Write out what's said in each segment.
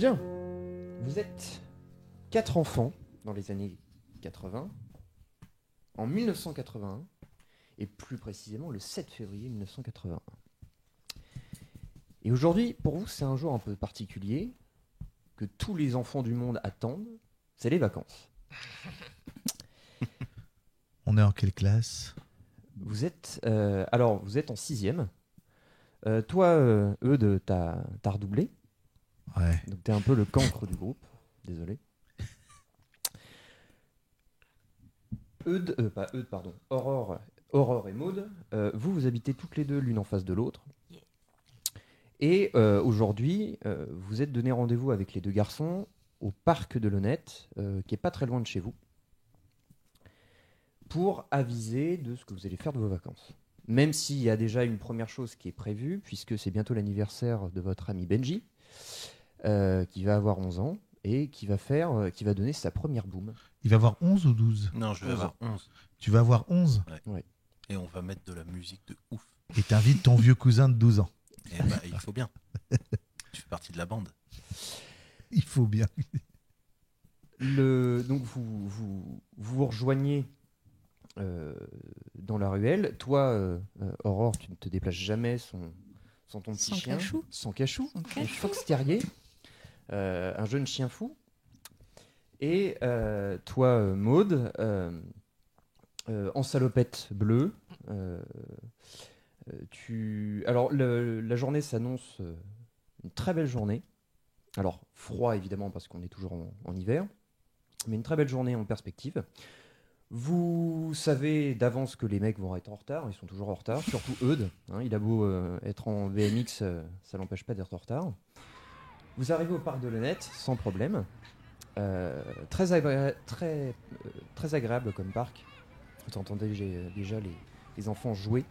Bien. Vous êtes 4 enfants dans les années 80, en 1981, et plus précisément le 7 février 1981. Et aujourd'hui, pour vous, c'est un jour un peu particulier, que tous les enfants du monde attendent, c'est les vacances. On est en quelle classe ? Vous êtes vous êtes en 6e. Toi, Eudes, t'as redoublé. Ouais. Donc t'es un peu le cancre du groupe. Désolé. Aurore et Maude, vous habitez toutes les deux l'une en face de l'autre. Et aujourd'hui, vous êtes donné rendez-vous avec les deux garçons au parc de l'Honnête, qui est pas très loin de chez vous, pour aviser de ce que vous allez faire de vos vacances. Même s'il y a déjà une première chose qui est prévue, puisque c'est bientôt l'anniversaire de votre ami Benji, qui va avoir 11 ans, et qui va donner sa première boum. Il va avoir 11 ou 12 ? Non, je vais avoir 11. Tu vas avoir 11 ? Ouais. Et on va mettre de la musique de ouf. Et t'invites ton vieux cousin de 12 ans. Et bah, il faut bien. Tu fais partie de la bande. Il faut bien. Donc vous rejoignez dans la ruelle. Toi, Aurore, tu ne te déplaces jamais sans ton petit chien. Sans cachou. Un fox terrier. Un jeune chien fou. Et toi, Maude, en salopette bleue. Alors, la journée s'annonce une très belle journée. Alors, froid évidemment parce qu'on est toujours en hiver, mais une très belle journée en perspective. Vous savez d'avance que les mecs vont être en retard, ils sont toujours en retard, surtout Eudes. Il a beau être en BMX, ça l'empêche pas d'être en retard. Vous arrivez au parc de l'Honnête sans problème. Très agréable comme parc. Vous entendez déjà les enfants jouer.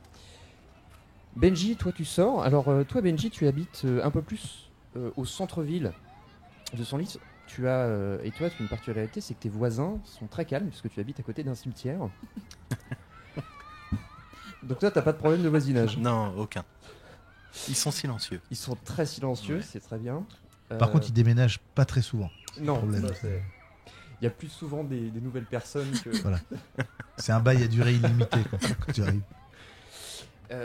Benji, toi tu sors. Alors toi Benji, tu habites un peu plus au centre-ville de Senlis. Et toi, tu as une particularité, c'est que tes voisins sont très calmes puisque tu habites à côté d'un cimetière. Donc toi, t'as pas de problème de voisinage. Non, aucun. Ils sont silencieux. Ils sont très silencieux, Ouais. C'est très bien. Par contre, ils déménagent pas très souvent. Non, problème. ça, il y a plus souvent des nouvelles personnes que... Voilà. C'est un bail à durée illimitée quand tu arrives.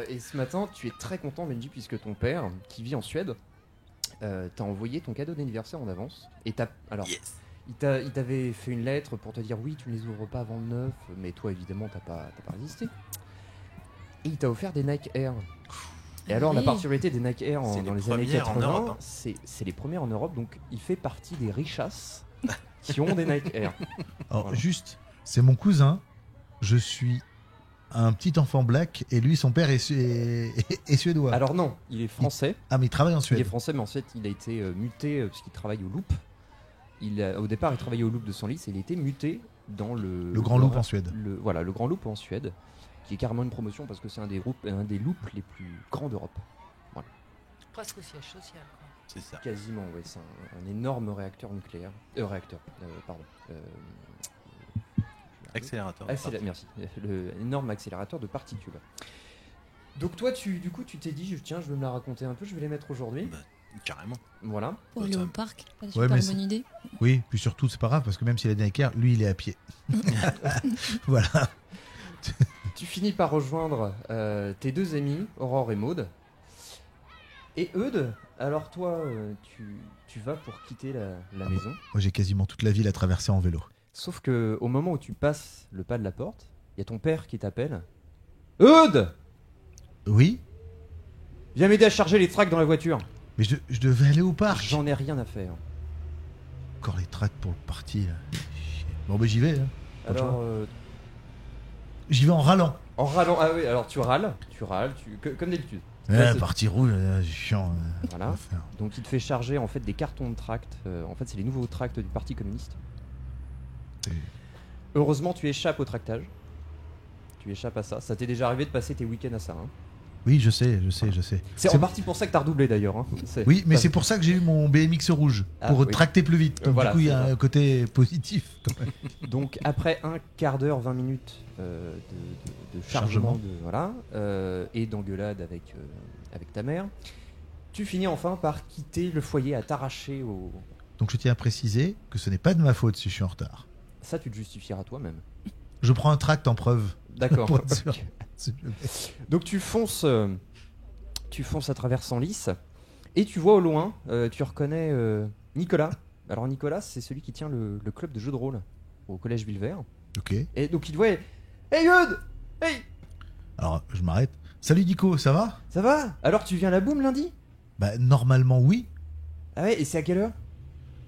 Et ce matin, tu es très content, Benji, puisque ton père, qui vit en Suède, t'a envoyé ton cadeau d'anniversaire en avance. Et Yes. il t'avait fait une lettre pour te dire oui, tu ne les ouvres pas avant le 9, mais toi, évidemment, t'as pas résisté. Et il t'a offert des Nike Air. Et alors, la particularité des Nike Air C'est dans les les années premières en 80, Europe, hein. c'est les premières en Europe, donc il fait partie des richasses qui ont des Nike Air. Alors, Voilà. juste, c'est mon cousin. Je suis un petit enfant black et lui, son père est suédois. Alors non, il est français. Ah, mais il travaille en Il est Suède. français, mais en fait, il a été muté parce qu'il travaille au Loop. Au départ, il travaillait au Loop de Senlis et il a été muté dans le Grand Loop en Suède. Le Grand Loop en Suède, qui est carrément une promotion parce que c'est un des loops les plus grands d'Europe. Presque au siège social, quoi. C'est ça. Quasiment, oui. C'est un énorme réacteur nucléaire. Accélérateur. Merci. Énorme accélérateur de particules. Donc toi, tu t'es dit, tiens, je vais me la raconter un peu, je vais les mettre aujourd'hui. Bah, carrément. Voilà. Pour aller au parc, pas Ouais, super mais bonne idée. Oui, puis surtout, c'est pas grave parce que même s'il a des Nike Air, lui, il est à pied. Voilà. Tu finis par rejoindre tes deux amis, Aurore et Maude. Et Eudes, alors toi, tu vas pour quitter la maison. Moi, j'ai quasiment toute la ville à traverser en vélo. Sauf que au moment où tu passes le pas de la porte, il y a ton père qui t'appelle. Eudes, Oui, viens m'aider à charger les tracts dans la voiture. mais je devais aller au parc. J'en ai rien à faire. Encore les tracts pour le parti. Là. Bon, ben j'y vais. Hein. Pas de Alors, choix. J'y vais en râlant. en râlant. Ah oui, alors tu râles, comme d'habitude. Ouais, c'est- parti rouge, c'est chiant. Voilà. on va faire. Donc il te fait charger en fait des cartons de tracts. En fait, c'est les nouveaux tracts du Parti communiste. Et- Heureusement, tu échappes au tractage. Tu échappes à ça. Ça t'est déjà arrivé de passer tes week-ends à ça. Hein. Oui, je sais. C'est en partie pour ça que t'as redoublé d'ailleurs. Hein. Oui, mais c'est pour ça que j'ai eu mon BMX rouge, Ah, pour oui. tracter plus vite. Donc Voilà, du coup, il y a c'est ça. un côté positif. Quand même. Donc après un quart d'heure, 20 minutes de chargement, et d'engueulade avec ta mère, tu finis enfin par quitter le foyer, à t'arracher Donc je tiens à préciser que ce n'est pas de ma faute si je suis en retard. Ça, tu te justifieras toi-même. Je prends un tract en preuve. D'accord. Pour être sûr. Donc tu fonces à travers Senlis et tu vois au loin, tu reconnais Nicolas. Alors Nicolas, c'est celui qui tient le club de jeux de rôle au collège Villevert. Ok. Et donc il te voit, hey Eudes, hey, Alors je m'arrête. Salut Nico, ça va? ça va? Alors tu viens à la boum lundi? Bah normalement oui. Ah ouais, et c'est à quelle heure?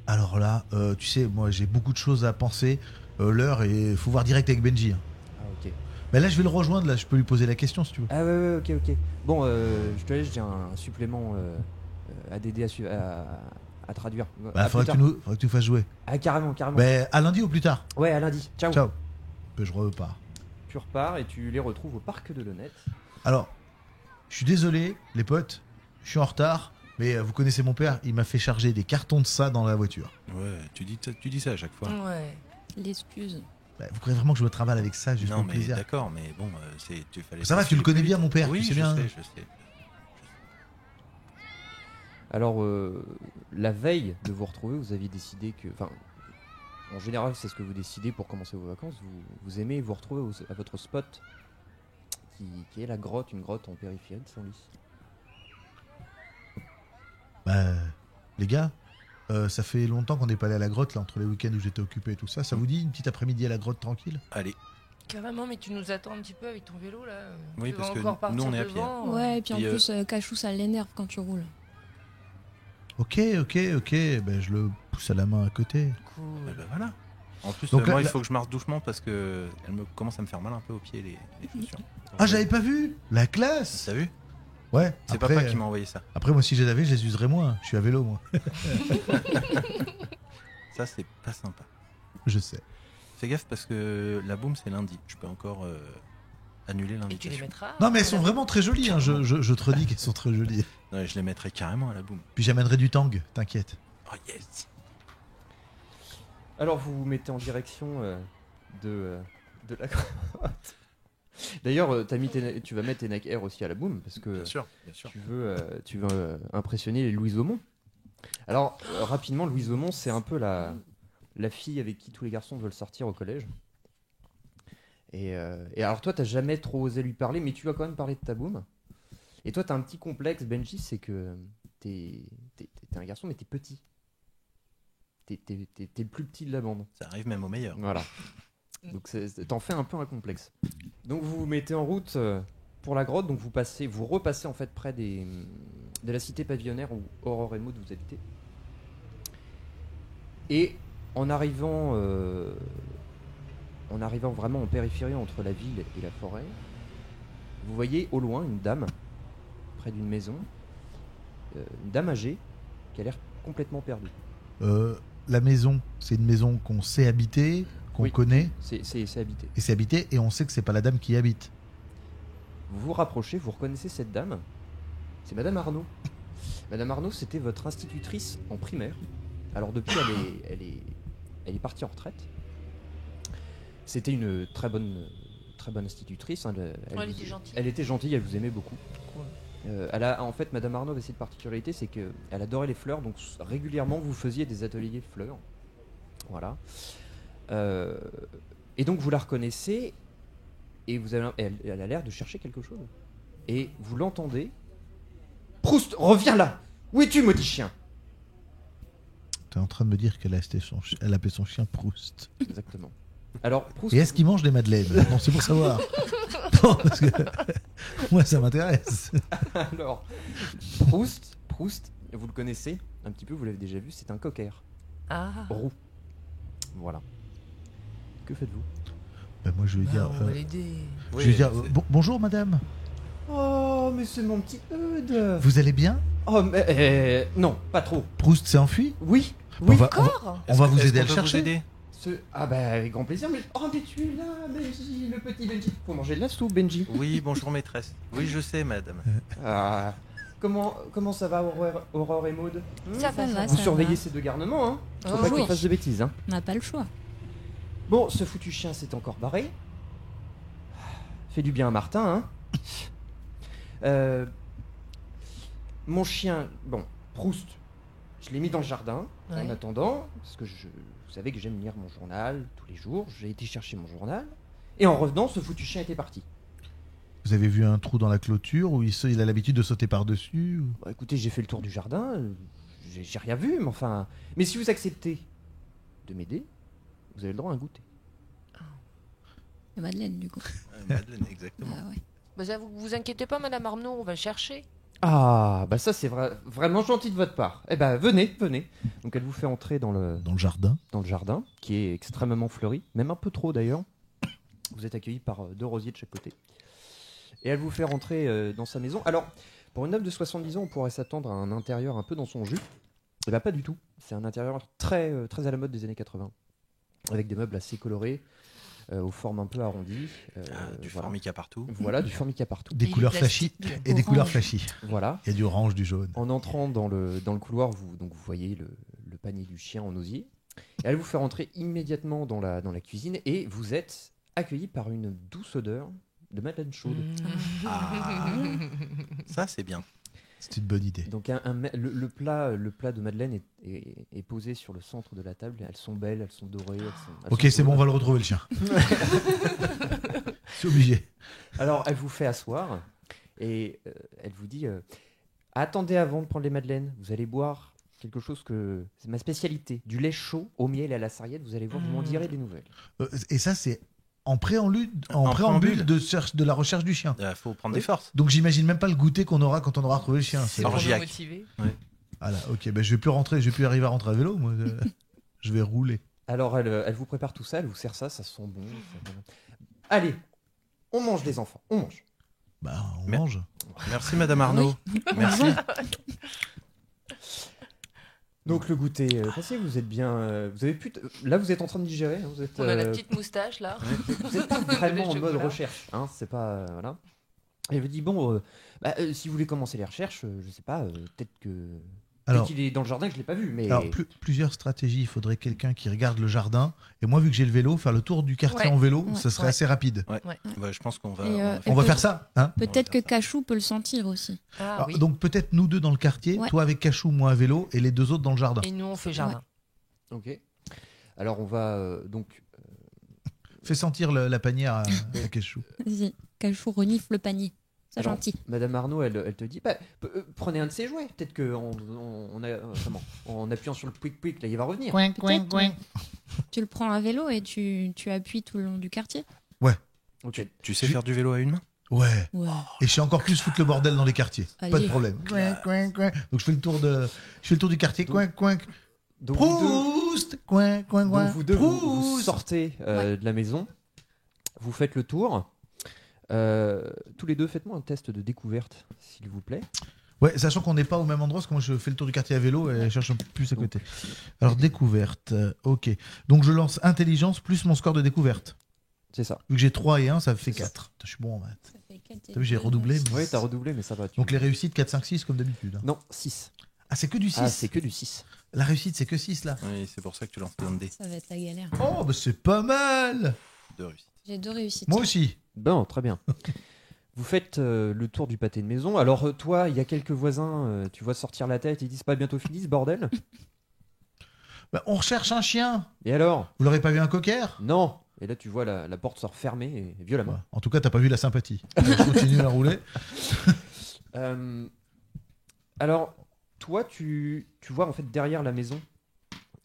Alors là, tu sais, moi j'ai beaucoup de choses à penser. L'heure et faut voir direct avec Benji. Hein. Ah ok. Mais là je vais le rejoindre, là je peux lui poser la question si tu veux. Ah ouais, ok. Bon, je te laisse, j'ai un supplément à t'aider à traduire. Bah À faudrait plus que, tard. faudrait que tu nous fasses jouer. Ah carrément. Bah à lundi ou plus tard. Ouais, à lundi. Ciao. Ciao. Puis je repars. Tu repars et tu les retrouves au parc de l'Honnête. Alors, je suis désolé les potes, je suis en retard. Mais vous connaissez mon père, il m'a fait charger des cartons de ça dans la voiture. Ouais, tu dis ça à chaque fois. Ouais. L'excuse. Bah, vous croyez vraiment que je me travaille avec ça juste Non, pour le mais plaisir? d'accord, mais bon, tu fallait. Ça va, tu le connais bien mon père, Oui, tu sais je bien. sais, je sais. Alors, la veille de vous retrouver, vous aviez décidé que... Enfin, en général, c'est ce que vous décidez pour commencer vos vacances. Vous aimez vous retrouver à votre spot, qui est la grotte, une grotte en périphérie de Senlis. Bah, les gars, ça fait longtemps qu'on n'est pas allé à la grotte, là, entre les week-ends où j'étais occupé et tout ça. Ça vous dit une petite après-midi à la grotte tranquille? Allez, Carrément, mais tu nous attends un petit peu avec ton vélo là. Oui, Tu parce vas que encore nous, on partir est à pied. devant. Ouais, et puis en Puis, plus, Cachou, ça l'énerve quand tu roules. Ok, ben je le pousse à la main à côté. cool. Bah voilà. En plus, Donc là, moi, il là- faut que je marche doucement parce que commence à me faire mal un peu aux pieds les chaussures. Ah, j'avais pas vu! La classe! T'as vu? Ouais, C'est après, papa qui m'a envoyé ça. après, moi, si je les avais, je les userais moins. Je suis à vélo, moi. Ça, c'est pas sympa. Je sais. Fais gaffe parce que la boum, c'est lundi. Je peux encore annuler Et tu les l'invitation. mettras. Non, mais elles sont vraiment très jolies, hein. Je te redis qu'elles sont très jolies. Non, je les mettrai carrément à la boum. Puis j'amènerai du tang, t'inquiète. Oh yes. Alors, vous vous mettez en direction de la grotte. D'ailleurs, tu vas mettre tes Nike Air aussi à la boum, parce que Bien sûr, bien sûr. tu veux impressionner les Louise Aumont. Alors, rapidement, Louise Aumont, c'est un peu la fille avec qui tous les garçons veulent sortir au collège. Et alors, toi, t'as jamais trop osé lui parler, mais tu vas quand même parler de ta boum. Et toi, t'as un petit complexe, Benji, c'est que t'es un garçon, mais t'es petit. T'es le plus petit de la bande. Ça arrive même au meilleur. Voilà. Donc t'en fais un peu un complexe. Donc vous vous mettez en route pour la grotte, donc vous repassez en fait près de la cité pavillonnaire où Aurore et Maud vous habitez. Et en arrivant vraiment en périphérie entre la ville et la forêt, vous voyez au loin une dame près d'une maison, une dame âgée qui a l'air complètement perdue. La maison, c'est une maison qu'on sait habiter, qu'on Oui. connaît, C'est habité. et c'est habité, et on sait que c'est pas la dame qui y habite. Vous vous rapprochez, vous reconnaissez cette dame. C'est Madame Arnaud. Madame Arnaud, c'était votre institutrice en primaire. Alors depuis, elle est partie en retraite. C'était une très bonne institutrice. Hein. Elle était gentille. Elle était gentille, elle vous aimait beaucoup. Cool. En fait, Madame Arnaud avait cette particularité, c'est qu'elle adorait les fleurs, donc régulièrement vous faisiez des ateliers fleurs. Voilà. Et donc vous la reconnaissez, et elle a l'air de chercher quelque chose. Et vous l'entendez. Proust, reviens là! Où es-tu, maudit chien? T'es en train de me dire qu'elle elle appelait son chien Proust. Exactement. Alors, Proust. Et est-ce qu'il mange des madeleines? Non, c'est pour savoir. Non, parce que moi, ça m'intéresse. Alors, Proust, vous le connaissez un petit peu, vous l'avez déjà vu, c'est un cocker Ah. roux. Voilà. Que faites-vous? Ben, moi, je vais dire. On va l'aider. Je vais dire bonjour, madame. Oh, mais c'est mon petit Eudes. Vous allez bien? Oh, mais non, pas trop. Proust s'est enfui? Oui, On oui. va- Encore On va vous Est-ce aider à qu'on le peut vous chercher. aider Ah bah avec grand plaisir, mais mais tu es là, Benji, le petit Benji. Faut manger de la soupe, Benji. Oui, bonjour maîtresse. Oui, je sais, madame. Ah, comment ça va, Aurore et Maud? Ça va, Vous ça surveillez va. ces deux garnements, hein? Faut Oh, pas oui. qu'ils fassent de bêtises, hein. On n'a pas le choix. Bon, ce foutu chien s'est encore barré. Fait du bien à Martin, hein. Mon chien, bon, Proust, Je l'ai mis dans le jardin en Ouais. attendant, parce que vous savez que j'aime lire mon journal tous les jours. J'ai été chercher mon journal. Et en revenant, ce foutu chien était parti. Vous avez vu un trou dans la clôture où il a l'habitude de sauter par-dessus ou- Bah, écoutez, j'ai fait le tour du jardin. J'ai rien vu, mais enfin. Mais si vous acceptez de m'aider, vous avez le droit à un goûter. C'est Madeleine, du coup. Madeleine, exactement. Ah ouais. Bah, ça, vous inquiétez pas, Madame Arnaud, on va le chercher. Ah, bah ça c'est vraiment gentil de votre part. Eh ben venez. Donc elle vous fait entrer dans le jardin. jardin, qui est extrêmement fleuri, même un peu trop d'ailleurs. Vous êtes accueillis par 2 rosiers de chaque côté. Et elle vous fait rentrer dans sa maison. Alors, pour une dame de 70 ans, on pourrait s'attendre à un intérieur un peu dans son jus. Eh ben pas du tout. C'est un intérieur très à la mode des années 80. Avec des meubles assez colorés, aux formes un peu arrondies. Du voilà. formica partout. Voilà, du formica partout. Des Et couleurs du flashy. plastique. Et des couleurs Orange. flashy. Voilà. Il y a du orange, du jaune. En entrant dans le couloir, vous voyez le panier du chien en osier. Et elle vous fait rentrer immédiatement dans la cuisine et vous êtes accueilli par une douce odeur de madeleine chaude. Ah, ça c'est bien. C'est une bonne idée. Donc le plat de madeleine est posé sur le centre de la table. Elles sont belles, elles sont dorées. elles Ok, sont c'est bon, on jaunes. va le retrouver le chien. C'est obligé. Alors elle vous fait asseoir et elle vous dit attendez avant de prendre les madeleines. Vous allez boire quelque chose que c'est ma spécialité, du lait chaud au miel et à la sarriette. Vous allez voir, vous m'en direz des nouvelles. Et ça, c'est en préambule préambule. de la recherche du chien. Il faut prendre des forces. Donc j'imagine même pas le goûter qu'on aura quand on aura retrouvé le chien. C'est C'est- pour nous Orgiaque. motiver. Ah là, ok, ben je vais plus rentrer, je vais plus arriver à rentrer à vélo. Moi, je vais rouler. Alors elle vous prépare tout ça, elle vous sert ça sent bon. Allez, on mange les enfants, on mange. Bah, on Mer- mange. Merci Madame Arnaud. Merci. Donc le goûter passé, vous êtes bien, vous avez pu, là vous êtes en train de digérer, hein, vous êtes, On a la petite moustache là. vous êtes pas vraiment en Le mode chocolat. recherche, hein, c'est pas, voilà. Et elle vous dit bon, si vous voulez commencer les recherches, je sais pas, peut-être Alors, qu'il est dans le jardin que je l'ai pas vu, mais alors plusieurs stratégies. Il faudrait quelqu'un qui regarde le jardin. Et moi, vu que j'ai le vélo, faire le tour du quartier Ouais. en vélo, Ouais. ça serait Ouais. assez rapide. Ouais. Bah, je pense qu'on va. Et, on va On va peut- faire ça, hein. Peut-être que faire ça. Cachou peut le sentir aussi. Ah Alors, oui. donc peut-être nous deux dans le quartier, Ouais. toi avec Cachou, moi à vélo, et les deux autres dans le jardin. Et nous on fait jardin. ok. Alors on va donc Fais sentir la panière à Cachou. Vas-y, Cachou renifle le panier. C'est Alors, gentil. Madame Arnaud, elle te dit prenez un de ses jouets, peut-être que en appuyant sur le pouic là il va revenir. Peut-être, tu le prends à vélo et tu appuies tout le long du quartier. Ok. Tu sais faire du vélo à une main? Ouais. Ouais. Et je sais encore plus foutre le bordel dans les quartiers. Pas de Allez. problème. Donc je fais le tour du quartier. Coin, coin. Donc vous deux, Proust. Coin, coin, coin. Donc vous deux, vous Proust. sortez de la maison, vous faites le tour. Tous les deux, faites-moi un test de découverte, s'il vous plaît. Ouais, sachant qu'on n'est pas au même endroit, parce que moi je fais le tour du quartier à vélo et je cherche un peu plus à côté. Alors découverte, ok. Donc je lance intelligence plus mon score de découverte. C'est ça. Vu que j'ai 3 et 1, ça fait C'est ça. 4. Je suis bon en maths. Ça fait 4 T'as vu, j'ai redoublé. mais- Oui, t'as redoublé, mais ça va. Donc les réussites 4, 5, 6 comme d'habitude. Non, 6. Ah, c'est que du 6. Ah, c'est que du 6. La réussite, c'est que 6 là. Oui, c'est pour ça que tu lances plein de dés. Ça va être la galère. Oh, bah c'est pas mal. De réussite. J'ai 2 réussites. Moi aussi. Bon, très bien. Vous faites le tour du pâté de maison. Alors, toi, il y a quelques voisins, tu vois sortir la tête, ils disent pas bientôt fini ce bordel. Bah, on recherche un chien. Et alors? Vous l'aurez pas vu un cocker? Non. Et là, tu vois la porte se refermer et violemment. Ouais. En tout cas, t'as pas vu la sympathie. Je continue à rouler. Alors, toi, tu vois en fait derrière la maison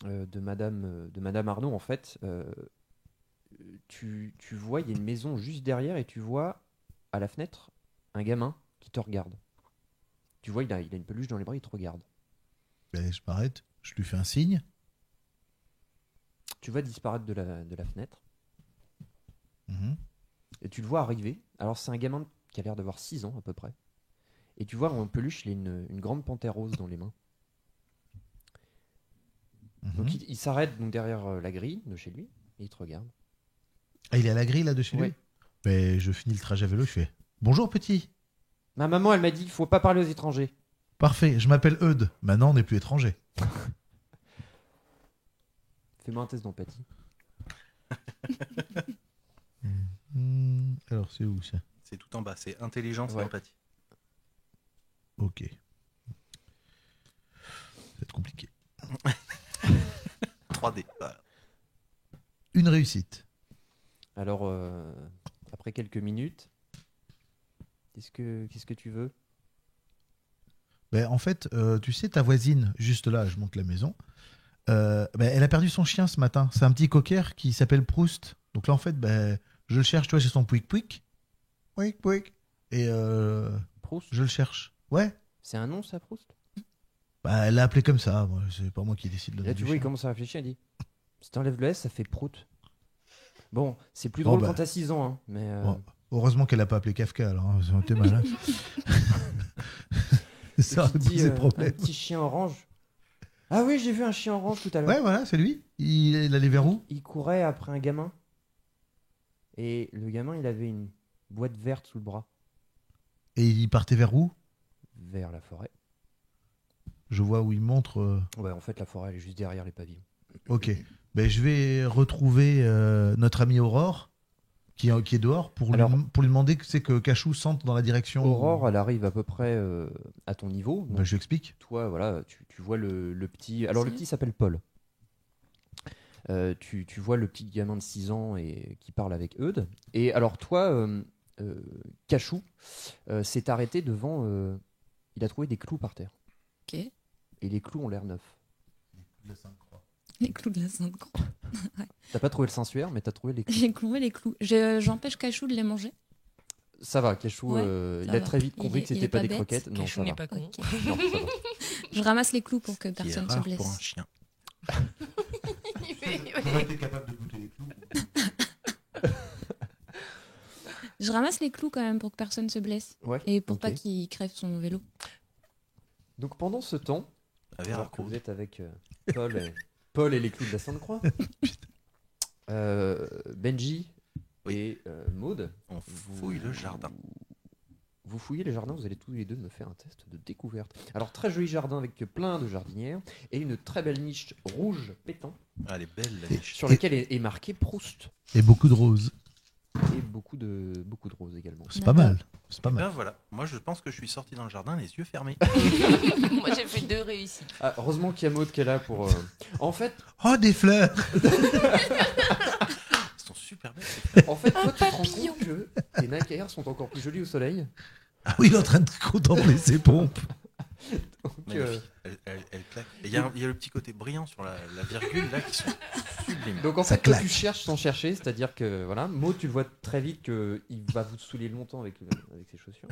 de Madame Arnaud, en fait, tu vois, il y a une maison juste derrière et tu vois à la fenêtre un gamin qui te regarde. Tu vois, il a une peluche dans les bras, il te regarde. Ben, je m'arrête. Je lui fais un signe. Tu vas disparaître de la fenêtre Mhm. et tu le vois arriver. Alors, c'est un gamin qui a l'air d'avoir 6 ans à peu près. Et tu vois en peluche, il a une grande panthère rose dans les mains. Mhm. Donc, il s'arrête donc derrière la grille de chez lui et il te regarde. Ah, il est à la grille là de chez lui. Ouais. Ben, je finis le trajet à vélo. Je fais bonjour petit. Ma maman, elle m'a dit, il faut pas parler aux étrangers. Parfait. Je m'appelle Eudes. Maintenant, on n'est plus étranger. Fais-moi un test d'empathie. Alors, c'est où ça? C'est tout en bas, c'est intelligence Ouais. et empathie. Ok. va être compliqué. 3D. Voilà. Une réussite. Alors, après quelques minutes, qu'est-ce que tu veux? Ben, en fait, tu sais, ta voisine, juste là, je monte la maison, ben, elle a perdu son chien ce matin. C'est un petit cocker qui s'appelle Proust. Donc là, en fait, ben, je le cherche, tu vois, c'est son pouic-pouic. Pouic-pouic. Et Proust? je le cherche. Ouais. C'est un nom, ça, Proust? Bah, elle l'a appelé comme ça. Moi, c'est pas moi qui décide le nom Là, du tu vois, il chien. commence à réfléchir, il dit si t'enlèves le S, ça fait Prout. Bon, c'est plus Bon, drôle bah. quand t'as 6 ans, hein, mais. Bon, heureusement qu'elle a pas appelé Kafka, alors. Hein, ça aurait été mal. Ça aurait tu dis, posé un problème. petit chien orange. Ah oui, j'ai vu un chien orange tout à l'heure. Ouais, voilà, c'est lui. Il allait vers où? Il courait après un gamin. Et le gamin, il avait une boîte verte sous le bras. Et il partait vers où? Vers la forêt. Je vois où il montre. Ouais, en fait, la forêt, elle est juste derrière les pavillons. Ok. Ben, je vais retrouver notre amie Aurore, qui est dehors, pour Alors- lui demander que c'est que Cachou sente dans la direction. Aurore, elle arrive à peu près à ton niveau. Ben, Donc, je lui explique. toi, voilà, tu vois le petit. Alors, le C'est- petit s'appelle Paul. Tu vois le petit gamin de 6 ans et qui parle avec Eudes. Et alors, toi, Cachou, s'est arrêté devant. Il a trouvé des clous par terre. Ok. Et les clous ont l'air neufs. Les clous de la Sainte-Croix. T'as pas trouvé le Saint-Suaire, mais t'as trouvé les clous. J'ai cloué les clous. J'empêche Cachou de les manger. Ça va, Cachou, Ouais, il ça a va. très vite Il compris est- que il c'était est pas pas des bête. croquettes. Non, Cachou ça n'est va. pas con. Ok. Non, ça va. Je ramasse les clous pour que Qui est personne se rare blesse. pour un chien. capable de goûter les clous. Je ramasse les clous quand même pour que personne se blesse. Ouais, Et pour ok. pas qu'il crève son vélo. Donc pendant ce temps, À alors que Veracruz. vous êtes avec Paul et les clous de la Sainte-Croix, Benji Oui. et Maud, On fouille le jardin. vous fouillez les jardins, vous allez tous les deux me faire un test de découverte. Alors très joli jardin avec plein de jardinières et une très belle niche rouge pétant Ah, elle est belle la niche. sur laquelle est marqué Proust Et beaucoup de roses. et beaucoup de roses également. C'est pas mal. C'est pas Ben mal. voilà, moi je pense que je suis sorti dans le jardin les yeux fermés. Moi, j'ai fait 2 réussites. Ah, heureusement qu'il y a Maud qui est là pour... En fait, Oh, des fleurs! Elles sont super belles. toi, tu te rends papillon. compte que tes Nike Air sont encore plus jolis au soleil. Ah oui, il est en train de contempler ses pompes. Donc, Magnifique. Elle claque. Et il y a le petit côté brillant sur la virgule là qui sont sublimes. Donc en Ça fait, toi, claque. tu cherches sans chercher, c'est-à-dire que voilà, Maud, tu le vois très vite qu'il va vous saouler longtemps avec ses chaussures.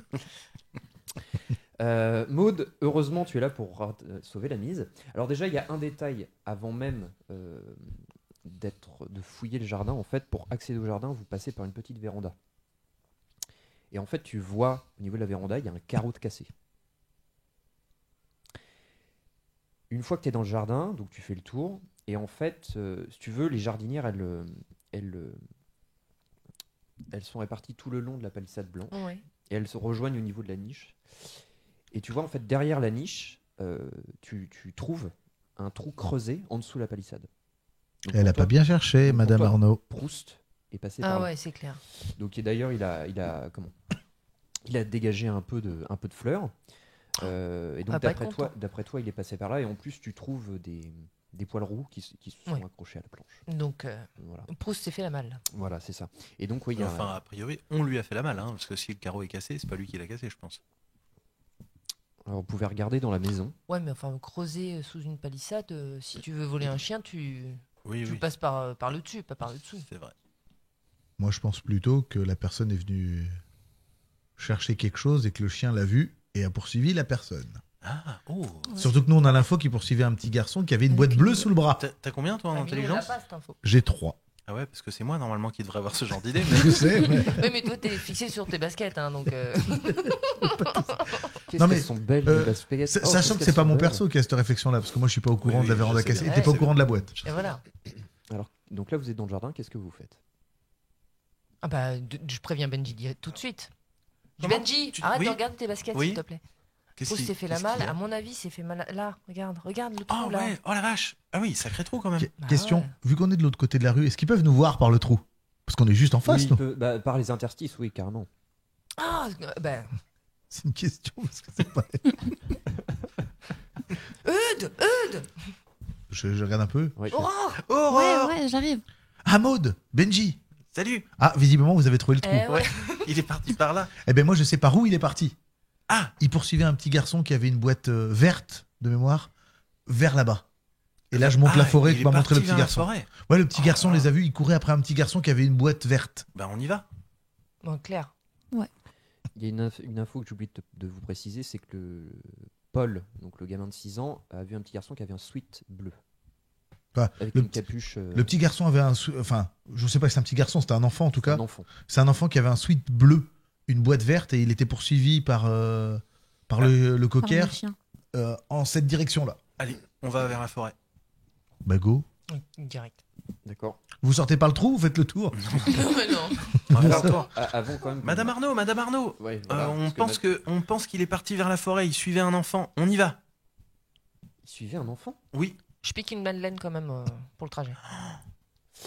Maud, heureusement, tu es là pour sauver la mise. Alors déjà, il y a un détail avant même de fouiller le jardin. En fait, pour accéder au jardin, vous passez par une petite véranda. Et en fait, tu vois au niveau de la véranda, il y a un carreau de cassé. Une fois que tu es dans le jardin, donc tu fais le tour, et en fait, si tu veux, les jardinières, elles sont réparties tout le long de la palissade blanche, Ouais. et elles se rejoignent au niveau de la niche. Et tu vois, en fait, derrière la niche, tu trouves un trou creusé en dessous de la palissade. Donc, Elle a pour toi, pas bien cherché, donc, pour Madame toi, Arnaud. Proust est passé par Ah là. ouais, c'est clair. Donc et d'ailleurs, il a dégagé un peu de fleurs. Et donc Ah, pas d'après content. toi, il est passé par là. Et en plus, tu trouves des poils roux qui se sont Ouais. accrochés à la planche. Donc, Voilà, Proust s'est fait la malle. voilà, c'est ça. Et donc oui, il y a Enfin, a priori, on lui a fait la malle, hein, parce que si le carreau est cassé, c'est pas lui qui l'a cassé, je pense. alors, vous pouvez regarder dans la maison. Ouais, mais enfin, creuser sous une palissade, si tu veux voler un chien, tu Oui, oui, passes par le dessus, pas par le dessous. c'est vrai. Moi, je pense plutôt que la personne est venue chercher quelque chose et que le chien l'a vu et a poursuivi la personne. Ah, oh. Ouais. Surtout que nous, on a l'info qui poursuivait un petit garçon qui avait une boîte bleue sous le bras. T'as combien toi en Ah, mais nous, on l'a intelligence? pas, cette info. J'ai 3. Ah ouais, parce que c'est moi normalement qui devrais avoir ce genre d'idée. Je sais, mais... Oui, mais toi, t'es fixé sur tes baskets, hein, donc. Qu'est-ce Non, mais, qu'elles sont belles, euh, les baskets. Oh, Sachant qu'est-ce que qu'elles c'est pas sont mon belles. perso qui a cette réflexion-là, parce que moi, je suis pas au courant Oui, de la oui, véranda je sais cassée. bien. Et t'es pas au Ouais, courant de la boîte. Et voilà. Alors, donc là, vous êtes dans le jardin. Qu'est-ce que vous faites? Ah bah, je préviens Benji tout de suite. Je dis, Comment Benji, Tu- arrête oui de regarder tes baskets, Oui. s'il te plaît. Qu'est-ce Proust qui- s'est fait la qu'est-ce malle. qu'il y a À mon avis, s'est fait mal. Là, regarde le trou, Oh là. ouais, oh la vache. Ah oui, sacré trou quand même. Qu- Bah Question, ouais. vu qu'on est de l'autre côté de la rue, est-ce qu'ils peuvent nous voir par le trou? Parce qu'on est juste en face, Oui, nous. par les interstices, oui, carrément. Ah, ben. C'est une question, parce que c'est pas... Je regarde un peu. Ouais, Aurore. Aurore Ouais, j'arrive. Ah, Maud, Benji. Salut. Ah, visiblement, vous avez trouvé le trou. Eh ouais. Il est parti par là. Eh ben moi, je sais par où il est parti. Ah, Il poursuivait un petit garçon qui avait une boîte verte de mémoire vers là-bas. Et là, je montre la forêt il que est m'a montré le parti petit vers la garçon. forêt. Ouais, le petit Oh garçon là là. les a vus. Il courait après un petit garçon qui avait une boîte verte. Ben on y va. Bon, Claire. Il y a une info que j'oublie de vous préciser, c'est que Paul, donc le gamin de 6 ans, a vu un petit garçon qui avait un sweat bleu. Enfin, Avec le une petit- capuche. Le petit garçon avait enfin, je sais pas si c'est un petit garçon, c'était un enfant en tout cas. Un enfant. C'est un enfant qui avait un sweat bleu, une boîte verte, et il était poursuivi par le Par le cocker chien. en cette direction-là. Allez, on va vers la forêt. Bah go. Direct. D'accord. Vous sortez par le trou, vous faites le tour. non. Attends. Avant quand même. Madame Arnaud. Ouais, voilà, On pense qu'il est parti vers la forêt. Il suivait un enfant. On y va. Il suivait un enfant. Oui. Je pique une madeleine quand même pour le trajet.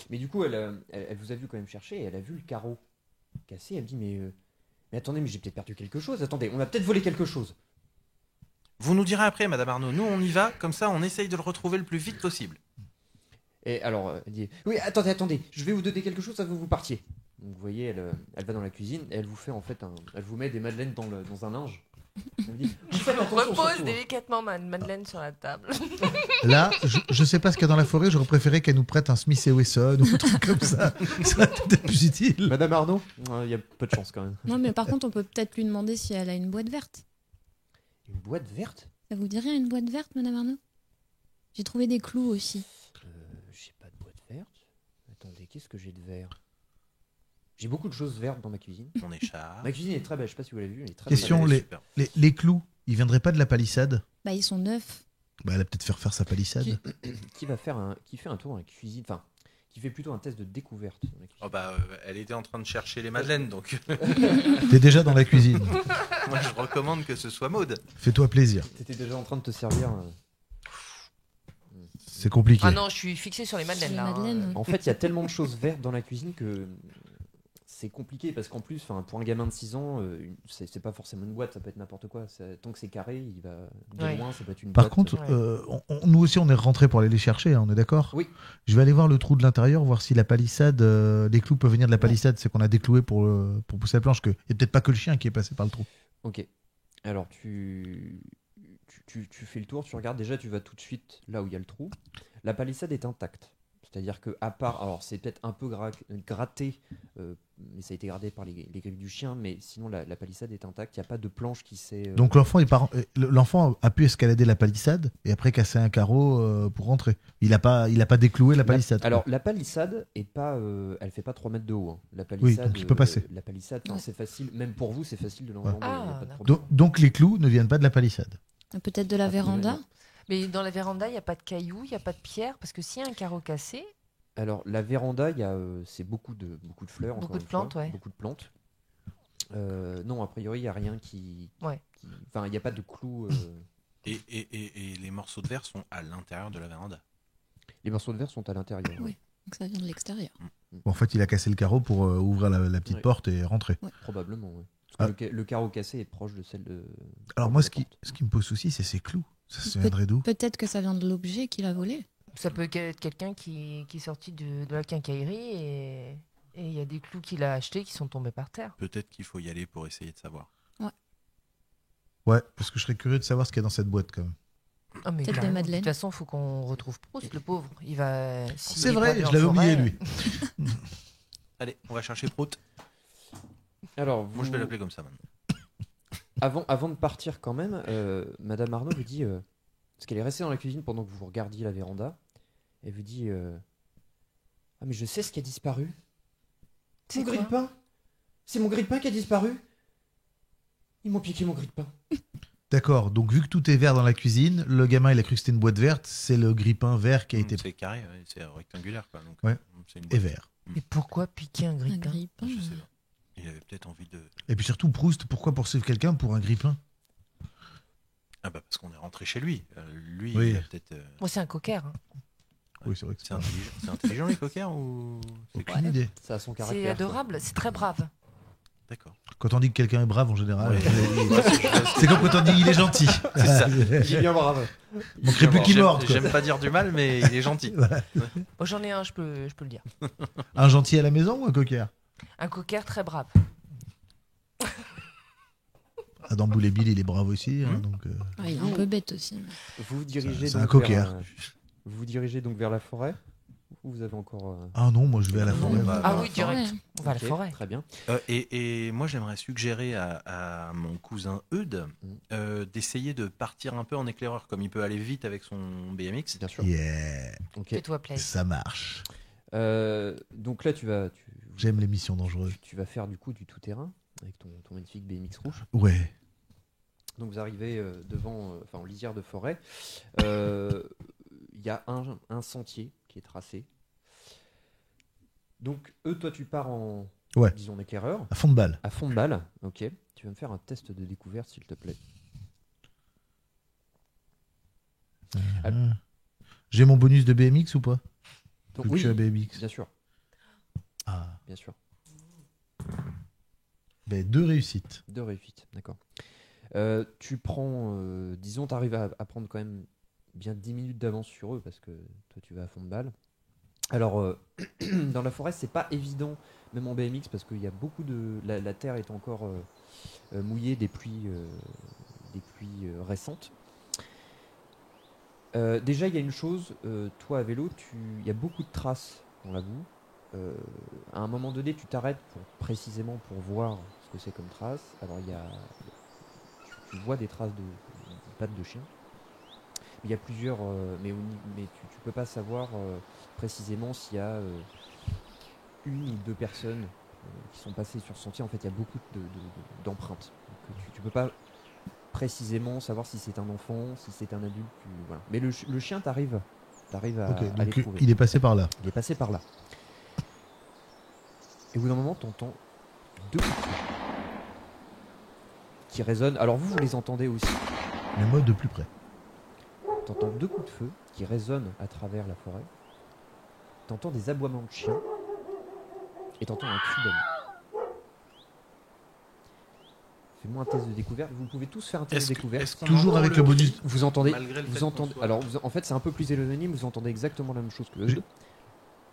Mais du coup, elle vous a vu quand même chercher et elle a vu le carreau cassé. Elle dit mais attendez, mais j'ai peut-être perdu quelque chose. Attendez, on a peut-être volé quelque chose. Vous nous direz après, Madame Arnaud. Nous, on y va. Comme ça, on essaye de le retrouver le plus vite possible. Et alors, elle dit oui, attendez, je vais vous donner quelque chose, ça vous partiez. Donc vous voyez, elle va dans la cuisine et elle vous fait en fait elle vous met des madeleines dans un linge. Elle vous dit, vous faites attention, Repose surtout, hein. délicatement madeleine sur la table. Là, je sais pas ce qu'il y a dans la forêt, j'aurais préféré qu'elle nous prête un Smith et Wesson ou un truc comme ça. Ça aurait peut-être plus utile. Madame Arnaud, il y a peu de chance quand même. Non, mais par contre, on peut peut-être lui demander si elle a une boîte verte. Une boîte verte. Ça vous dit rien, une boîte verte, Madame Arnaud? J'ai trouvé des clous aussi. J'ai pas de boîte verte. Attendez, qu'est-ce que j'ai de vert? J'ai beaucoup de choses vertes dans ma cuisine. Mon écharpe. Ma cuisine est très belle, je sais pas si vous l'avez vu. Elle est très Question, belle. Super. les clous, ils viendraient pas de la palissade? Bah, ils sont neufs. Bah, elle a peut-être faire sa palissade. Qui fait un tour dans la cuisine, enfin, qui fait plutôt un test de découverte dans la cuisine. Oh bah, elle était en train de chercher les madeleines, donc T'es déjà dans la cuisine. moi je recommande que ce soit Maud. Fais-toi plaisir. T'étais déjà en train de te servir. C'est compliqué. Ah non, je suis fixé sur les madeleines Les là. hein. madeleines. En fait, il y a tellement de choses vertes dans la cuisine que c'est compliqué parce qu'en plus, pour un gamin de 6 ans, c'est pas forcément une boîte, ça peut être n'importe quoi. Tant que c'est carré, il va de Ouais. loin, ça peut être une Par boîte. contre, Ouais. nous aussi, on est rentrés pour aller les chercher, hein, on est d'accord? Oui. Je vais aller voir le trou de l'intérieur, voir si la palissade, les clous peuvent venir de la palissade. C'est qu'on a décloué pour pousser la planche. Il n'y a peut-être pas que le chien qui est passé par le trou. Ok. Alors tu fais le tour, tu regardes déjà, tu vas tout de suite là où il y a le trou. La palissade est intacte. C'est-à-dire que à part, alors c'est peut-être un peu gratté, mais ça a été gardé par les griffes du chien, mais sinon la palissade est intacte. Il n'y a pas de planche qui s'est. Donc l'enfant a pu escalader la palissade et après casser un carreau pour rentrer. Il n'a pas décloué la palissade. quoi. Alors la palissade est pas, elle fait pas 3 mètres de haut. Hein. La palissade, donc il peut passer. La palissade, Ouais. c'est facile, même pour vous, c'est facile de l'enjamber. Ah, il y a pas de d'accord. problème. Donc les clous ne viennent pas de la palissade. Peut-être de la véranda. Mais dans la véranda, il n'y a pas de cailloux, il n'y a pas de pierre, parce que s'il y a un carreau cassé, Alors la véranda, il y a, c'est beaucoup de fleurs, Beaucoup encore de une fois, plantes, ouais. beaucoup de plantes. Non, a priori, il y a rien enfin, il n'y a pas de clous. Et les morceaux de verre sont à l'intérieur de la véranda. Les morceaux de verre sont à l'intérieur. Oui. Donc ça vient de l'extérieur. Bon, en fait, il a cassé le carreau pour ouvrir la petite Ouais. porte et rentrer. Probablement. Ouais. Parce que le carreau cassé est proche de celle de. Alors de moi, la ce qui porte. me pose souci, c'est ces clous. Ça Peut- viendrait d'où? Peut-être que ça vient de l'objet qu'il a volé. ça peut être quelqu'un qui est sorti de la quincaillerie et il y a des clous qu'il a achetés qui sont tombés par terre. Peut-être qu'il faut y aller pour essayer de savoir. Ouais, parce que je serais curieux de savoir ce qu'il y a dans cette boîte quand même. Ah, mais Peut-être des carrément. De madeleines. toute façon, il faut qu'on retrouve Proust, le pauvre. Il va. s'il C'est est vrai, perdu en je l'avais oublié forêt, lui. Allez, on va chercher Prout. Alors, Moi, je vais l'appeler comme ça maintenant. avant de partir quand même, Madame Arnaud vous dit, parce qu'elle est restée dans la cuisine pendant que vous regardiez la véranda, elle vous dit, ah mais je sais ce qui a disparu. C'est Mon quoi grille-pain. C'est mon grille-pain qui a disparu. Ils m'ont piqué mon grille-pain. D'accord, donc vu que tout est vert dans la cuisine, le gamin il a cru que c'était une boîte verte, c'est le grille-pain vert qui a été C'est carré, ouais, c'est rectangulaire. Quoi, donc, Ouais. c'est une et boîte. vert. Mais pourquoi piquer un Un grille-pain grille-pain. Je sais pas. Il avait peut-être envie de. Et puis surtout, Proust, pourquoi poursuivre quelqu'un pour un grille-pain? Ah bah parce qu'on est rentré chez lui. Lui, Oui. il a peut-être. Moi, c'est un coquère. hein. Oui, c'est vrai que C'est intelligent. C'est intelligent les coquers ou c'est aucune idée. Ça a son caractère. C'est adorable, c'est très brave. D'accord. Quand on dit que quelqu'un est brave, en général, Ouais. c'est comme quand on dit il est gentil. C'est ça. J'ai bien brave. Manquerait plus qu'il morde, quoi. J'aime pas dire du mal, mais il est gentil. Moi, j'en ai un, je peux le dire. Un gentil à la maison ou un cocker? Un cocker très brave. Adam Boulay-Bill, il est brave aussi. Hein, donc, Ah, il est un peu bête aussi. Vous vous dirigez C'est un donc cocker. vous vous dirigez donc vers la forêt ou vous avez encore Ah non, moi je vais à la Non, forêt. bah, Ah bah, oui, direct. Ouais. On va à la Ok, forêt. Très bien. Et moi, j'aimerais suggérer à mon cousin Eudes d'essayer de partir un peu en éclaireur, comme il peut aller vite avec son BMX. Bien sûr. Yeah, Ok. Fais-toi plaisir. ça marche. Donc là J'aime les missions dangereuses. tu vas faire du coup du tout-terrain avec ton magnifique BMX rouge. Ouais. Donc vous arrivez devant, en lisière de forêt. Il y a un sentier qui est tracé. Donc toi tu pars en, Ouais. disons, éclaireur, À fond de balle. à fond de balle. Ok. Tu vas me faire un test de découverte s'il te plaît. Ah. J'ai mon bonus de BMX ou pas? Donc, Vu que oui, je suis à BMX. bien sûr, Ah. bien sûr. Ben, 2 réussites. 2 réussites, d'accord. Tu prends, disons, tu arrives à prendre quand même bien 10 minutes d'avance sur eux parce que toi tu vas à fond de balle. Alors, dans la forêt, c'est pas évident, même en BMX, parce qu'il y a beaucoup de. La terre est encore mouillée des pluies récentes. Déjà, il y a une chose, toi à vélo, il y a beaucoup de traces dans la boue. À un moment donné, tu t'arrêtes précisément pour voir ce que c'est comme traces. Alors, tu vois des traces de pattes de chien. Il y a plusieurs, mais tu peux pas savoir précisément s'il y a une ou deux personnes qui sont passées sur ce sentier. En fait, il y a beaucoup d'empreintes. Donc, tu peux pas précisément savoir si c'est un enfant, si c'est un adulte. Voilà. Mais le chien t'arrive à Ok, les donc trouver. il est passé par là. Il est passé par là. Et au bout d'un moment, tu entends 2 coups de feu qui résonnent. Alors vous les entendez aussi. Mais moi de plus près. Tu entends 2 coups de feu qui résonnent à travers la forêt. Tu entends des aboiements de chiens. Et tu entends un cri d'homme. Fais-moi un test de découverte. Vous pouvez tous faire un test de découverte. Toujours avec le bonus. Vous entendez, Malgré le fait vous qu'on entendez. soit- Alors en fait c'est un peu plus éloigné, mais vous entendez exactement la même chose que eux. J'ai-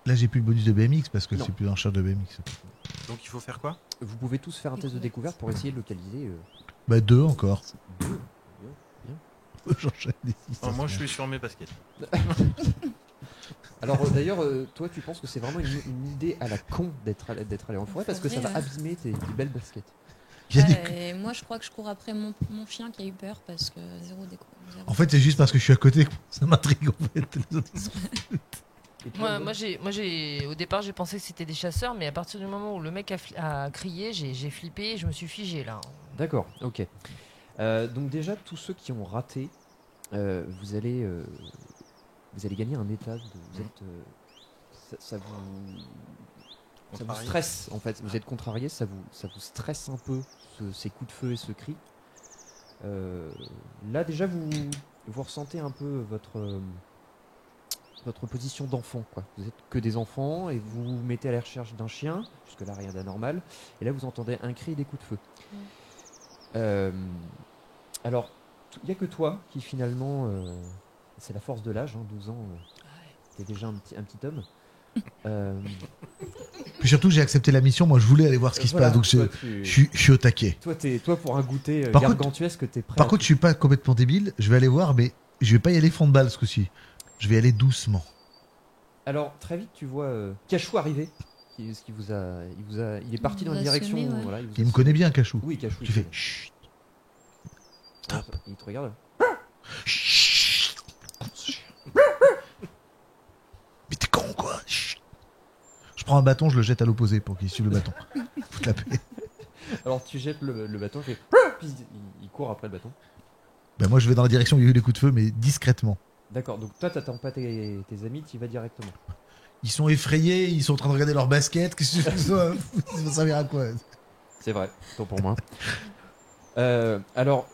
Là, j'ai plus le bonus de BMX parce que Non. c'est plus en charge de BMX. Donc il faut faire quoi? Vous pouvez tous faire un test de découverte pour essayer de localiser. Bah, 2 encore. 2. J'enchaîne des Oh, histoires. moi, je suis sur mes baskets. Alors d'ailleurs, toi tu penses que c'est vraiment une idée à la con d'être allé en forêt parce que ça va abîmer tes belles baskets. Il y a des- Et moi, je crois que je cours après mon chien qui a eu peur parce que zéro déco. En fait, c'est juste parce que je suis à côté que ça m'intrigue. En fait. Les autres, ils sont- Et toi, Moi, au départ, j'ai pensé que c'était des chasseurs, mais à partir du moment où le mec a crié, j'ai flippé et je me suis figé là. D'accord, ok. Donc déjà, tous ceux qui ont raté, vous allez gagner un état. Vous êtes, ça vous Contrarié. stresse en fait. Vous êtes contrarié, ça vous stresse un peu ces coups de feu et ce cri. Là déjà, vous ressentez un peu votre position d'enfant, quoi. Vous êtes que des enfants et vous vous mettez à la recherche d'un chien. Jusque là, rien d'anormal. Et là, vous entendez un cri et des coups de feu. Alors, il n'y a que toi qui finalement, c'est la force de l'âge, 12 ans, t'es déjà un petit homme. Puis surtout, j'ai accepté la mission. Moi, je voulais aller voir ce qui se passe. Donc, toi, je suis au taquet. toi, pour un goûter Par contre- gargantuesque, t'es prêt. Par à contre, je suis pas complètement débile. Je vais aller voir, mais je vais pas y aller fond de balle ce coup-ci. Je vais aller doucement. Alors très vite tu vois Cachou arriver. Il est parti Il dans la vous a direction. semé, ouais. Voilà, il vous Il a me connaît bien, Cachou. Oui, Cachou. Tu il fais connaît. chut. Ouais, il te regarde. Chut. Mais t'es con, quoi. Chut. Je prends un bâton, je le jette à l'opposé pour qu'il suive le bâton. Faut te la paix. Alors tu jettes le bâton, puis il court après le bâton. Ben, moi, je vais dans la direction où il y a eu les coups de feu, mais discrètement. D'accord, donc toi t'attends pas tes amis, tu y vas directement. Ils sont effrayés, ils sont en train de regarder leur basket. Qu'est-ce que tu fais? Ça va servir à quoi? C'est vrai, tant pour moi. Alors,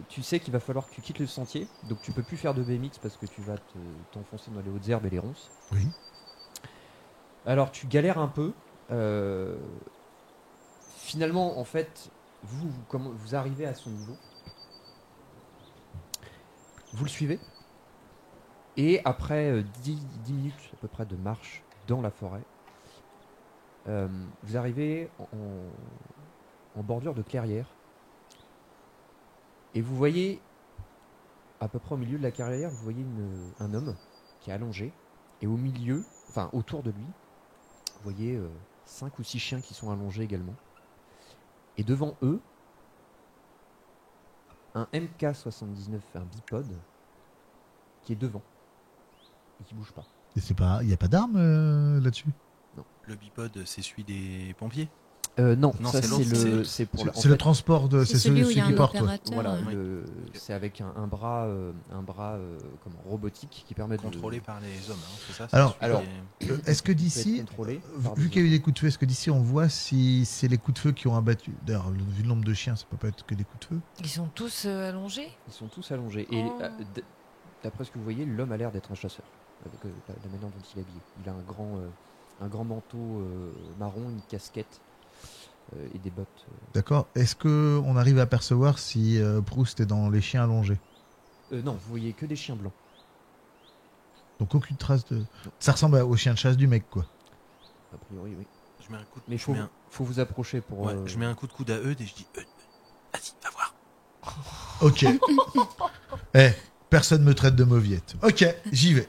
tu sais qu'il va falloir que tu quittes le sentier, donc tu peux plus faire de BMX parce que tu vas t'enfoncer dans les hautes herbes et les ronces. Oui. Alors tu galères un peu. finalement, en fait, vous arrivez à son niveau. Vous le suivez. Et après 10 minutes à peu près de marche dans la forêt, vous arrivez en bordure de clairière. Et vous voyez, à peu près au milieu de la clairière, vous voyez un homme qui est allongé. Et au milieu, enfin autour de lui, vous voyez 5 ou 6 chiens qui sont allongés également. Et devant eux, un MK79, un bipode, qui est devant et qui bouge pas. Et il n'y a pas d'armes là-dessus? Le bipode, c'est celui des pompiers. Non, Non, ça c'est l'autre, c'est pour en C'est le fait, transport de. C'est celui où il y a qui un porte. Ouais. opérateur. voilà, ouais. c'est avec un bras comment, robotique qui permet Contrôlé par les hommes, hein, c'est ça? Alors- celui Est-ce que de d'ici, être contrôlé vu par vu des qu'il y a eu hommes. des coups de feu, est-ce que d'ici on voit si c'est les coups de feu qui ont abattu? D'ailleurs, vu le nombre de chiens, ça peut pas être que des coups de feu. Ils sont tous allongés. Ils sont tous allongés. Et Oh. d'après ce que vous voyez, l'homme a l'air d'être un chasseur. Avec la manière dont il est habillé. Il a un grand manteau marron, une casquette et des bottes. D'accord. Est-ce que on arrive à percevoir si Proust est dans les chiens allongés? Non, vous voyez que des chiens blancs. Donc aucune trace de. Ça ressemble au chien de chasse du mec, quoi. A priori, oui. Je mets un coup de, Mais je mets un- faut vous approcher pour. ouais, je mets un coup de coude à Eudes et je dis Eudes, vas-y, va voir. Ok. Personne me traite de mauviette. Ok, j'y vais.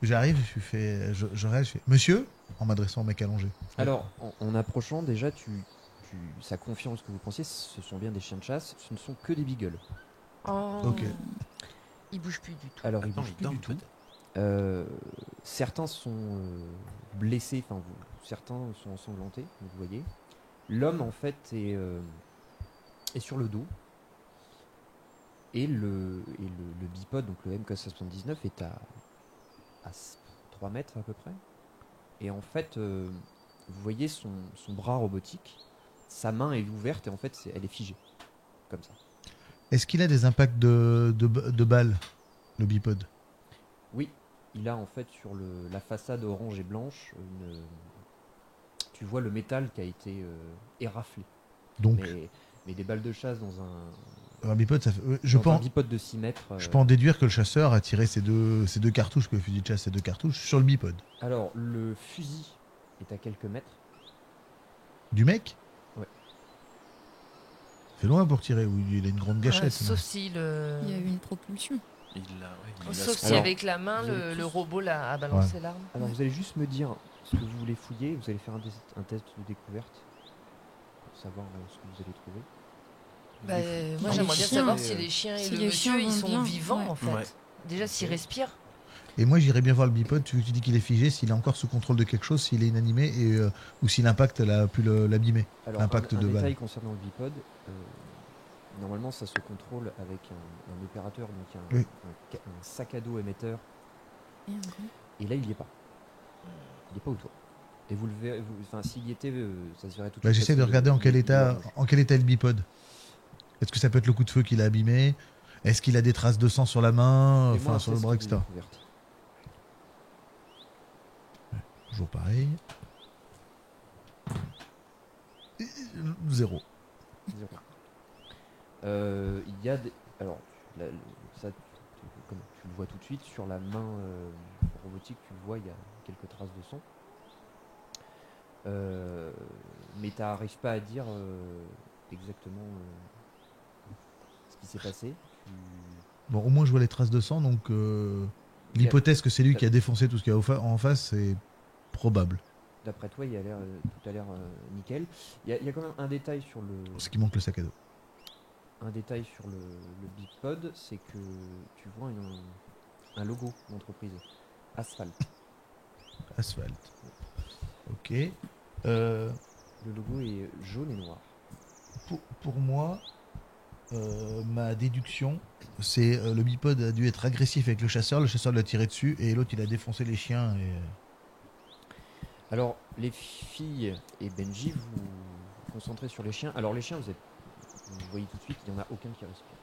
J'arrive, je reste, je fais Monsieur, en m'adressant au mec allongé. Alors, en approchant, déjà, ça confirme ce que vous pensiez. Ce sont bien des chiens de chasse. Ce ne sont que des beagles. Oh. Ok. Ils bougent plus du tout. Alors, ils Attends, bougent ils plus dorment du tout. peut-être. Certains sont blessés, enfin certains sont ensanglantés, vous voyez. L'homme en fait est sur le dos et le bipode, donc le MK79 est à 3 mètres à peu près. Et en fait, vous voyez son bras robotique, sa main est ouverte et en fait elle est figée, comme ça. Est-ce qu'il a des impacts de balles, le bipode? Oui, il a en fait sur la façade orange et blanche, tu vois le métal qui a été éraflé. Donc, Mais des balles de chasse dans un bipode, ça fait. dans un bipode de 6 mètres. Je peux en déduire que le chasseur a tiré ses deux cartouches, que le fusil de chasse, ses 2 cartouches, sur le bipode. Alors, le fusil est à quelques mètres. Du mec? Ouais. C'est loin pour tirer, ou il a une grande gâchette. Sauf si le. Il y a eu une propulsion. Il l'a, ouais, il l'a Sauf si Alors, avec la main, vous avez le tous- robot a balancé l'arme. Alors, vous allez juste me dire ce que vous voulez fouiller. Vous allez faire un test de découverte pour savoir ce que vous allez trouver. Vous Bah, allez fouiller. moi, Les j'aimerais bien chiens, savoir si les chiens et si le les monsieur, chiens ils vont sont bien, vivants, ouais. en fait. Ouais. Déjà, s'ils respirent. Et moi, j'irais bien voir le bipode. Tu dis qu'il est figé, s'il est encore sous contrôle de quelque chose, s'il est inanimé, ou si l'impact a pu l'abîmer. Alors, Impact un de balle. détail concernant le bipode. Normalement, ça se contrôle avec un opérateur, donc Oui. un sac à dos émetteur. Et un grand. Et là, il n'y est pas. Il n'est pas autour. Et vous le verrez, enfin, s'il y était, ça se verrait tout de Bah, suite. j'essaie de parce que regarder en quel il est état orange. est le bipode. Est-ce que ça peut être le coup de feu qu'il a abîmé? Est-ce qu'il a des traces de sang sur la main, Fais-moi un enfin sur le test bras, de etc. découverte. Toujours pareil. 0. 0. Il y a des. Alors, ça, comme tu le vois tout de suite, sur la main robotique, tu le vois, il y a quelques traces de sang. Mais tu n'arrives pas à dire exactement ce qui s'est passé. Bon, au moins je vois les traces de sang, donc l'hypothèse que c'est lui qui a défoncé tout ce qu'il y a en face, c'est probable. D'après toi, il a l'air, tout a l'air nickel. Il y a quand même un détail sur Ce qui manque le sac à dos. le bipod, c'est que tu vois un logo d'entreprise, Asphalt. Asphalte. Ok. Le logo est jaune et noir. Pour moi, ma déduction, c'est le bipode a dû être agressif avec le chasseur l'a tiré dessus et l'autre il a défoncé les chiens. Alors, les filles et Benji, vous vous concentrez sur les chiens. Alors, les chiens, vous voyez tout de suite, il n'y en a aucun qui respire.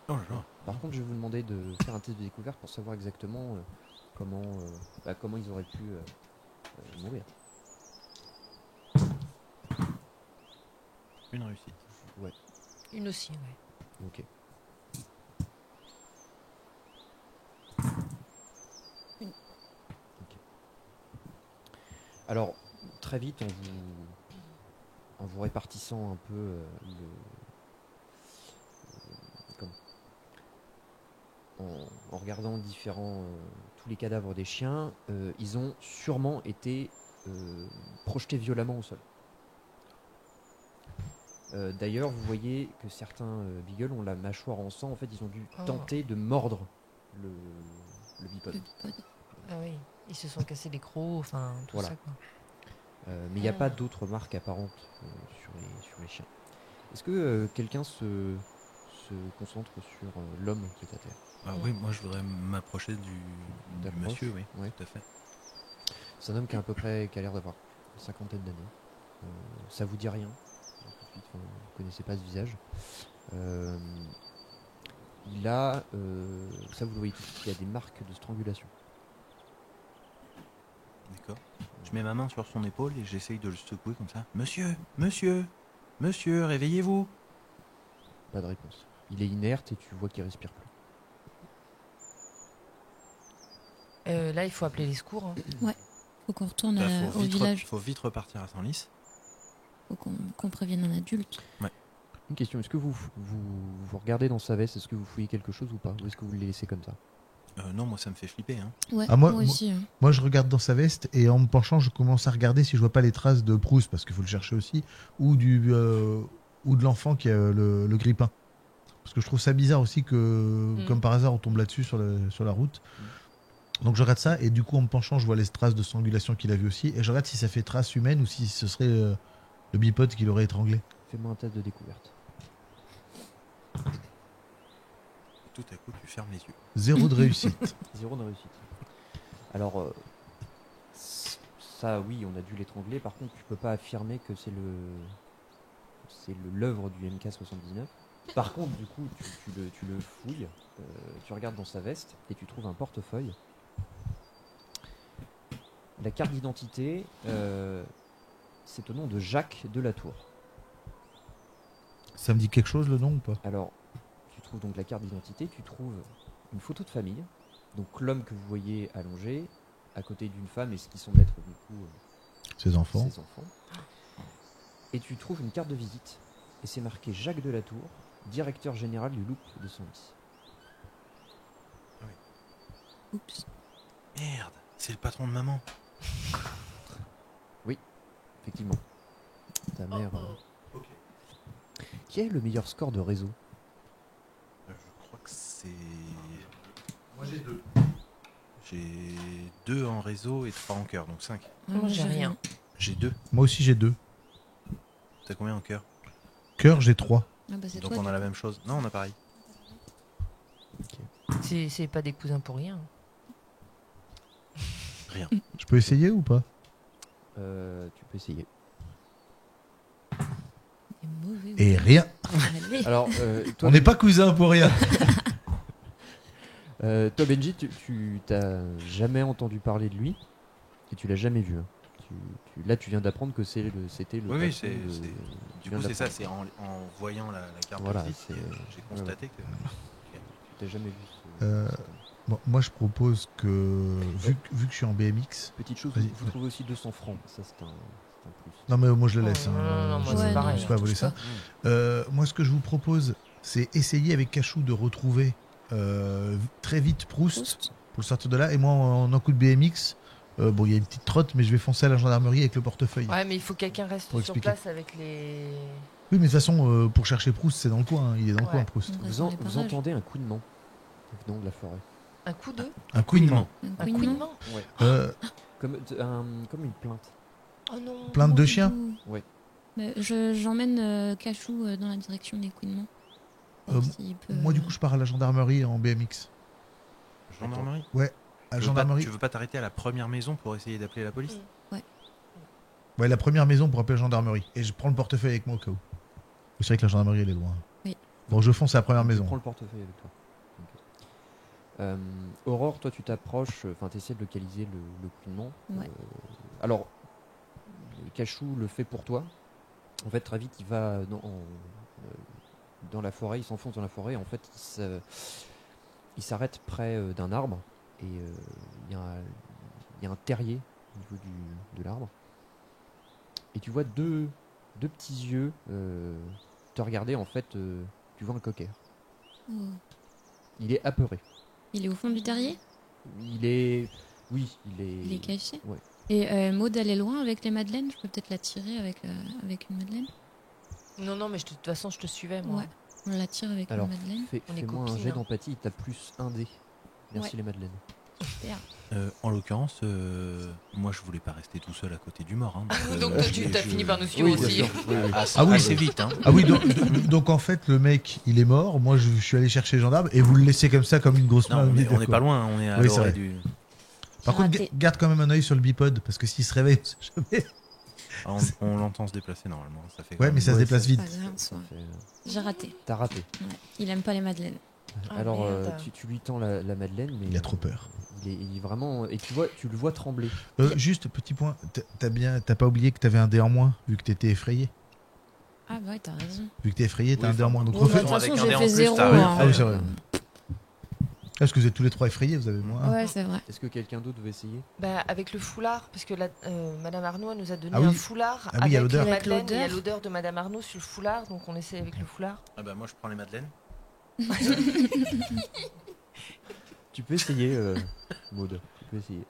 Oh là là. Par contre, je vais vous demander de faire un test de découverte pour savoir exactement comment ils auraient pu mourir. Une réussite. Ouais, Une aussi, ouais. ok. Une. Ok. Alors, très vite, en vous répartissant un peu comment- en regardant tous les cadavres des chiens, ils ont sûrement été projetés violemment au sol. D'ailleurs, vous voyez que certains beagles ont la mâchoire en sang. En fait, ils ont dû Oh. tenter de mordre le bipode. Le bipode. Ah oui, ils se sont cassés les crocs, enfin tout Voilà. ça quoi. Mais il n'y a pas d'autres marques apparentes sur les chiens. Est-ce que quelqu'un se concentre sur l'homme qui est à terre? Ah oui, moi je voudrais m'approcher du D'approche, monsieur, oui, ouais. tout à fait. C'est un homme qui a l'air d'avoir une cinquantaine d'années. Ça vous dit rien tout de suite, vous ne connaissez pas ce visage. Il a, ça vous le voyez tout de suite, il y a des marques de strangulation. D'accord. Je mets ma main sur son épaule et j'essaye de le secouer comme ça. Monsieur, monsieur, monsieur, réveillez-vous. Pas de réponse. Il est inerte et tu vois qu'il respire plus. Là, il faut appeler les secours. Hein. Faut qu'on retourne Bah, au village. faut vite repartir à Senlis. Faut qu'on prévienne un adulte. Une question, est-ce que vous regardez dans sa veste, est-ce que vous fouillez quelque chose ou pas? Ou est-ce que vous le laissez comme ça? Non, moi ça me fait flipper. Hein. Ouais, Ah, moi- moi aussi. Hein. Moi, je regarde dans sa veste et en me penchant, je commence à regarder si je vois pas les traces de Proust, parce qu'il faut le chercher aussi, ou de l'enfant qui a le grippin. Parce que je trouve ça bizarre aussi que, comme par hasard, on tombe là-dessus sur la route. Donc je regarde ça et du coup, en me penchant, je vois les traces de strangulation qu'il a vu aussi, et je regarde si ça fait trace humaine ou si ce serait le bipode qui l'aurait étranglé. Fais-moi un test de découverte. Tout à coup, tu fermes les yeux. 0 de réussite. 0 de réussite. Alors, ça, oui, on a dû l'étrangler. Par contre, tu peux pas affirmer que c'est l'œuvre du MK79. Par contre, du coup, tu le fouilles, tu regardes dans sa veste et tu trouves un portefeuille. La carte d'identité, c'est au nom de Jacques Delatour. Ça me dit quelque chose le nom ou pas? Alors, tu trouves donc la carte d'identité, tu trouves une photo de famille, donc l'homme que vous voyez allongé, à côté d'une femme et ce qui semble être du coup Ses enfants. ses enfants. Et tu trouves une carte de visite, et c'est marqué Jacques Delatour, directeur général du Loop de Senlis. Oups. Merde, c'est le patron de maman. Effectivement. Ta mère. Ok. Qui a le meilleur score de réseau? Je crois que c'est. Moi j'ai 2. J'ai 2 en réseau et 3 en cœur, donc 5. Moi, j'ai rien. J'ai 2. Moi aussi j'ai 2. T'as combien en cœur? Cœur, j'ai 3. Ah bah c'est Donc toi. on a la même chose. Non, on a pareil. C'est pas des cousins pour rien. Rien. Je peux essayer ou pas? Tu peux essayer. T'es mauvais. Et rien. Allez. Alors, toi, On n'est pas cousins pour rien. toi, Benji, tu t'as jamais entendu parler de lui et tu l'as jamais vu. Hein. Là, tu viens d'apprendre que c'était le. Oui, patron c'est. de- Du viens coup, c'est ça, d'apprendre. c'est en voyant la carte Voilà, de visite c'est- que j'ai constaté que. T'as jamais vu ce. Euh, Bon, moi, je propose que, vu que je suis en BMX... Petite chose, Vas-y, vous ouais. trouvez aussi 200 francs. Ça, c'est un plus. Non, mais moi, je le Oh, laisse. non, non, non, moi, je c'est ne pareil, suis pas je voler touche ça. pas. Moi, ce que je vous propose, c'est essayer avec Cachou de retrouver très vite Proust Proust. pour le sortir de là. Et moi, en un coup de BMX, bon, il y a une petite trotte, mais je vais foncer à la gendarmerie avec le portefeuille. Ouais, mais il faut que quelqu'un reste Pour sur expliquer. place avec les. Oui, mais de toute façon, pour chercher Proust, c'est dans le coin. Hein. Il est dans le Ouais. coin, Proust. On reste dans les Vous parages. entendez un couinement venant de la forêt. Un coup de. Un couinement. Un Un couinement. couinement. Ouais. Euh, Comme une plainte. Oh non. Plainte de Oh, chien. doudou. Ouais. Mais j'emmène Cachou dans la direction des couinements. Euh, S'il peut- Moi, du coup, je pars à la gendarmerie en BMX. Gendarmerie. À la gendarmerie. Tu veux pas t'arrêter à la première maison pour essayer d'appeler la police? Ouais, la première maison pour appeler la gendarmerie. Et je prends le portefeuille avec moi au cas où. C'est vrai que la gendarmerie, elle est loin. Oui. Bon, je fonce à la première Tu maison. prends le portefeuille avec toi. Ok. Aurore, toi, tu t'approches, enfin, tu essaies de localiser le couinement. Ouais. Alors, Cachou le fait pour toi. En fait, très vite, il va dans la forêt, il s'enfonce dans la forêt. En fait, il s'arrête près d'un arbre et il y a un terrier au niveau de l'arbre. Et tu vois deux petits yeux te regarder. En fait, tu vois un cocker. Oh. Il est apeuré. Il est au fond du terrier? Il est Il est caché? Ouais. Et Maud, elle est loin avec les madeleines? Je peux peut-être la tirer avec une madeleine? Non, mais de toute façon, je te suivais, moi. Ouais. On la tire avec Alors, une madeleine. On est fais-moi un copines, jet hein. d'empathie. T'as plus 1 dé. Merci Ouais. les madeleines. Super. En l'occurrence, moi je voulais pas rester tout seul à côté du mort. Donc toi, tu as fini par nous suivre Oui, bien aussi. sûr. Oui, oui. Ah oui, assez vite. Hein. Ah oui, donc en fait, le mec, il est mort. Moi, je suis allé chercher le gendarme et vous le laissez comme ça, comme une grosse Non, main. on n'est pas loin, on est à Oui, c'est l'orée vrai. du. Par contre, Raté. garde quand même un œil sur le bipode parce que s'il se réveille, on sait jamais. Ah, on l'entend se déplacer normalement. Ça fait quand Ouais, même- mais ça se Ouais, déplace ça- vite. Pas grave, Ça soit. fait- J'ai raté. T'as raté. Ouais. Il aime pas les madeleines. Ah, Alors, merde. tu lui tends la madeleine, mais Il a trop peur. il est vraiment. Et tu le vois trembler. Juste petit point, t'as pas oublié que t'avais un dé en moins vu que t'étais effrayé. Ah bah ouais, t'as raison. Vu que t'es effrayé, t'as Oui, un dé en enfin, moins. Donc Bon, bah, de refais. toute avec façon, un dé j'ai en fait plus, 0. t'as raison. Ah oui, c'est vrai. Est-ce que vous êtes tous les trois effrayés? Vous avez moins un. Ouais, c'est vrai. Est-ce que quelqu'un d'autre veut essayer? Bah, avec le foulard, parce que Madame Arnaud elle nous a donné Ah oui. un foulard Ah oui, il y a avec l'odeur. les Avec madeleines, et il y a l'odeur. l'odeur de Madame Arnaud sur le foulard, donc on essaie avec le foulard. Ah bah moi je prends les madeleines. Tu peux essayer, Maud. Tu peux essayer.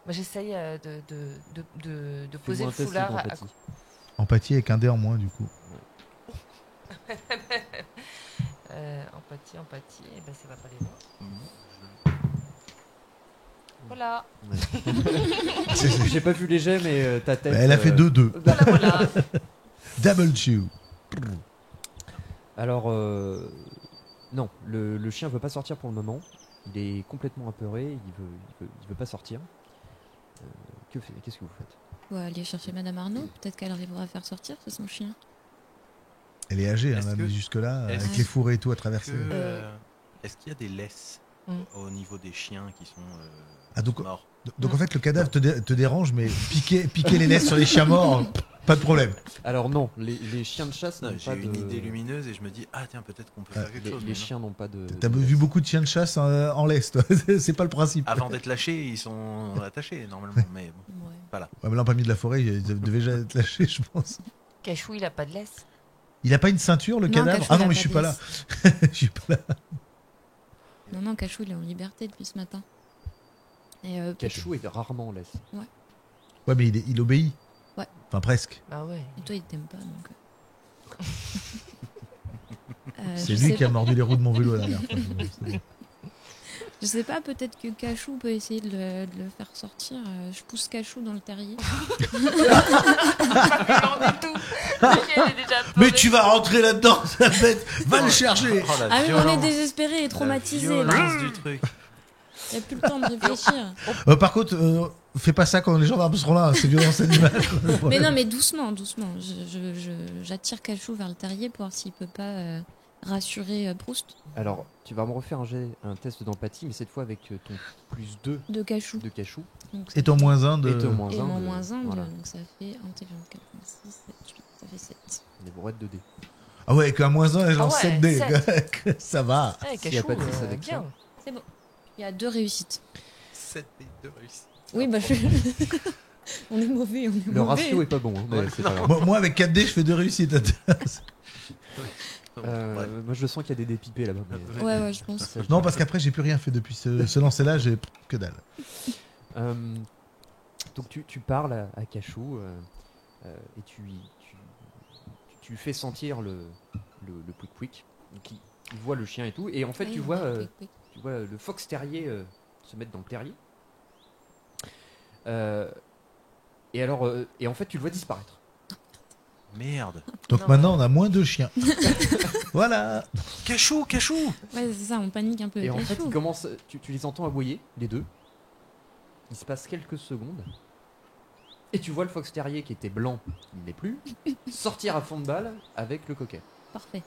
Bah, j'essaye de poser Fais-moi le un test foulard d'empathie. Empathie avec un dé en moins du coup. Empathie, et ben ça va pas les voir. Voilà, J'ai pas vu les jets, mais ta tête. Bah, elle a fait 2-2. voilà. Double chew. Alors, non, le chien veut pas sortir pour le moment. Il est complètement apeuré. Il veut pas sortir. Qu'est-ce que vous faites? On va aller chercher Madame Arnaud. Peut-être qu'elle arrivera à faire sortir, c'est son chien. Elle est âgée, hein, Est-ce même que- jusque-là, est-ce avec que- les fourrés et tout à traverser. Est-ce qu'il y a des laisses au niveau des chiens qui sont Ah, donc, morts? donc en fait, le cadavre te dérange, mais piquer les laisses sur les chiens morts, pas de problème. Alors non, les chiens de chasse Non, n'ont j'ai pas une de. idée lumineuse et je me dis ah tiens peut-être qu'on peut faire quelque chose. Les mais non. chiens n'ont pas de. T'as de vu laisse. beaucoup de chiens de chasse en laisse, toi. C'est pas le principe. Avant d'être lâchés, ils sont attachés normalement. Mais bon. Ouais. Ouais, mais là, pas mis de la forêt, il devait déjà être lâché, je pense. Cachou, il a pas de laisse. Il a pas une ceinture, le Non, cadavre? Cachou, Ah il non, a mais pas je suis de pas là. laisse. Je suis pas là. Non, Cachou, il est en liberté depuis ce matin. Et Cachou est rarement en laisse. Ouais, mais il obéit. Ouais. Enfin, presque. Bah ouais. et toi, il t'aime pas, donc. C'est je lui sais qui a pas. mordu les roues de mon vélo la dernière fois. C'est bon. Je sais pas, peut-être que Cachou peut essayer de le faire sortir. Je pousse Cachou dans le terrier. Mais tu vas rentrer là-dedans, ça bête. Va le chercher. Oh, la Ah oui, on est violence. désespéré et La traumatisé là. violence du truc. Il n'y a plus le temps de réfléchir. Par contre, fais pas ça quand les gendarmes seront là. C'est violence animale. Mais non, mais doucement. J'attire Cachou vers le terrier pour voir s'il peut pas rassurer Proust Alors, tu vas me refaire un test d'empathie, mais cette fois avec ton plus 2 de Cachou. de Cachou. Donc, ça Et ton moins 1 de. Et ton moins Et 1 mon de. moins 1, Voilà, donc ça fait intelligence 4, 6, 7, 8, ça fait 7. des brouettes de dés. Ah ouais, avec un moins 1, elle lance Ah ouais, 7 dés. Ça va. Ouais, S'il y a Cachou, pas de laisse avec bien. ça. C'est bon. Il y a 2 réussites. 7 et 2 réussis. Oui, bah on est mauvais, on est Le mauvais. ratio est pas bon, hein, mais Ouais, c'est pas grave. Moi, avec 4 dés, je fais 2 réussites. Bref. Moi, je sens qu'il y a des dés pipés là-bas. mais- Ouais, je pense. ça, je Non, dis parce pas. qu'après, j'ai plus rien fait depuis ce lancer-là, j'ai que dalle. Donc tu parles à Cachou et tu lui fais sentir le pouic-pouic. Donc il voit le chien et tout. Et en fait, Oui, tu vois oui. le fox terrier se mettre dans le terrier. Et en fait, tu le vois disparaître. Merde. Donc Non, maintenant, on a moins 2 chiens. Voilà. Cachou. Ouais, c'est ça, on panique un peu. Et en Cachou. fait, il commence, tu les entends aboyer, les deux. Il se passe quelques secondes. Et tu vois le fox terrier qui était blanc, qui ne l'est plus, sortir à fond de balle avec le cocker. Parfait.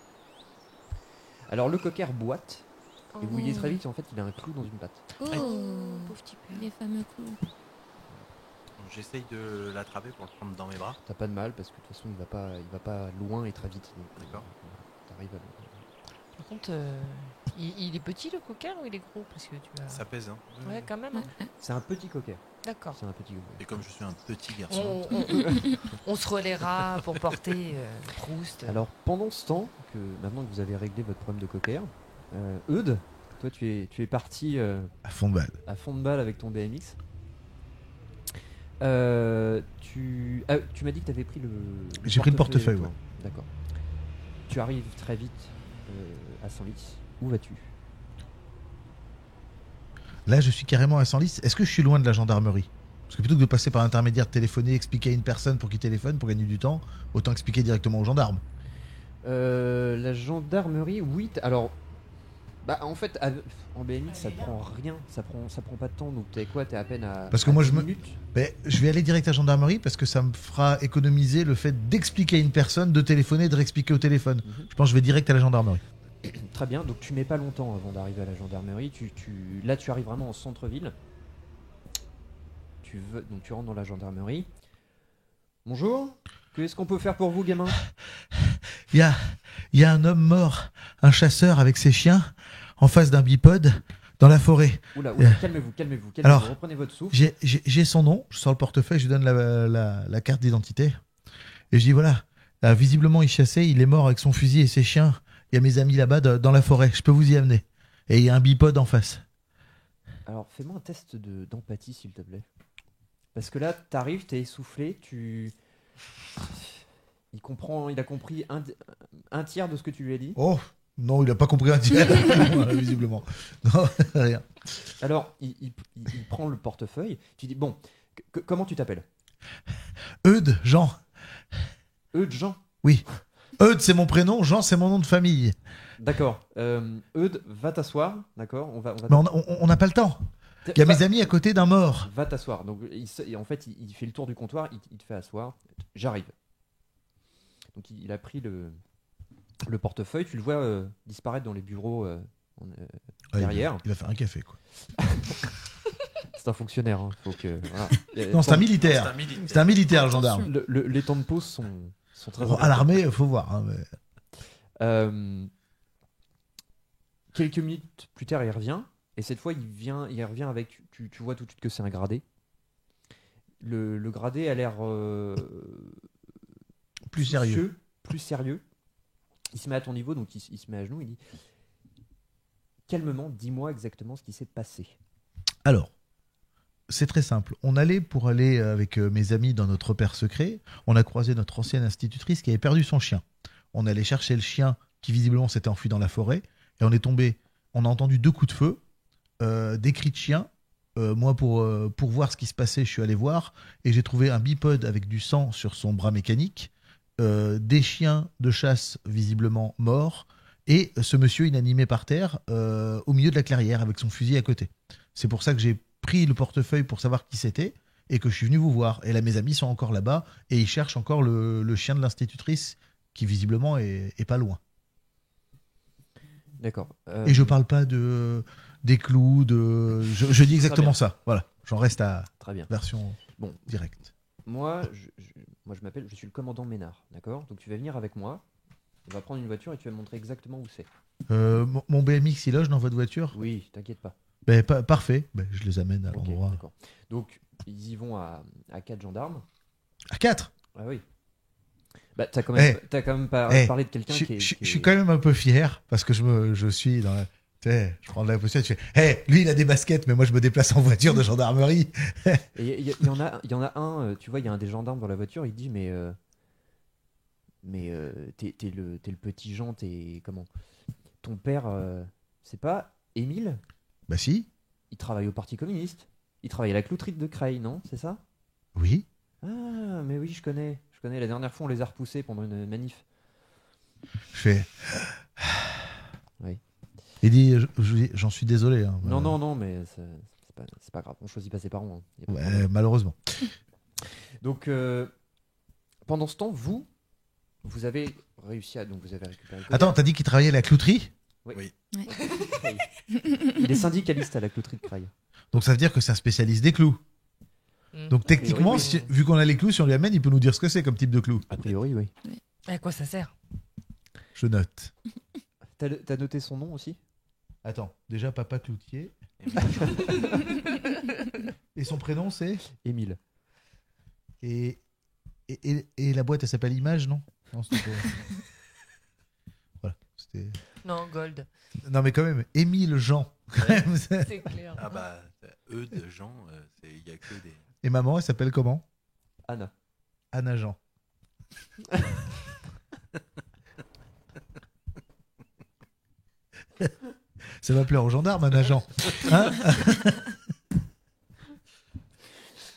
Alors le cocker boite, et vous voyez Oh. très vite, en fait, il a un clou dans une patte. Oh, Pauvre petit peu. les fameux clous. j'essaye de l'attraper pour le prendre dans mes bras. T'as pas de mal parce que de toute façon il va pas loin et très vite. Donc, D'accord. T'arrives à... Par contre, il est petit le coquin ou il est gros? Parce que tu as... Ça pèse, hein. Ouais, quand même. hein. C'est un petit coquet. D'accord. C'est un petit coquet. Et comme je suis un petit garçon, On se relaiera pour porter Proust. Alors pendant ce temps, maintenant que vous avez réglé votre problème de cocker, Eudes, toi tu es parti À fond de balle. à fond de balle avec ton BMX. Tu m'as dit que tu avais pris le J'ai pris le portefeuille, avec toi. D'accord. Tu arrives très vite à Senlis. Où vas-tu? Là, je suis carrément à Senlis. Est-ce que je suis loin de la gendarmerie? Parce que plutôt que de passer par l'intermédiaire de téléphoner, expliquer à une personne pour qu'il téléphone, pour gagner du temps, autant expliquer directement aux gendarmes. La gendarmerie, oui. Alors, en fait, en BMX, ça te prend rien. Ça prend pas de temps. Donc, t'es quoi? T'es à peine à. Parce que à moi, 10 je me- minutes. Mais je vais aller direct à la gendarmerie parce que ça me fera économiser le fait d'expliquer à une personne, de téléphoner, de réexpliquer au téléphone. Mhm. Je pense que je vais direct à la gendarmerie. Très bien, donc tu mets pas longtemps avant d'arriver à la gendarmerie. Là, tu arrives vraiment en centre-ville. Donc tu rentres dans la gendarmerie. Bonjour, qu'est-ce qu'on peut faire pour vous, gamin? Il y a un homme mort, un chasseur avec ses chiens, en face d'un bipode, dans la forêt. Oula, calmez-vous. Alors, Reprenez votre souffle. J'ai son nom, je sors le portefeuille, je lui donne la carte d'identité. Et je dis voilà, visiblement il chassait, il est mort avec son fusil et ses chiens. Il y a mes amis là-bas dans la forêt, je peux vous y amener. Et il y a un bipode en face. Alors, fais-moi un test d'empathie, s'il te plaît. Parce que là, t'arrives, t'es essoufflé, il a compris un tiers de ce que tu lui as dit. Oh, non, il n'a pas compris un tiers, voilà, visiblement. Non, rien. Alors, il prend le portefeuille. Tu dis, bon, comment tu t'appelles? Eudes, Jean. Jean. Oui. Eudes, c'est mon prénom, Jean, c'est mon nom de famille. D'accord. Eudes, va t'asseoir. D'accord. Mais on n'a pas le temps. Il y a mes amis à côté d'un mort. Va t'asseoir. Donc, en fait, il fait le tour du comptoir, il te fait asseoir. J'arrive. Donc, il a pris le portefeuille. Tu le vois disparaître dans les bureaux derrière. Il va faire un café, quoi. C'est un fonctionnaire. Hein. Faut que, voilà. Non, c'est un militaire. C'est un militaire, le gendarme. Les temps de pause sont très Bon, importants. à l'armée, il faut voir. Hein, mais... Quelques minutes plus tard, il revient. Et cette fois, il revient avec. Tu vois tout de suite que c'est un gradé. Le gradé a l'air Plus sérieux. Plus sérieux. Il se met à ton niveau, donc il se met à genoux. Il dit calmement, dis-moi exactement ce qui s'est passé. Alors, c'est très simple. On allait pour aller avec mes amis dans notre repère secret. On a croisé notre ancienne institutrice qui avait perdu son chien. On allait chercher le chien qui visiblement s'était enfui dans la forêt. Et on est tombé. On a entendu 2 coups de feu, des cris de chien. Moi, pour voir ce qui se passait, je suis allé voir. Et j'ai trouvé un bipode avec du sang sur son bras mécanique. Des chiens de chasse visiblement morts. Et ce monsieur inanimé par terre au milieu de la clairière avec son fusil à côté. C'est pour ça que j'ai pris le portefeuille pour savoir qui c'était et que je suis venu vous voir. Et là, mes amis sont encore là-bas et ils cherchent encore le chien de l'institutrice qui visiblement est pas loin. D'accord. Et je parle pas des clous, je dis exactement ça. Voilà, j'en reste à Très bien. version Bon. directe. Moi, je suis le commandant Ménard, d'accord? Donc tu vas venir avec moi, on va prendre une voiture et tu vas me montrer exactement où c'est. Mon BMX, il loge dans votre voiture? Oui, t'inquiète pas. Parfait, je les amène à Ok, l'endroit. d'accord. Donc ils y vont à 4 gendarmes. À 4. Ah oui. T'as quand même parlé de quelqu'un qui est... Je suis quand même un peu fier parce que je suis dans la... Tu sais, je prends de la posture, je fais lui il a des baskets, mais moi je me déplace en voiture de gendarmerie. Et il y en a un, tu vois, il y a un des gendarmes dans la voiture, il dit mais t'es le petit Jean, comment? Ton père, c'est pas Émile? Bah si. Il travaille au Parti communiste. Il travaille à la clouterie de Creil, non? C'est ça? Oui. Ah, mais oui, je connais. La dernière fois, on les a repoussés pendant une manif. Je fais. Oui. Il dit j'en suis désolé. Hein. Non, mais c'est pas grave. On choisit pas ses parents. Hein. Y a pas de problème. Malheureusement. Donc, pendant ce temps, vous avez réussi à... Donc, vous avez récupéré... Attends, t'as dit qu'il travaillait à la clouterie? Oui. Il est syndicaliste à la clouterie de Creil. Donc ça veut dire que c'est un spécialiste des clous. Donc techniquement, oui. vu qu'on a les clous, si on lui amène, il peut nous dire ce que c'est comme type de clou. A priori, oui. À quoi ça sert? Je note. T'as noté son nom aussi? Attends, déjà Papa Cloutier. Et son prénom c'est Émile. et la boîte elle s'appelle Image, non? Non, c'était pas... Voilà, c'était... Non, Gold. Non mais quand même, Émile Jean. Quand même, c'est- C'est clair. Ah bah, eux de gens, il y a que des. Et maman, elle s'appelle comment? Anna. Anna Jean. Ça va plaire aux gendarmes, Anna Jean. Hein?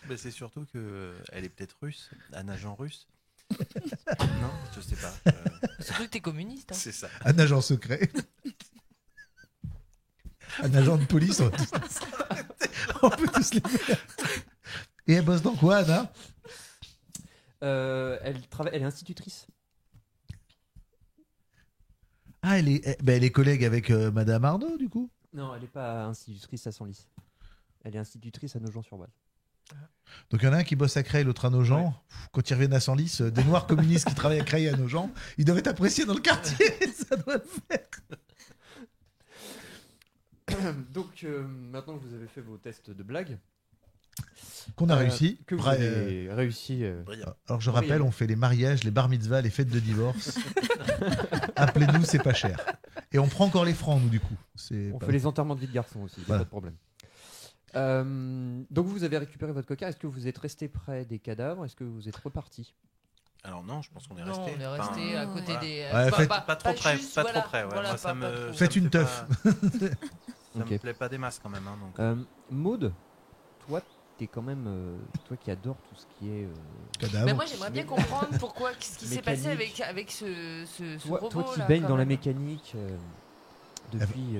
Bah, c'est surtout que elle est peut-être russe, un agent russe. Non, je sais pas. Surtout que t'es communiste. Hein. C'est ça. Un agent secret. Un agent de police. On peut tous les faire. Et elle bosse dans quoi, Anna? Elle est institutrice. Ah, elle est collègue avec Madame Arnaud, du coup. Non, elle n'est pas institutrice à Senlis. Elle est institutrice à Nogent-sur-Oise. Donc il y en a un qui bosse à Creil, l'autre à Nogent. Ouais. Pff, quand ils reviennent à Senlis, des noirs communistes qui travaillent à Creil et à Nogent, ils doivent être appréciés dans le quartier. Ça doit le faire. Donc, maintenant que vous avez fait vos tests de blagues, Qu'on a réussi. que vous Bra- avez réussi. Brillant. Alors je rappelle, on fait les mariages, les bar mitzvahs, les fêtes de divorce. Appelez-nous, c'est pas cher. Et on prend encore les francs, nous, du coup. On fait les enterrements de vie de garçon aussi, Voilà. pas de problème. Donc vous avez récupéré votre coca. Est-ce que vous êtes resté près des cadavres? Est-ce que vous êtes reparti? Alors non, je pense qu'on est Non, resté. on est resté à côté voilà. des. Ouais, faites- Pas trop près, juste, pas voilà, trop près. Ouais. voilà, Moi, ça pas me. trop. Faites ça me une plaît teuf. pas- Ça Ok. me plaît pas des masses quand même. Hein, donc. Maud, toi, t'es quand même, toi qui adore tout ce qui est. Cadavre. Mais moi j'aimerais bien comprendre pourquoi, qu'est-ce qui s'est passé Mécanique. avec ce Toi, robot toi qui là, baignes quand dans la même. mécanique depuis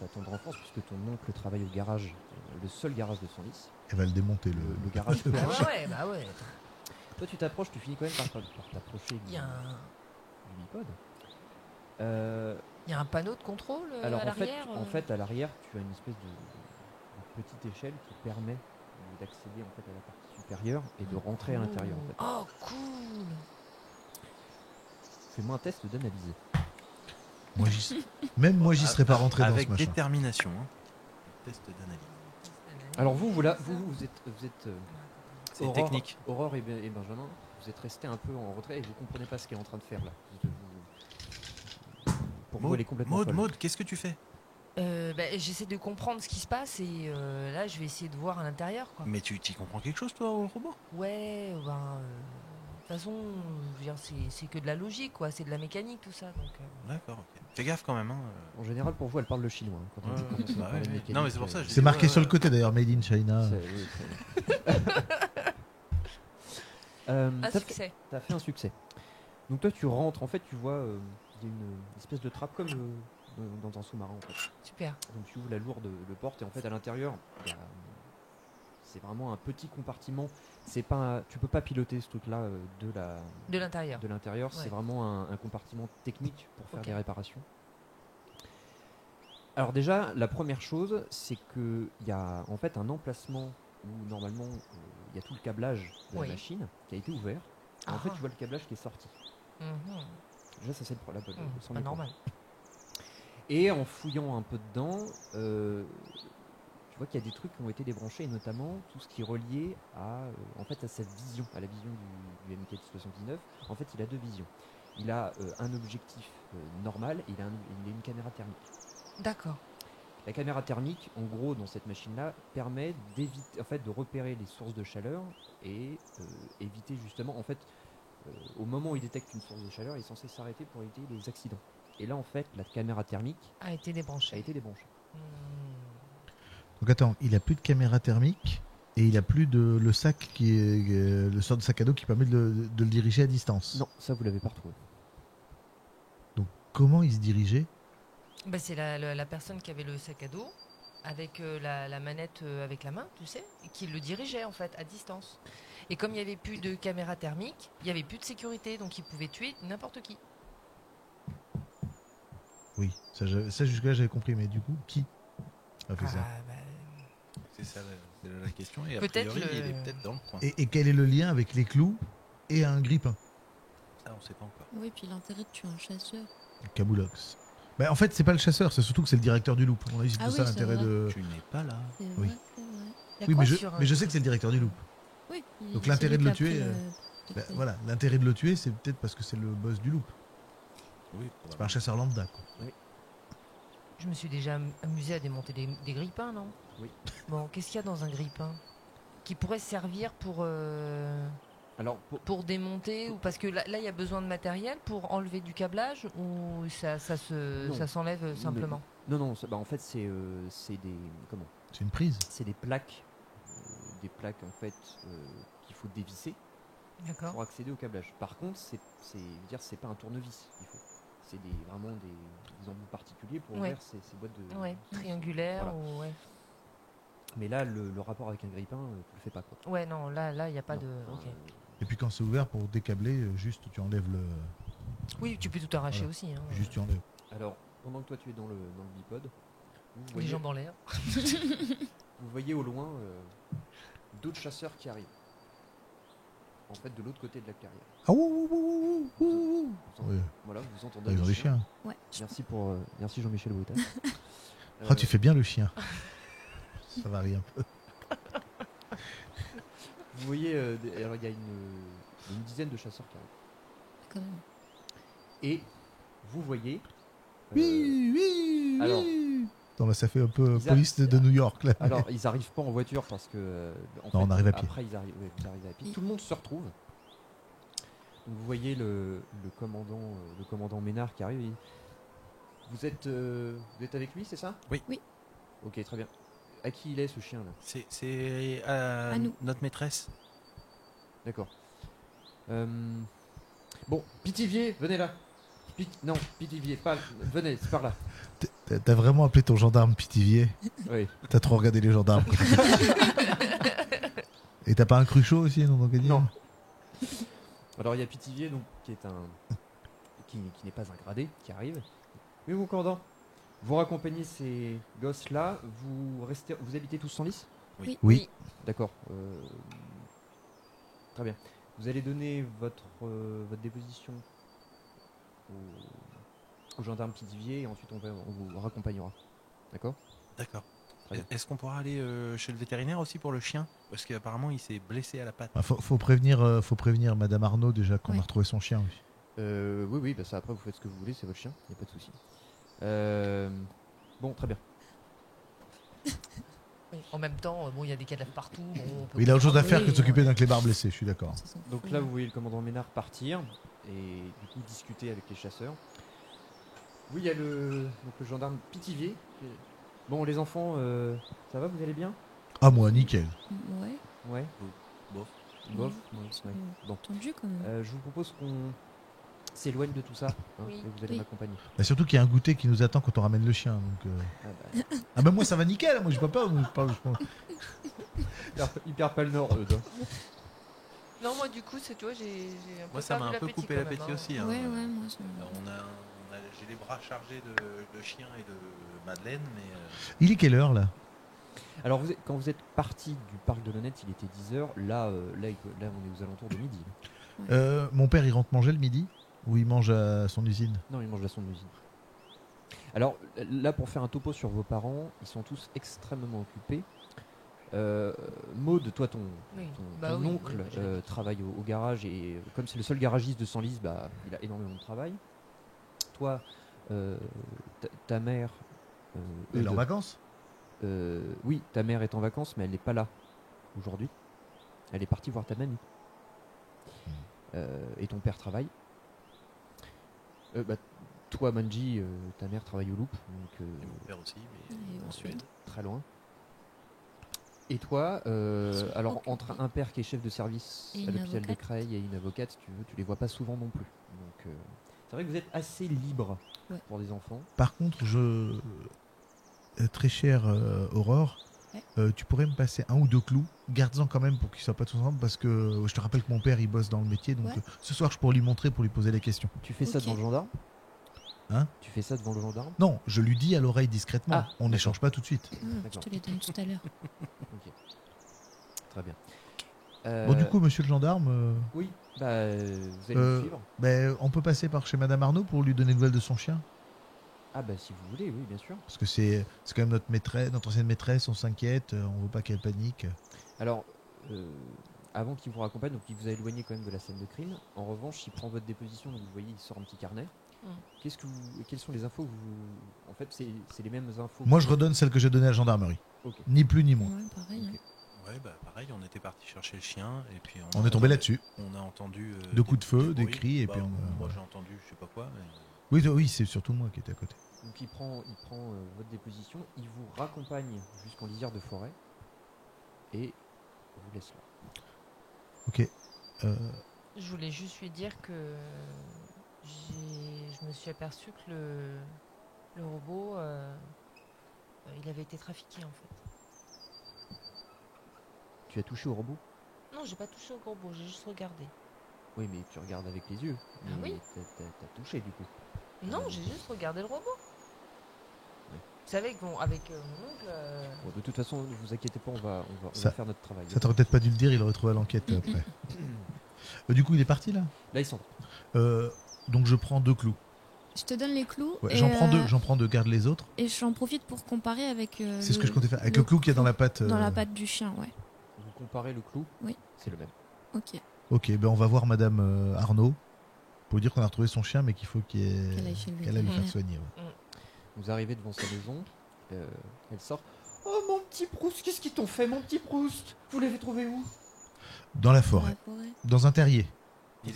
ta tendre enfance, puisque ton oncle travaille au garage, le seul garage de Senlis, Elle va le démonter, le garage. Ah bah ouais. Toi, tu t'approches, tu finis quand même par t'approcher Il du y a un, bipode. il y a un panneau de contrôle Alors à l'arrière. en fait, à l'arrière, tu as une espèce de petite échelle qui permet d'accéder en fait à la partie supérieure et de rentrer à l'intérieur. En fait. Oh cool. Fais-moi un test d'analyse. Même moi, j'y serais pas rentré dans ce Avec machin. détermination. Hein. Test d'analyse. Alors vous êtes C'est Aurore- technique. Aurore et Benjamin, vous êtes restés un peu en retrait et vous comprenez pas ce qu'elle est en train de faire là. Pour vous, elle est complètement folle. Maud, qu'est-ce que tu fais? J'essaie de comprendre ce qui se passe et là je vais essayer de voir à l'intérieur quoi. Mais tu comprends quelque chose toi au robot? Ouais, ben, de toute façon, je veux dire, c'est que de la logique quoi, c'est de la mécanique tout ça. Donc, D'accord, ok. Fais gaffe quand même. Hein. En général, pour vous, elle parle le chinois. Hein, quand on Ouais, dit commence à bah parler ouais. mécanique, Non, mais c'est pour ça, je C'est dis, marqué ouais, sur le ouais. côté d'ailleurs, Made in China. un T'as succès. fait un succès. Donc toi, tu rentres. En fait, tu vois, il y a une espèce de trappe comme dans un sous-marin. En fait. Super. Donc tu ouvres la lourde porte et en fait à l'intérieur, c'est vraiment un petit compartiment. C'est pas, tu peux pas piloter ce truc-là De l'intérieur. de l'intérieur. Ouais. C'est vraiment un compartiment technique pour faire Ok. des réparations. Alors déjà, la première chose, c'est que il y a en fait un emplacement où normalement il y a tout le câblage de Oui. la machine qui a été ouvert. Et en fait, Ah. tu vois le câblage qui est sorti. Mhm. Déjà, ça c'est le premier Pas point. normal. Et en fouillant un peu dedans, tu vois qu'il y a des trucs qui ont été débranchés, et notamment tout ce qui est relié à cette vision, à la vision du MK79. En fait, il a deux visions. Il a un objectif normal et il a une caméra thermique. D'accord. La caméra thermique, en gros, dans cette machine-là, permet d'éviter, en fait, de repérer les sources de chaleur et éviter justement, en fait, au moment où il détecte une source de chaleur, il est censé s'arrêter pour éviter les accidents. Et là, en fait, la caméra thermique A été a débranché. été débranchée. Hmm. Donc attends, il a plus de caméra thermique et il a plus de le sac qui est le sort de sac à dos qui permet de le diriger à distance. Non, ça, vous l'avez pas retrouvé. Donc comment il se dirigeait? Bah, c'est la personne qui avait le sac à dos avec la manette avec la main, tu sais, et qui le dirigeait en fait à distance. Et comme il n'y avait plus de caméra thermique, il n'y avait plus de sécurité, donc il pouvait tuer n'importe qui. Oui, ça jusque-là j'avais compris, mais du coup, qui a fait ça? Ah, bah, C'est ça la question. Et a Peut-être priori, le- il est peut-être dans le coin. Et quel est le lien avec les clous et un grippin? Ça, on sait pas encore. Oui, puis l'intérêt de tuer un chasseur. Kaboulox. Bah, en fait, c'est pas le chasseur, c'est surtout que c'est le directeur du loop. On a dit c'est Ah tout oui, ça c'est l'intérêt vrai. de. Tu n'es pas là. C'est Oui. vrai, c'est vrai. Il y a Oui, quoi mais sur, je sais que c'est le directeur du loop. Oui. Donc c'est l'intérêt celui de le qui a tuer, pris Bah, voilà, l'intérêt de le tuer, c'est peut-être parce que c'est le boss du loop. Oui, C'est pas un chasseur lambda. Quoi. Je me suis déjà amusé à démonter des grippins, non? Oui. Bon, qu'est-ce qu'il y a dans un grippin qui pourrait servir Alors, pour démonter ou parce que là il y a besoin de matériel pour enlever du câblage ou Non. ça s'enlève simplement? non, en fait, c'est des C'est une prise. c'est des plaques en fait qu'il faut dévisser D'accord. pour accéder au câblage. Par contre, c'est pas un tournevis, il faut. C'est vraiment des embouts particuliers pour Ouais. ouvrir ces boîtes de. Ouais, triangulaire Voilà. ou ouais. Mais là, le rapport avec un grippin, tu le fais pas quoi. Ouais, non, là il y a pas Non. de. Ok. Et puis quand c'est ouvert pour décabler, juste tu enlèves le. Oui, tu peux tout arracher Voilà. aussi. Hein. Juste tu enlèves. Alors, pendant que toi tu es dans le bipod, vous Les voyez, jambes en l'air. vous voyez au loin d'autres chasseurs qui arrivent. En fait, de l'autre côté de la carrière. Ah ouh, ouh, ouh, ouh, ouh. Vous en- Ouais. Voilà, vous entendez Ah, ils ont des chiens. Ouais. Merci Jean-Michel Bouetas. Ah, tu fais bien le chien. Ça varie un peu. Vous voyez, alors il y a une dizaine de chasseurs qui arrivent. Quand même. Et vous voyez. Oui, oui, alors- oui. Non, bah, ça fait un peu Ils police de New York là. Alors, ils arrivent pas en voiture parce que. Non, on arrive à pied. Après, ils arrivent à pied. Tout le monde se retrouve. Donc, vous voyez le commandant Ménard qui arrive. Vous êtes avec lui, c'est ça? Oui. Oui. Ok, très bien. À qui il est ce chien là? C'est À nous. notre maîtresse. D'accord. Bon, Pithiviers, venez là. Non, Pithiviers, pas. Venez, c'est par là. T'as vraiment appelé ton gendarme Pithiviers? Oui. T'as trop regardé les gendarmes. Et t'as pas un cruchot aussi non, donc, à dire Non. Alors il y a Pithiviers donc qui n'est pas un gradé qui arrive. Oui, mon commandant. Vous raccompagnez ces gosses là. Vous habitez tous Senlis? Oui. D'accord. Très bien. Vous allez donner votre déposition au gendarme Pithiviers et ensuite on vous raccompagnera. D'accord? D'accord. Très bien. Est-ce qu'on pourra aller chez le vétérinaire aussi pour le chien? Parce qu'apparemment, il s'est blessé à la patte. Ah, faut prévenir Madame Arnaud déjà qu'on Oui. a retrouvé son chien. Oui. Oui, bah ça après vous faites ce que vous voulez, c'est votre chien, il n'y a pas de souci. Bon, très bien. Oui. En même temps, bon, il y a des cadavres partout. Bon, on peut Mais il a autre chose à faire que de comprendre, s'occuper mais, d'un clébard blessé, je suis d'accord. Ça s'en Donc fout, là, hein. vous voyez le commandant Ménard partir et du coup discuter avec les chasseurs. Oui, il y a le gendarme Pithiviers. Bon, les enfants, ça va, vous allez bien? Ah moi, nickel. Ouais. Ouais. Bof. Bof. Oui, Ouais, c'est ouais. Bon, tendu quand même. je vous propose qu'on s'éloigne de tout ça hein, Oui. et vous allez Oui. m'accompagner. Bah, surtout qu'il y a un goûter qui nous attend quand on ramène le chien. Donc, Ah bah, ah bah moi ça va nickel, moi je peux pas. Moi, il perd pas le nord, eux. Non, moi du coup, tu vois, j'ai un peu Moi, ça m'a perdu un peu l'appétit coupé quand même, l'appétit hein. aussi. hein. Ouais, moi, ça... J'ai les bras chargés de chien et de Madeleine, mais Il est quelle heure là? Alors, quand vous êtes parti du parc de l'Honnête, il était 10h. Là, on est aux alentours de midi. Mon père il rentre manger le midi ou il mange à son usine? Non, il mange la sonde d'usine. Alors, là, pour faire un topo sur vos parents, ils sont tous extrêmement occupés. Maud, toi, ton Bah oui, oncle oui, je l'ai dit. travaille au garage et comme c'est le seul garagiste de Senlis, bah, il a énormément de travail. Toi, ta mère... Elle est en Eudes, vacances? oui, ta mère est en vacances, mais elle n'est pas là aujourd'hui. Elle est partie voir ta mamie. Et ton père travaille. Bah, toi, Manji, ta mère travaille au Loop, donc et mon père aussi, mais Et en en Suède. très loin. Et toi, alors occupés. entre un père qui est chef de service Et à une l'hôpital de avocate. Creil et une avocate, si tu veux, tu les vois pas souvent non plus. Donc, c'est vrai que vous êtes assez libre Ouais. pour des enfants. Par contre, très chère Aurore, Ouais. tu pourrais me passer un ou deux clous. Garde-en quand même pour qu'ils soient pas tous ensemble parce que je te rappelle que mon père il bosse dans le métier, donc Ouais. ce soir je pourrais lui montrer pour lui poser des questions. Tu fais ça Ok. devant le gendarme? Hein ? Tu fais ça devant le gendarme? Non, je lui dis à l'oreille discrètement. Ah, On n'échange pas tout de suite. Ah, je D'accord. te les donne tout à l'heure. Ok. Très bien. Bon, du coup, monsieur le gendarme, Oui, bah, vous allez me suivre. on peut passer par chez Madame Arnaud pour lui donner des nouvelles de son chien. Ah bah si vous voulez, oui, bien sûr. Parce que c'est quand même notre maîtresse, notre ancienne maîtresse, on s'inquiète, on veut pas qu'elle panique. Alors, avant qu'il vous raccompagne, donc il vous a éloigné quand même de la scène de crime. En revanche, il prend votre déposition, donc vous voyez, il sort un petit carnet. Quelles sont les infos que vous... En fait, c'est les mêmes infos. Moi, je redonne celle que j'ai donnée à la gendarmerie. Ok. Ni plus ni moins. Ouais, pareil. Ok. Ouais, bah pareil, on était parti chercher le chien et puis On est tombé là-dessus. On a entendu Deux coups de feu, des des cris, et puis on- Moi, voilà. j'ai entendu, je sais pas quoi. Mais... Oui, c'est surtout moi qui étais à côté. Donc il prend votre déposition, il vous raccompagne jusqu'en lisière de forêt et vous laisse là. Ok. Je voulais juste lui dire que je me suis aperçu que le robot, il avait été trafiqué en fait. Tu as touché au robot? Non, j'ai pas touché au robot, j'ai juste regardé. Oui, mais tu regardes avec les yeux. Ah Mais oui. t'as touché du coup. Non, j'ai juste regardé le robot. Ouais. Vous savez que bon, avec mon oncle, Bon, de toute façon, ne vous inquiétez pas, on va Ça- faire notre travail. Ça t'aurait peut-être pas dû le dire, il aurait trouvé à l'enquête après. Du coup, il est parti là. Là, ils sont. Donc je prends 2 clous. Je te donne les clous. Ouais, et, j'en prends deux, garde les autres. Et j'en profite pour comparer avec. C'est ce que je comptais faire. Avec le clou qu'il y a dans la patte. Dans la patte du chien, ouais. Vous comparez le clou? Oui. C'est le même. Ok. Ok, ben on va voir Madame Arnaud pour lui dire qu'on a retrouvé son chien, mais qu'il faut Qu'elle aille chez le qu'elle aille le faire vétérinaire. soigner. Ouais. Vous arrivez devant sa maison, elle sort. Oh mon petit Proust, qu'est-ce qu'ils t'ont fait, mon petit Proust? Vous l'avez trouvé où? Dans la Dans forêt, la forêt. dans un terrier. Il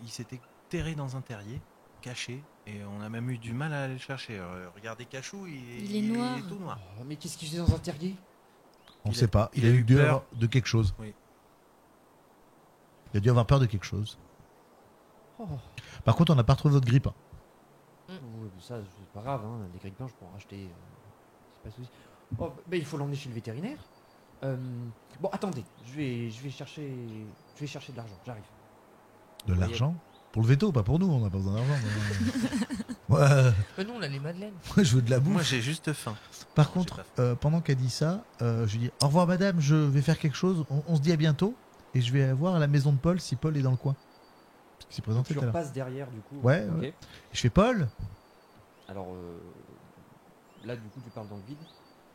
s'était terré dans un terrier, caché, et on a même eu du mal à aller le chercher. Regardez Cachou, Il est noir. tout noir. Oh, mais qu'est-ce qu'il faisait dans un terrier? On Il sait a- pas. il a eu dû peur. avoir de quelque chose. Oui. Il a dû avoir peur de quelque chose. Oh. Par contre, on n'a pas retrouvé votre grippe. Ouais, mais ça, c'est pas grave, hein. Les grippins, je pourrais en racheter. C'est pas souci. Oh, mais il faut l'emmener chez le vétérinaire. Bon, attendez, je vais chercher de l'argent, j'arrive. De Oui. l'argent. Pour le veto, pas pour nous, on n'a pas besoin d'argent. Ouais, nous on a les madeleines. moi, je veux de la bouffe. Moi, j'ai juste faim. Par J'ai contre, pas faim. pendant qu'elle dit ça, je lui dis au revoir madame, je vais faire quelque chose, on se dit à bientôt, et je vais voir à la maison de Paul si Paul est dans le coin. Parce qu'il s'est Donc, présenté tu tout à l'heure. repasses derrière, du coup. Ouais, ok. ouais. Je fais Paul. Alors, là, du coup, tu parles dans le vide.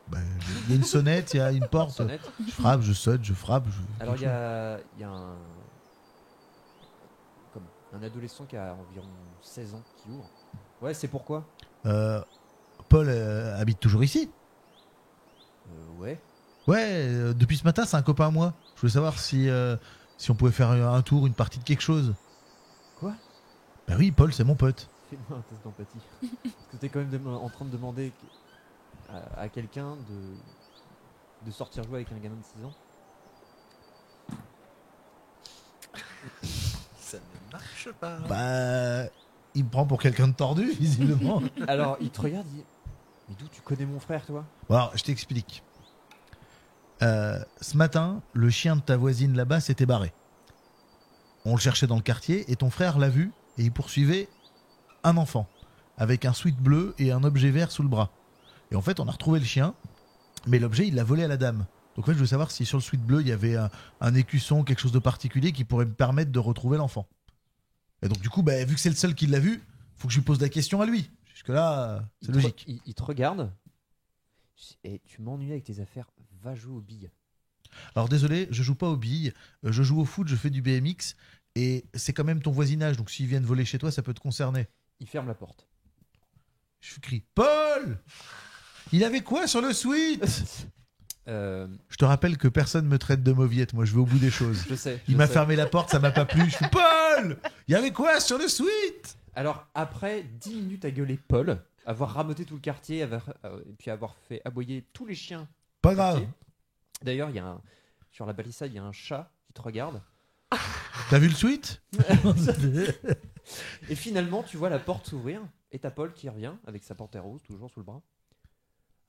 Ben, il y a une sonnette, il y a une porte. Sonnette. Je frappe, je saute, je frappe. Alors, il y a un adolescent qui a environ 16 ans qui ouvre. Ouais, c'est pourquoi? Paul habite toujours ici. Ouais. Ouais, depuis ce matin, c'est un copain à moi. Je voulais savoir si on pouvait faire un tour, une partie de quelque chose. Quoi? Ben oui, Paul, c'est mon pote. Fais-moi un test d'empathie. Parce que t'es quand même en train de demander à quelqu'un de sortir jouer avec un gamin de 6 ans. Ça ne marche pas. Bah, il me prend pour quelqu'un de tordu, visiblement. Alors, il te regarde, il dit: mais d'où tu connais mon frère, toi? Bon, alors, je t'explique. Ce matin, le chien de ta voisine là-bas s'était barré. On le cherchait dans le quartier et ton frère l'a vu et il poursuivait un enfant avec un sweat bleu et un objet vert sous le bras. Et en fait, on a retrouvé le chien, mais l'objet, il l'a volé à la dame. Donc en fait, je veux savoir si sur le sweat bleu, il y avait un écusson, quelque chose de particulier qui pourrait me permettre de retrouver l'enfant. Et donc du coup, bah, vu que c'est le seul qui l'a vu, faut que je lui pose la question à lui. Jusque-là, c'est logique. Il te regarde. Et tu m'ennuies avec tes affaires. Va jouer aux billes. Alors désolé, je joue pas aux billes, je joue au foot, je fais du BMX, et c'est quand même ton voisinage, donc s'ils viennent voler chez toi, ça peut te concerner. Il ferme la porte. Je crie « Paul ! Il avait quoi sur le suite ?» Je te rappelle que personne me traite de mauviette, moi je vais au bout des choses. Je sais. Il je m'a sais. fermé la porte, ça m'a pas plu, je fais « Paul ! Il y avait quoi sur le suite ?» Alors, après 10 minutes à gueuler Paul, avoir rameuté tout le quartier, et puis avoir fait aboyer tous les chiens. Pas du grave, quartier. D'ailleurs, sur la balissade, il y a un chat qui te regarde. t'as vu le suite? Et finalement, tu vois la porte s'ouvrir. Et t'as Paul qui revient avec sa panthère rose, toujours sous le bras.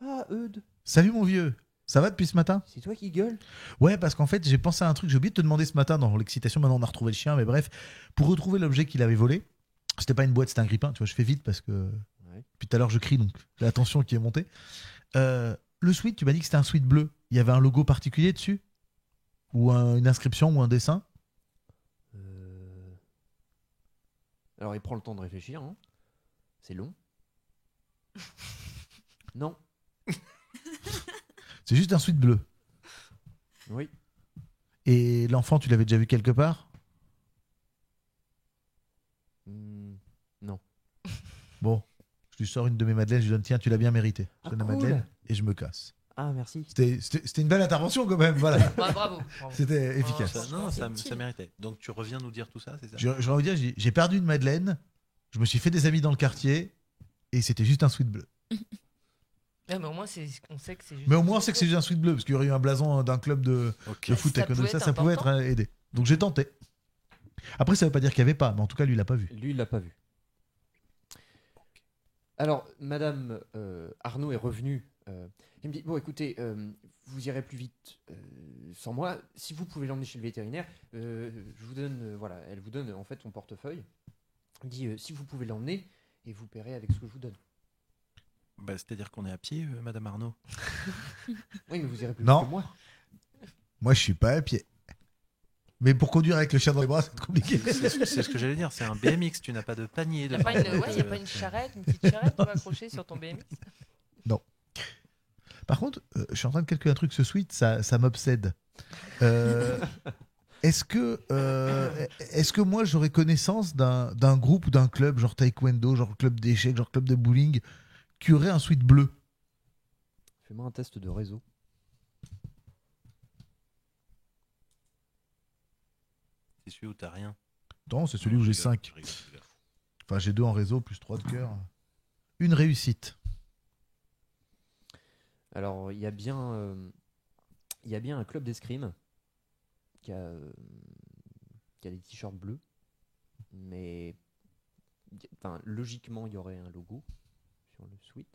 Ah, Eudes, Salut mon vieux, ça va depuis ce matin? c'est toi qui gueules? Ouais, parce qu'en fait, j'ai pensé à un truc, j'ai oublié de te demander ce matin dans l'excitation, maintenant on a retrouvé le chien, mais bref, pour retrouver l'objet qu'il avait volé, C'était pas une boîte, c'était un grille-pain. Tu vois, je fais vite parce que. Ouais. Puis tout à l'heure, je crie, donc j'ai la tension qui est montée. Le sweat, tu m'as dit que c'était un sweat bleu. Il y avait un logo particulier dessus? Ou une inscription ou un dessin? Alors, il prend le temps de réfléchir. Hein. C'est long. Non. C'est juste un sweat bleu. Oui. Et l'enfant, tu l'avais déjà vu quelque part? Non. Bon, je lui sors une de mes madeleines, je lui donne, tiens, tu l'as bien mérité. Je Ah, donne la cool. madeleine et je me casse. Ah, merci. C'était une belle intervention quand même, voilà. Bah, bravo. C'était efficace. Ça méritait. Donc tu reviens nous dire tout ça, c'est ça? Je vais vous dire, j'ai perdu une madeleine, je me suis fait des amis dans le quartier et c'était juste un sweat bleu. Mais au moins, on sait que c'est juste. Mais au moins, on sait que c'est juste un sweat bleu parce qu'il y aurait eu un blason d'un club de foot Ça économique. pouvait Ça être pouvait être important. aidé. Donc j'ai tenté. Après, ça veut pas dire qu'il n'y avait pas, mais en tout cas, lui, il l'a pas vu. Lui, il l'a pas vu. Alors, Madame Arnaud est revenue. Elle me dit, bon, écoutez, vous irez plus vite sans moi. Si vous pouvez l'emmener chez le vétérinaire, je vous donne, voilà, elle vous donne en fait son portefeuille. Elle dit, si vous pouvez l'emmener, et vous paierez avec ce que je vous donne. Bah, c'est-à-dire qu'on est à pied, Madame Arnaud. Oui, mais vous irez plus Non. vite que moi. Moi, je suis pas à pied. Mais pour conduire avec le chien dans les bras, c'est compliqué. C'est ce que j'allais dire, c'est un BMX, tu n'as pas de panier. Il n'y a pas une charrette, une petite charrette pour accrocher sur ton BMX. Par contre, je suis en train de calculer un truc, ce sweat, ça m'obsède. Est-ce que moi, j'aurais connaissance d'un groupe ou d'un club, genre taekwondo, genre club d'échecs, genre club de bowling, qui aurait un sweat bleu? Fais-moi un test de réseau. C'est celui où t'as rien. Non, c'est celui où j'ai 5. Enfin, j'ai 2 en réseau, plus 3 de cœur. Une réussite. Alors, il y a bien un club d'escrime qui a des t-shirts bleus, mais enfin, logiquement, il y aurait un logo sur le sweat.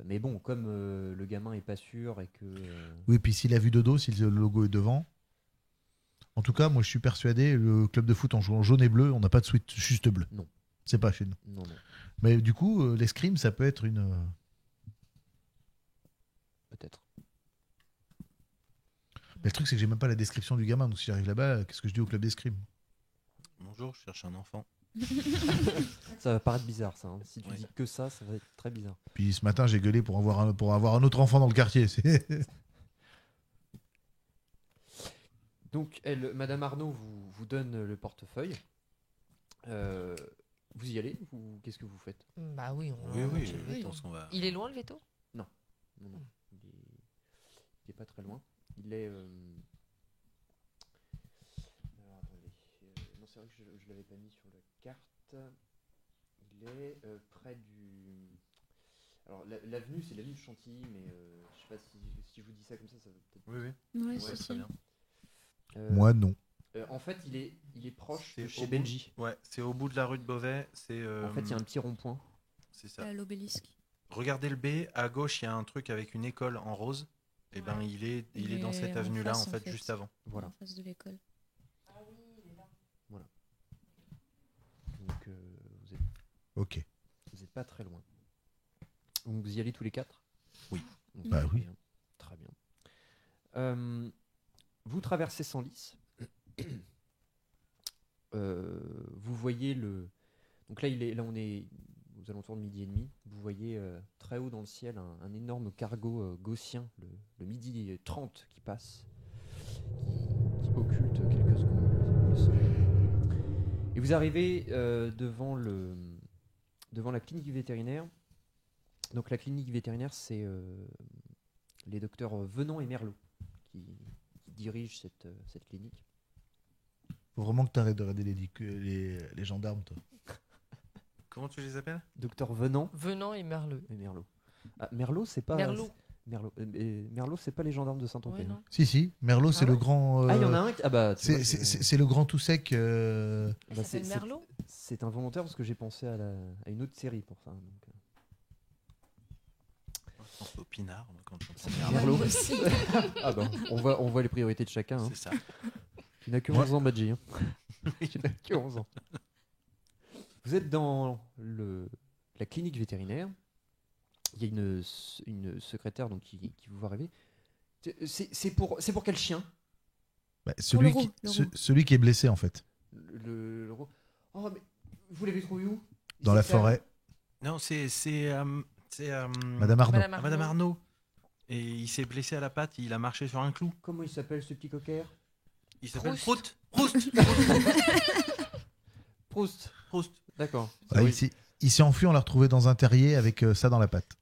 Mais bon, comme le gamin est pas sûr et que Oui, puis s'il a vu de dos, si le logo est devant. En tout cas, moi, je suis persuadé, le club de foot en jouant jaune et bleu, on n'a pas de sweat juste bleu. Non. C'est pas chez nous. non. Mais du coup, l'escrime, ça peut être une. Peut-être. Mais le truc, c'est que j'ai même pas la description du gamin. Donc si j'arrive là-bas, qu'est-ce que je dis au club d'escrime? Bonjour, je cherche un enfant. Ça va paraître bizarre, ça. Hein. Si tu Oui. dis que ça va être très bizarre. Puis ce matin, j'ai gueulé pour avoir un autre enfant dans le quartier. Donc, Madame Arnaud vous donne le portefeuille. Vous y allez ou qu'est-ce que vous faites? Bah oui, Oui, chez le je veto. pense qu'on va. Il est loin le veto? Non. Il est pas très loin. Il est. Alors, attendez. Non, c'est vrai que je l'avais pas mis sur la carte. Il est près du. Alors, l'avenue, c'est l'avenue de Chantilly, mais je sais pas si je vous dis ça comme ça va peut-être. Oui. Ouais, Ouais, c'est Très ça. bien. Moi, non. En fait, il est proche C'est de au chez bout. Benji. Ouais, c'est au bout de la rue de Beauvais. C'est. En fait, il y a un petit rond-point. C'est ça. À l'obélisque. Regardez le B, à gauche, il y a un truc avec une école en rose. Et ben, il est dans cette en avenue-là, face, en fait, juste avant. Voilà. En face de l'école. Donc, Ok. vous êtes pas très loin. Donc, vous y allez tous les 4? Oui. Donc, Bah très oui. bien. Très bien. Vous traversez Senlis. Vous voyez le. Donc là, on est aux alentours de 12h30. Vous voyez très haut dans le ciel un énorme cargo gaussien, le midi 30 qui passe, qui occulte quelques secondes le soleil. Et vous arrivez devant la clinique vétérinaire. Donc la clinique vétérinaire, c'est les docteurs Venant et Merlot qui dirigent cette clinique. Faut vraiment que tu arrêtes de regarder les gendarmes, toi. Comment tu les appelles? Docteur Venant Venant et Merleux. et Merlot. Ah, Merlot, c'est pas. Merlot. Merlot, c'est pas les gendarmes de Saint-Omer. Ouais, non. Si. Merlot, c'est Ah le ouais. grand. Ah, il y en a un qui. Ah bah, tu vois, C'est le grand tout sec. Il Bah, s'appelle c'est- Merlot. c'est involontaire parce que j'ai pensé à une autre série pour ça. Donc, Je pense au pinard, moi, quand j'entends c'est Merlot. Merlot. Ah bah, on voit les priorités de chacun. Hein. C'est ça. Tu n'as que Moi- 11 ans, Badji. Hein. Tu n'as que 11 ans. Vous êtes dans la clinique vétérinaire. Il y a une secrétaire donc, qui vous voit arriver. C'est pour quel chien? Bah, Pour celui, le roux, qui, le ce- roux. celui qui est blessé, en fait. Oh, mais vous l'avez trouvé où? Dans la forêt. Non, c'est Madame Arnaud. Madame Arnaud. Madame Arnaud. Et il s'est blessé à la patte, il a marché sur un clou. Comment il s'appelle ce petit cocker? Il s'appelle Proust. Proust. Proust. Proust. D'accord. Ouais, Oui. il s'est enfui, on l'a retrouvé dans un terrier avec ça dans la patte.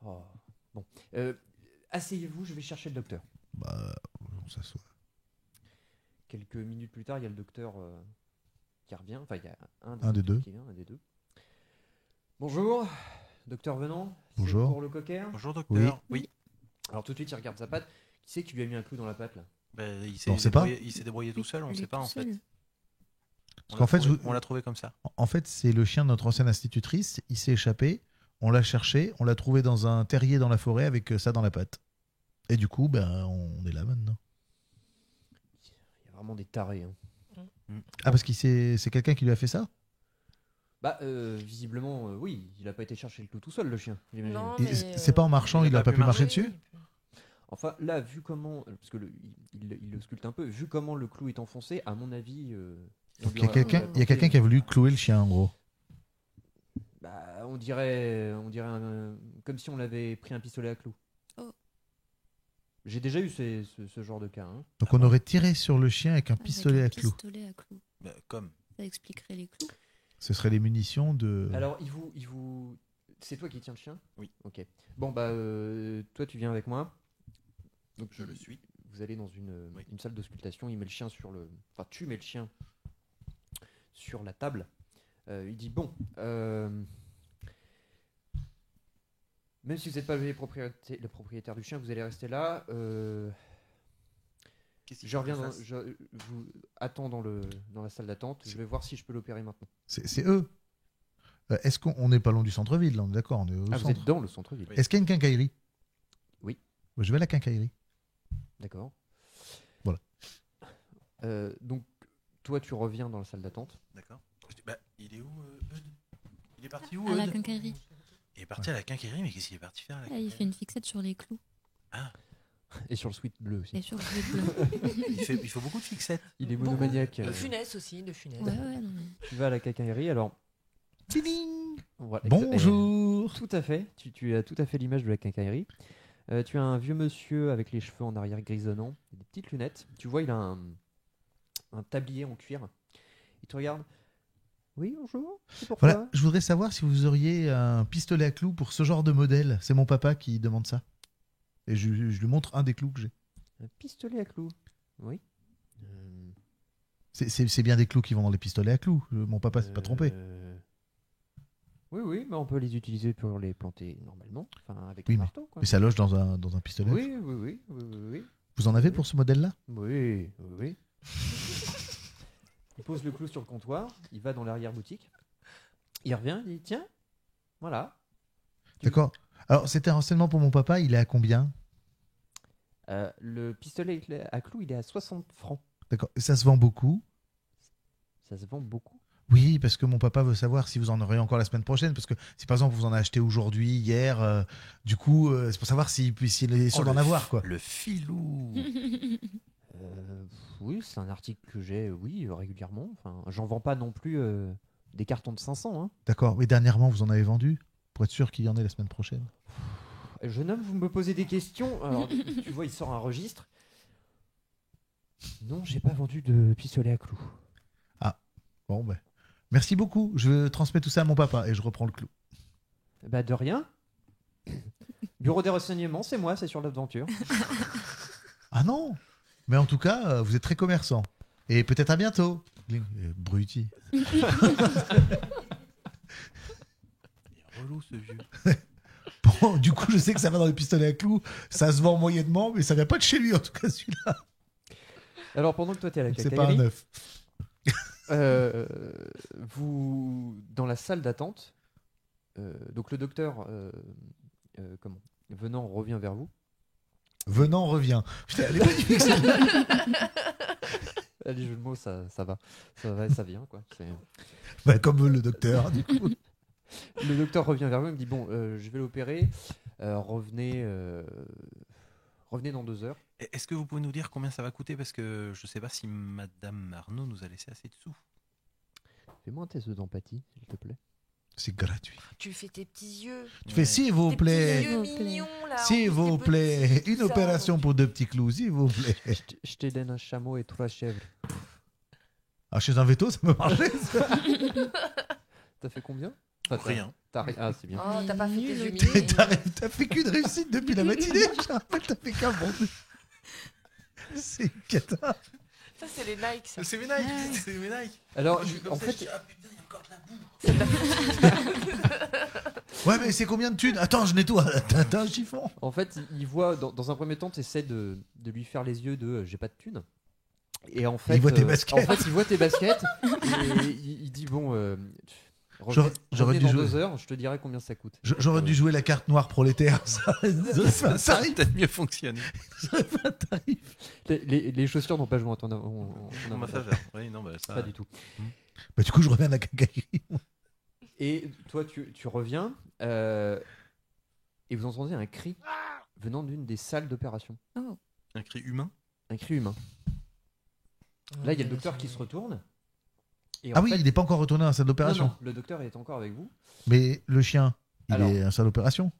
Oh, bon. Asseyez-vous, je vais chercher le docteur. Bah, on s'assoit. Quelques minutes plus tard, il y a le docteur qui revient. Enfin, il y a un Un des docteurs deux. qui vient, un des deux. Bonjour, docteur Venant. Bonjour. C'est pour le cocker. Bonjour docteur. Oui. Alors tout de suite, il regarde sa patte. Qui c'est qui lui a mis un clou dans la patte là? Ben, il On sait pas. s'est débrouillé tout seul, on Il sait est pas tout en fait. seul. Parce qu'en fait, On l'a trouvé comme ça. En fait, c'est le chien de notre ancienne institutrice. Il s'est échappé. On l'a cherché. On l'a trouvé dans un terrier dans la forêt avec ça dans la patte. Et du coup, ben, on est là maintenant. Il y a vraiment des tarés. Hein. Ah, parce que c'est quelqu'un qui lui a fait ça? Bah, visiblement, oui. Il a pas été chercher le clou tout seul, le chien. j'imagine. Non, Et mais, c'est pas en marchant, il a pas pu marcher dessus? Enfin, là, vu comment, parce que il le sculpte un peu, vu comment le clou est enfoncé, à mon avis, on Donc, lui il y a aurait- quelqu'un on aurait il y a quelqu'un qui a voulu clouer le chien, en gros. Bah, on dirait comme si on l'avait pris un pistolet à clous. Oh. J'ai déjà eu ce genre de cas. Hein. Donc, on aurait tiré sur le chien avec un Avec pistolet un à clous. pistolet à clous. Ben, comme. Ça expliquerait les clous. Ce serait les munitions de. Alors, c'est toi qui tiens le chien? Oui. Ok. Bon, bah, toi, tu viens avec moi. Donc, Je le suis. Vous allez dans Oui. une salle d'auscultation. Il met le chien enfin, tu mets le chien sur la table. Il dit bon. Même si vous n'êtes pas le propriétaire du chien, vous allez rester là. Qu'est-ce qu'il Je faut reviens. que je fasse Je vous attends dans la salle d'attente. Je vais voir si je peux l'opérer maintenant. C'est eux. Est-ce qu'on n'est pas loin du centre-ville, là, on est d'accord, on est au Ah, vous centre. êtes dans le centre-ville. Oui. Est-ce qu'il y a une quincaillerie? Oui. Je vais à la quincaillerie. D'accord. Voilà. Donc, toi, tu reviens dans la salle d'attente. D'accord. Bah, il est où, Eudes? Il est parti où, À la Eudes quincaillerie. Il est parti à la quincaillerie, mais qu'est-ce qu'il est parti faire à la Ah, quincaillerie il fait une fixette sur les clous. Et sur le sweat bleu aussi. Et sur le bleu. Il faut beaucoup de fixettes. Il est Beaucoup. monomaniaque. De funès aussi, de funès. Ouais, ouais, non, mais- Tu vas à la quincaillerie, alors. Tiding. Voilà, Bonjour. Tout à fait. Tu as tout à fait l'image de la quincaillerie. Tu as un vieux monsieur avec les cheveux en arrière grisonnants, des petites lunettes. Tu vois, il a un tablier en cuir. Il te regarde. Oui, bonjour. C'est pourquoi? Voilà, je voudrais savoir si vous auriez un pistolet à clous pour ce genre de modèle. C'est mon papa qui demande ça. Et je lui montre un des clous que j'ai. Un pistolet à clous. Oui. C'est bien des clous qui vont dans les pistolets à clous. Mon papa s'est pas trompé. Oui, mais on peut les utiliser pour les planter normalement. Enfin, avec Oui, un mais- marteau. Quoi. Mais ça loge dans un pistolet. Oui. Vous en avez pour ce modèle-là? Oui. Il pose le clou sur le comptoir, il va dans l'arrière-boutique, il revient, il dit tiens, voilà. D'accord. Alors, c'était un renseignement pour mon papa. Il est à combien? Le pistolet à clous, il est à 60 francs. D'accord. Et ça se vend beaucoup? Ça se vend beaucoup. Oui, parce que mon papa veut savoir si vous en aurez encore la semaine prochaine. Parce que si par exemple vous en achetez aujourd'hui, hier, du coup, c'est pour savoir s'il est sûr d'en avoir, quoi. Le filou. Oui, c'est un article que j'ai, régulièrement. Enfin, j'en vends pas non plus des cartons de 500. Hein. D'accord. Mais dernièrement, vous en avez vendu pour être sûr qu'il y en ait la semaine prochaine. Jeune homme, vous me posez des questions. Alors, tu vois, il sort un registre. Non, j'ai pas vendu de pistolet à clous. Bon, ben. Merci beaucoup. Je transmets tout ça à mon papa et je reprends le clou. Bah, de rien. Bureau des renseignements, c'est moi, c'est sur l'aventure. Ah non! Mais en tout cas, vous êtes très commerçant. Et peut-être à bientôt. Bruti. Il est relou ce vieux. Bon, du coup, je sais que ça va dans les pistolets à clous. Ça se vend moyennement, mais ça vient pas de chez lui, en tout cas, celui-là. Alors, pendant que toi, t'es à la C'est pas un quincaillerie, neuf. vous, dans la salle d'attente, donc le docteur, Venant revient vers vous. Venant revient. Putain, elle est magnifique, celle-là. Les jeux de mots, ça va. Ça va et ça vient, quoi. Bah, comme le docteur, du coup. Le docteur revient vers vous et me dit bon, je vais l'opérer. Revenez dans 2 heures. Est-ce que vous pouvez nous dire combien ça va coûter? Parce que je sais pas si Madame Arnaud nous a laissé assez de sous. Fais-moi un test d'empathie, s'il te plaît. C'est gratuit. Tu fais tes petits yeux. Tu fais s'il vous Tes plaît. petits yeux S'il vous plaît. mignons, là. S'il en plus, vous t'es plaît. petit, Une ça. opération pour 2 petits clous, s'il vous plaît. Je te donne un chameau et 3 chèvres. Ah, chez un veto, ça peut marcher. ça. T'as fait combien? Enfin, Rien. Ah, c'est bien. Oh, t'as pas fait tes Nul, yeux le mignons. T'as fait qu'une réussite depuis la matinée. Je rappelle, t'as fait qu'un bon. C'est une cata. Ça, c'est les Nike, ça. C'est mes Nike. C'est mes Nike. Alors, Je suis comme en ça, fait, je dis, ah putain, il y a encore de la boue. Ouais, mais c'est combien de thunes? Attends, je nettoie. T'as un chiffon. il voit, dans un premier temps, tu essaies de lui faire les yeux de j'ai pas de thunes. Et en fait, Il voit tes baskets. En fait, il voit tes baskets et il dit bon, J'aurais revenez dû dans jouer. 2 heures, je te dirai combien ça coûte. J'aurais dû jouer la carte noire prolétaire. Ça Ça a arrive. peut-être mieux fonctionné. Les chaussures n'ont pas joué en ton En ma faveur. Oui, non, bah ça. Pas du tout. Bah, du coup, je reviens à la cacaillerie. Et toi, tu reviens et vous entendez un cri venant d'une des salles d'opération. Oh. Un cri humain. Un cri humain. Là, il y a le docteur qui se retourne. Et Ah en oui, fait- il n'est pas encore retourné à la salle non, d'opération. non, le docteur est encore avec vous. Mais le chien, il Alors. est en salle d'opération.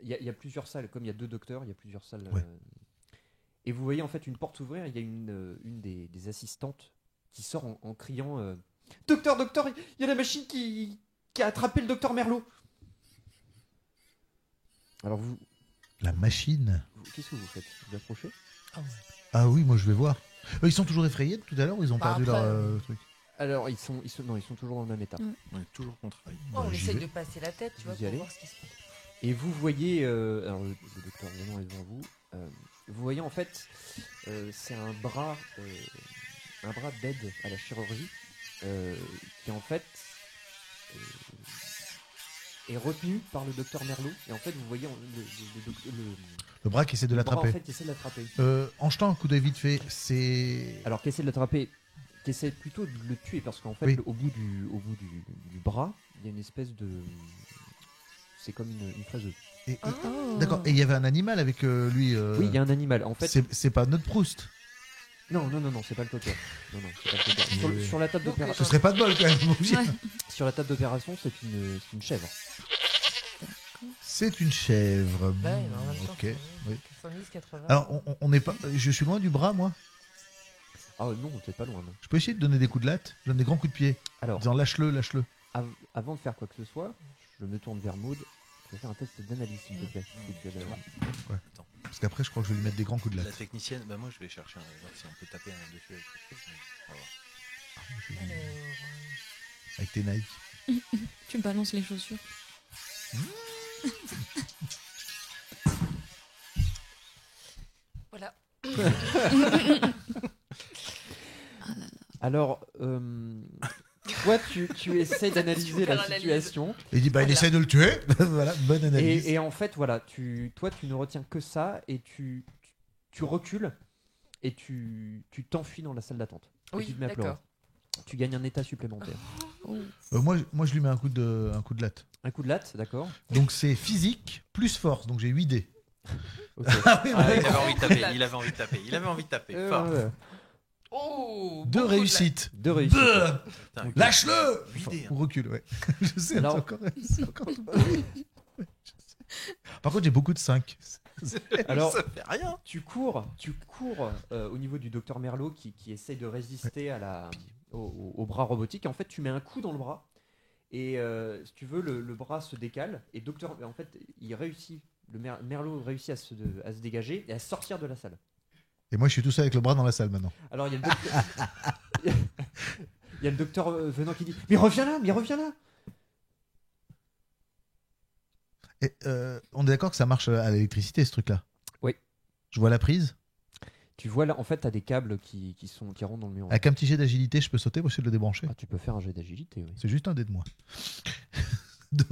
Il y a plusieurs salles, comme il y a 2 docteurs, il y a plusieurs salles. Ouais. Et vous voyez en fait une porte s'ouvrir, il y a une des assistantes qui sort en criant Docteur, docteur, il y a la machine qui a attrapé le docteur Merlot. Alors La machine. qu'est-ce que vous faites? Vous approchez? Ah oui, moi je vais voir. Ils sont toujours effrayés depuis tout à l'heure ou ils ont Bah, perdu après, leur truc? Alors ils sont toujours dans le même état. On est toujours contrarié. Oh, on J'y essaye vais. de passer la tête, tu vois, Vous y pour allez voir ce qui se passe. Et vous voyez, alors le docteur Vianon est devant vous. Vous voyez en fait, c'est un bras d'aide à la chirurgie qui en fait est retenu par le docteur Merlot. Et en fait, vous voyez Le bras qui essaie de le bras, l'attraper. en fait, qui essaie de l'attraper. En jetant un coup d'œil vite fait, c'est. Alors qui essaie de l'attraper, qui essaie plutôt de le tuer parce qu'en fait, Oui. au bout du bras, il y a une espèce de, c'est comme une fraiseuse. Oh. D'accord. Et il y avait un animal avec lui. Oui, il y a un animal. En fait, C'est pas notre Proust. non, c'est pas le coquin. Non, c'est pas le coquin. Sur la table Donc, d'opération, Ce serait pas de bol quand même. mon vieux. Ouais. sur la table d'opération, c'est une chèvre. C'est une chèvre. Bah, ouais, mais en même temps, Ok. c'est- Oui. 70, 80. Alors, on n'est pas. Je suis loin du bras, moi. Ah non, vous êtes pas loin. Non. Je peux essayer de donner des coups de latte. Je donne des grands coups de pied. En Alors, disant lâche-le, lâche-le. avant de faire quoi que ce soit, je me tourne vers Maud. Je vais faire un test d'analyse, s'il te plaît. Si tu as la- Parce qu'après, je crois que je vais lui mettre des grands coups de La latte. technicienne, bah moi je vais chercher voir si on peut taper un dessus avec quelque chose. Mais on va voir. Alors, Avec tes Nike. Tu balances les chaussures. voilà. Alors, toi, tu essaies d'analyser Super la analyse. situation. Et il dit, bah, il Voilà. essaie de le tuer. Voilà, bonne analyse. Et en fait, voilà, toi, tu ne retiens que ça et tu recules et tu t'enfuis dans la salle d'attente. Et Oui, tu te mets à pleurer. d'accord. Tu gagnes un état supplémentaire. Moi, je lui mets un coup de latte. Un coup de latte, d'accord. Donc, c'est physique plus force. Donc, j'ai 8 dés. Ok. Ah oui, Ah, ouais. il avait envie de taper, il avait envie de taper, il avait envie de taper. Fort. Ouais. Oh, Deux beaucoup de réussites. Deux réussites. Bleu. Putain, Lâche-le. huit dés, hein. On recule, ouais. Je sais, Alors- c'est encore tout petit. Ouais, je sais. Par contre, j'ai beaucoup de 5. Alors- ça fait rien. Tu cours au niveau du docteur Merlot qui essaye de résister au bras robotique. En fait, tu mets un coup dans le bras et si tu veux, le bras se décale et docteur, en fait, il réussit. Merlot réussit à se dégager et à sortir de la salle. Et moi, je suis tout seul avec le bras dans la salle maintenant. Alors il y a le docteur, il y a le docteur venant qui dit mais reviens là. Et, on est d'accord que ça marche à l'électricité, ce truc-là? Oui. Je vois la prise. Tu vois là, en fait, t'as des câbles qui rentrent dans le mur. Avec un petit jet d'agilité, je peux sauter pour essayer de le débrancher. Ah, tu peux faire un jet d'agilité, oui. C'est juste un dé de moins. De-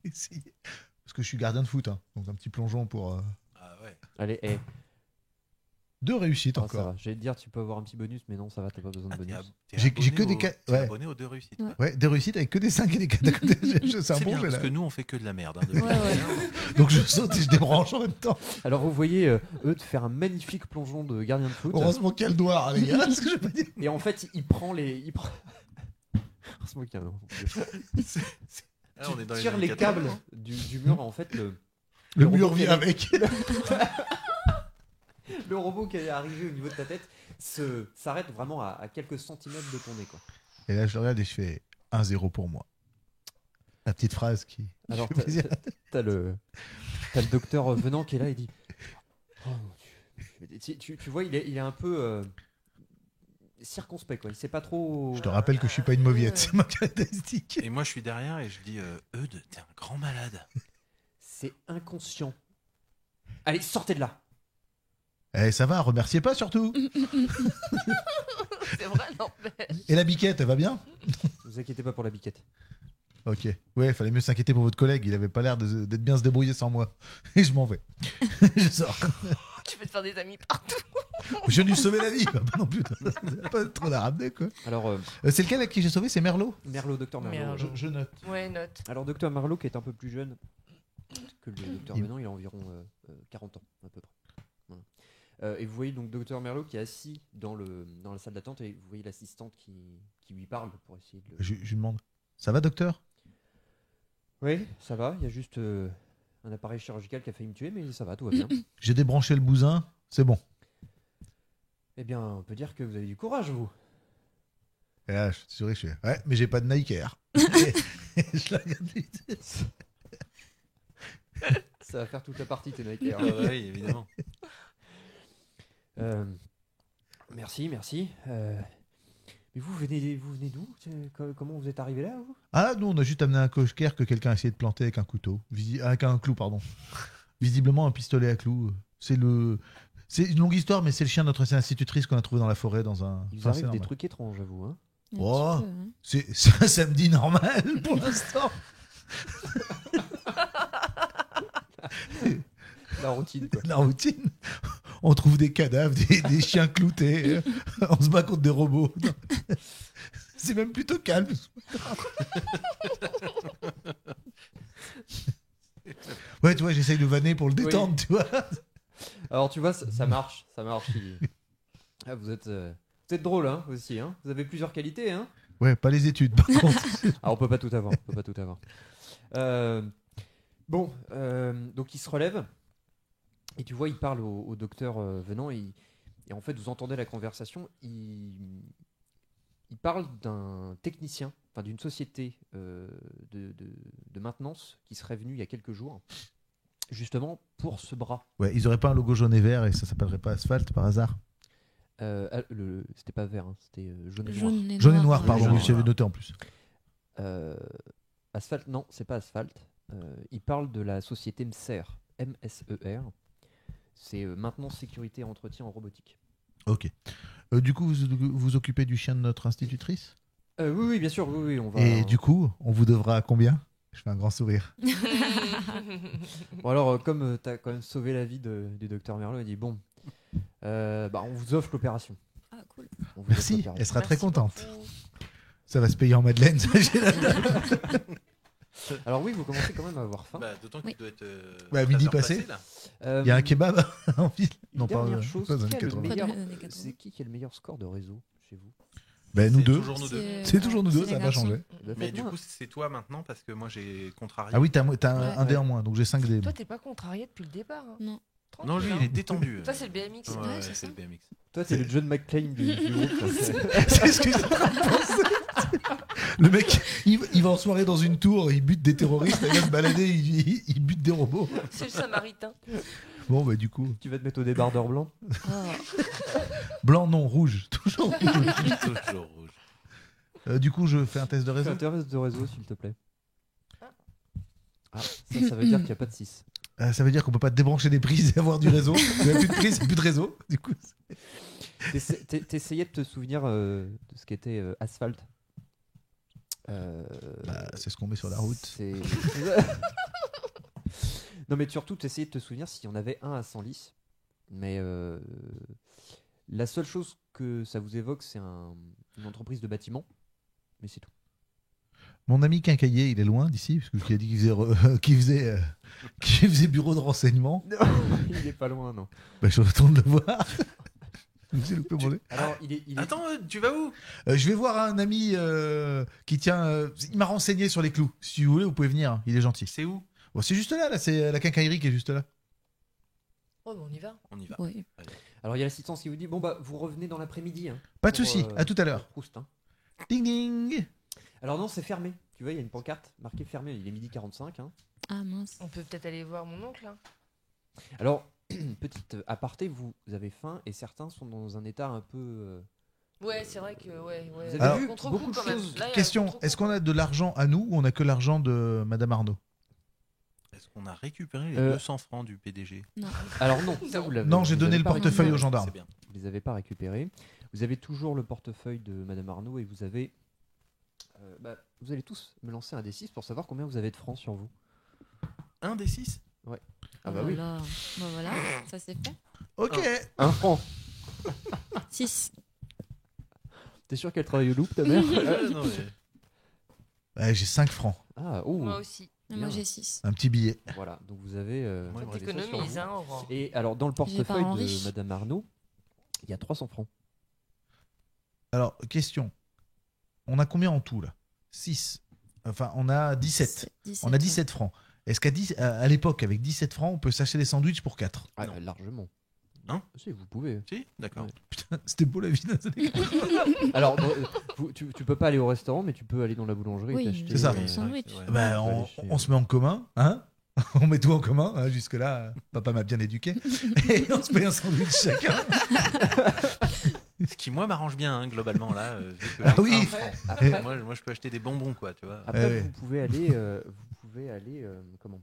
Essayer. Parce que je suis gardien de foot, hein. Donc un petit plongeon pour. Ah ouais. Allez, 2 réussites Ah, ça encore. va. J'allais te dire, tu peux avoir un petit bonus, mais non, ça va, t'as pas besoin de Ah, bonus. J'ai que des cas- T'es ouais. abonné aux 2 réussites. Ouais. Ouais, des réussites avec que des 5 et des 4 à côté. C'est un C'est bon bien, jeu parce là. que nous, on fait que de la merde. Hein, depuis Ouais, ouais. hier. Donc je saute et je débranche en même temps. Alors, vous voyez eux de faire un magnifique plongeon de gardien de foot. Heureusement qu'il y a le doigt, les gars. Ce que je veux pas dire. Et en fait, il prend les. Heureusement qu'il y a un- Ah, on est dans Tu tires années les 80, câbles hein. du mur, en fait, Le robot mur qui vient est- avec. le robot qui est arrivé au niveau de ta tête s'arrête vraiment à quelques centimètres de ton nez, quoi. Et là, je le regarde et je fais 1-0 pour moi. La petite phrase qui. Alors, fait plaisir. t'as le docteur Venant qui est là, il dit oh, mon Dieu. Tu vois, il est un peu circonspect, quoi. Il sait pas trop. Je te rappelle que je suis pas une mauviette, c'est ma caractéristique. Et moi, je suis derrière et je dis Eudes, t'es un grand malade. C'est inconscient. Allez, sortez de là. Eh, ça va, remerciez pas surtout. C'est vrai, n'empêche. Et la biquette, elle va bien? Ne vous inquiétez pas pour la biquette. Ok. Ouais, fallait mieux s'inquiéter pour votre collègue. Il avait pas l'air d'être bien se débrouiller sans moi. Et je m'en vais. Je sors. Tu peux te faire des amis partout. Je lui ai sauvé la vie. Pas non plus. Pas trop la ramener, quoi. Alors, C'est lequel à qui j'ai sauvé? C'est Merlot. Merlot, docteur Merlot. Merlot. Je note. Ouais, note. Alors, docteur Merlot, qui est un peu plus jeune que le docteur Il- Venant, il a environ 40 ans, à peu près. Voilà. Et vous voyez donc docteur Merlot qui est assis dans la salle d'attente et vous voyez l'assistante qui lui parle pour essayer de le... Je lui demande. Ça va, docteur? Oui, ça va, il y a juste un appareil chirurgical qui a failli me tuer, mais ça va, tout va bien. J'ai débranché le bousin. C'est bon. Eh bien, on peut dire que vous avez du courage, vous. Et là, je souris, je fais. Ouais, mais j'ai pas de Nike Air. Et je la regarde vite. Ça va faire toute la partie, tes Nike Air. Ah, bah oui, évidemment. Merci. Mais vous venez d'où? Comment vous êtes arrivé là, vous? Ah, nous, on a juste amené un coquer que quelqu'un a essayé de planter avec un couteau. Avec un clou, pardon. Visiblement, un pistolet à clou. C'est une longue histoire, mais c'est le chien de notre institutrice qu'on a trouvé dans la forêt dans un. Il vous Enfin, arrive c'est des normal. trucs étranges, j'avoue. Hein. Un Oh. petit peu, hein. C'est un samedi normal pour l'instant. La routine, quoi. La routine. On trouve des cadavres, des chiens cloutés. On se bat contre des robots. Non. C'est même plutôt calme. Ouais, tu vois, j'essaye de vanner pour le détendre, tu vois. Alors, tu vois, ça marche. Ah, vous êtes drôle, hein, aussi. Hein. Vous avez plusieurs qualités, hein. Ouais, pas les études, par contre. Ah, on peut pas tout avoir. Donc il se relève et tu vois, il parle au docteur Venant et en fait, vous entendez la conversation. Il parle d'un technicien, enfin d'une société de maintenance qui serait venue il y a quelques jours, justement pour ce bras. Ouais, ils auraient pas un logo jaune et vert et ça s'appellerait pas Asphalt par hasard? C'était pas vert, hein, c'était jaune et noir. Jaune et noir, ouais. pardon, Jaune et oui, j'avais noir. noté en plus. Asphalte, non, c'est pas Asphalte. Il parle de la société MSER. M-S-E-R. C'est maintenance, sécurité et entretien en robotique. Ok. Du coup, vous vous occupez du chien de notre institutrice? Oui, bien sûr, oui, on va. Et du coup, on vous devra combien? Je fais un grand sourire. Bon, alors, comme tu as quand même sauvé la vie du docteur Merlot, il dit bon, on vous offre l'opération. Ah, cool. On vous offre Merci, l'opération. elle sera très Merci contente. beaucoup. Ça va se payer en madeleine. ça, j'ai la- Alors, oui, vous commencez quand même à avoir faim. Bah, d'autant qu'il Oui. doit être. Ouais, midi 13 heures passé. là. Il y a un kebab en ville. Une dernière chose, pas dans qui les a le 80. meilleur- Pas dans les 80. c'est qui a le meilleur score de réseau chez vous? Ben, nous C'est deux. toujours nous deux. C'est toujours nous deux, c'est ça les n'a pas garçons. changé. Eh ben, Mais du faites-moi. coup, c'est toi maintenant parce que moi j'ai contrarié. Ah oui, t'as Ouais. un dé en moins, donc j'ai 5 dés. Toi, t'es pas contrarié depuis le départ. Hein. Non. Non, lui, Tranquille, il est hein. détendu. Ça, c'est le BMX. Ouais, Ouais, ouais, c'est c'est ça. le BMX. Toi, t'es le John McClane du groupe. quoi. C'est ce que j'étais en train de penser. Le mec, il va en soirée dans une tour, il bute des terroristes, il va se balader, il bute des robots. C'est le Samaritain. Bon, bah du coup, Tu vas te mettre au débardeur blanc. blanc non, rouge, toujours rouge. Toujours rouge. Du coup, je fais un test de Fais réseau. un test de réseau, s'il te plaît. Ah, ça veut dire qu'il n'y a pas de 6. Ça veut dire qu'on peut pas débrancher des prises et avoir du réseau. Il n'y a plus de prises, plus de réseau. Du coup, T'essayais de te souvenir de ce qu'était Asphalt. c'est ce qu'on met sur la route. C'est- non, mais surtout, t'essayais de te souvenir s'il y en avait un à Senlis. Mais la seule chose que ça vous évoque, c'est une entreprise de bâtiment. Mais c'est tout. Mon ami Quincaillier, il est loin d'ici, parce qu'il a dit qu'il faisait bureau de renseignement. Il est pas loin, non. Bah, je retourne le voir. J'ai loupé mon nez. Alors, il est... Attends, tu vas où? Je vais voir un ami qui tient. Il m'a renseigné sur les clous. Si vous voulez, vous pouvez venir. Il est gentil. C'est où? Bon, c'est juste là, c'est la quincaillerie qui est juste là. Oh, bah, on y va. On y va. Oui. Alors, il y a l'assistance qui vous dit bon, bah, vous revenez dans l'après-midi. Hein, Pas de pour, souci. À tout à l'heure. pour Proust, hein. Ding ding. Alors, non, c'est fermé. Tu vois, il y a une pancarte marquée fermé. Il est 12h45. Hein. Ah mince. On peut peut-être aller voir mon oncle. Hein. Alors, petite aparté, vous avez faim et certains sont dans un état un peu. Ouais, c'est vrai que. Ouais, Vous avez Alors, vu contre-coup, beaucoup de quand même. choses. Là, il y a un Question, contre-coup. est-ce qu'on a de l'argent à nous ou on a que l'argent de Madame Arnaud? Est-ce qu'on a récupéré les 200 francs du PDG? Alors, non, ça, vous l'avez. Non, j'ai vous donné avez le pas portefeuille récupéré. aux gendarmes. C'est bien. Vous les avez pas récupérés. Vous avez toujours le portefeuille de Madame Arnaud et vous avez. Vous allez tous me lancer un D6 pour savoir combien vous avez de francs sur vous. Un des 6? Ah bah oui. Bah voilà, ça c'est fait. Ok. Un franc. 6. T'es sûr qu'elle travaille au loop, ta mère? Non, mais... Ouais, j'ai 5 francs. Ah, oh. Moi aussi. Bien. Moi j'ai 6. Un petit billet. Voilà, donc vous avez. Moi, vous avez ça sur T'économises, vous. hein, Aurore. Et alors, dans le J'ai pas portefeuille en de riche. Madame Arnaud, il y a 300 francs. Alors, question. On a combien en tout là? 6. Enfin, on a 17. On a 17 francs. Est-ce à l'époque, avec 17 francs, on peut s'acheter des sandwichs pour 4? Ah, Non. largement. Non. Si, vous pouvez. Si, d'accord. Ouais. Putain, c'était beau la vie d'un Alors, tu peux pas aller au restaurant, mais tu peux aller dans la boulangerie Oui, et t'acheter. c'est ça. Un sandwich. Ouais. Bah, on se met en commun, hein? On met tout en commun, hein, jusque-là, papa m'a bien éduqué. Et on se met un sandwich chacun. Ce qui, moi, m'arrange bien, hein, globalement, là. Vu que Ah j'ai oui. un franc. Après, Moi, je peux acheter des bonbons, quoi, tu vois. après, ouais. vous pouvez aller comment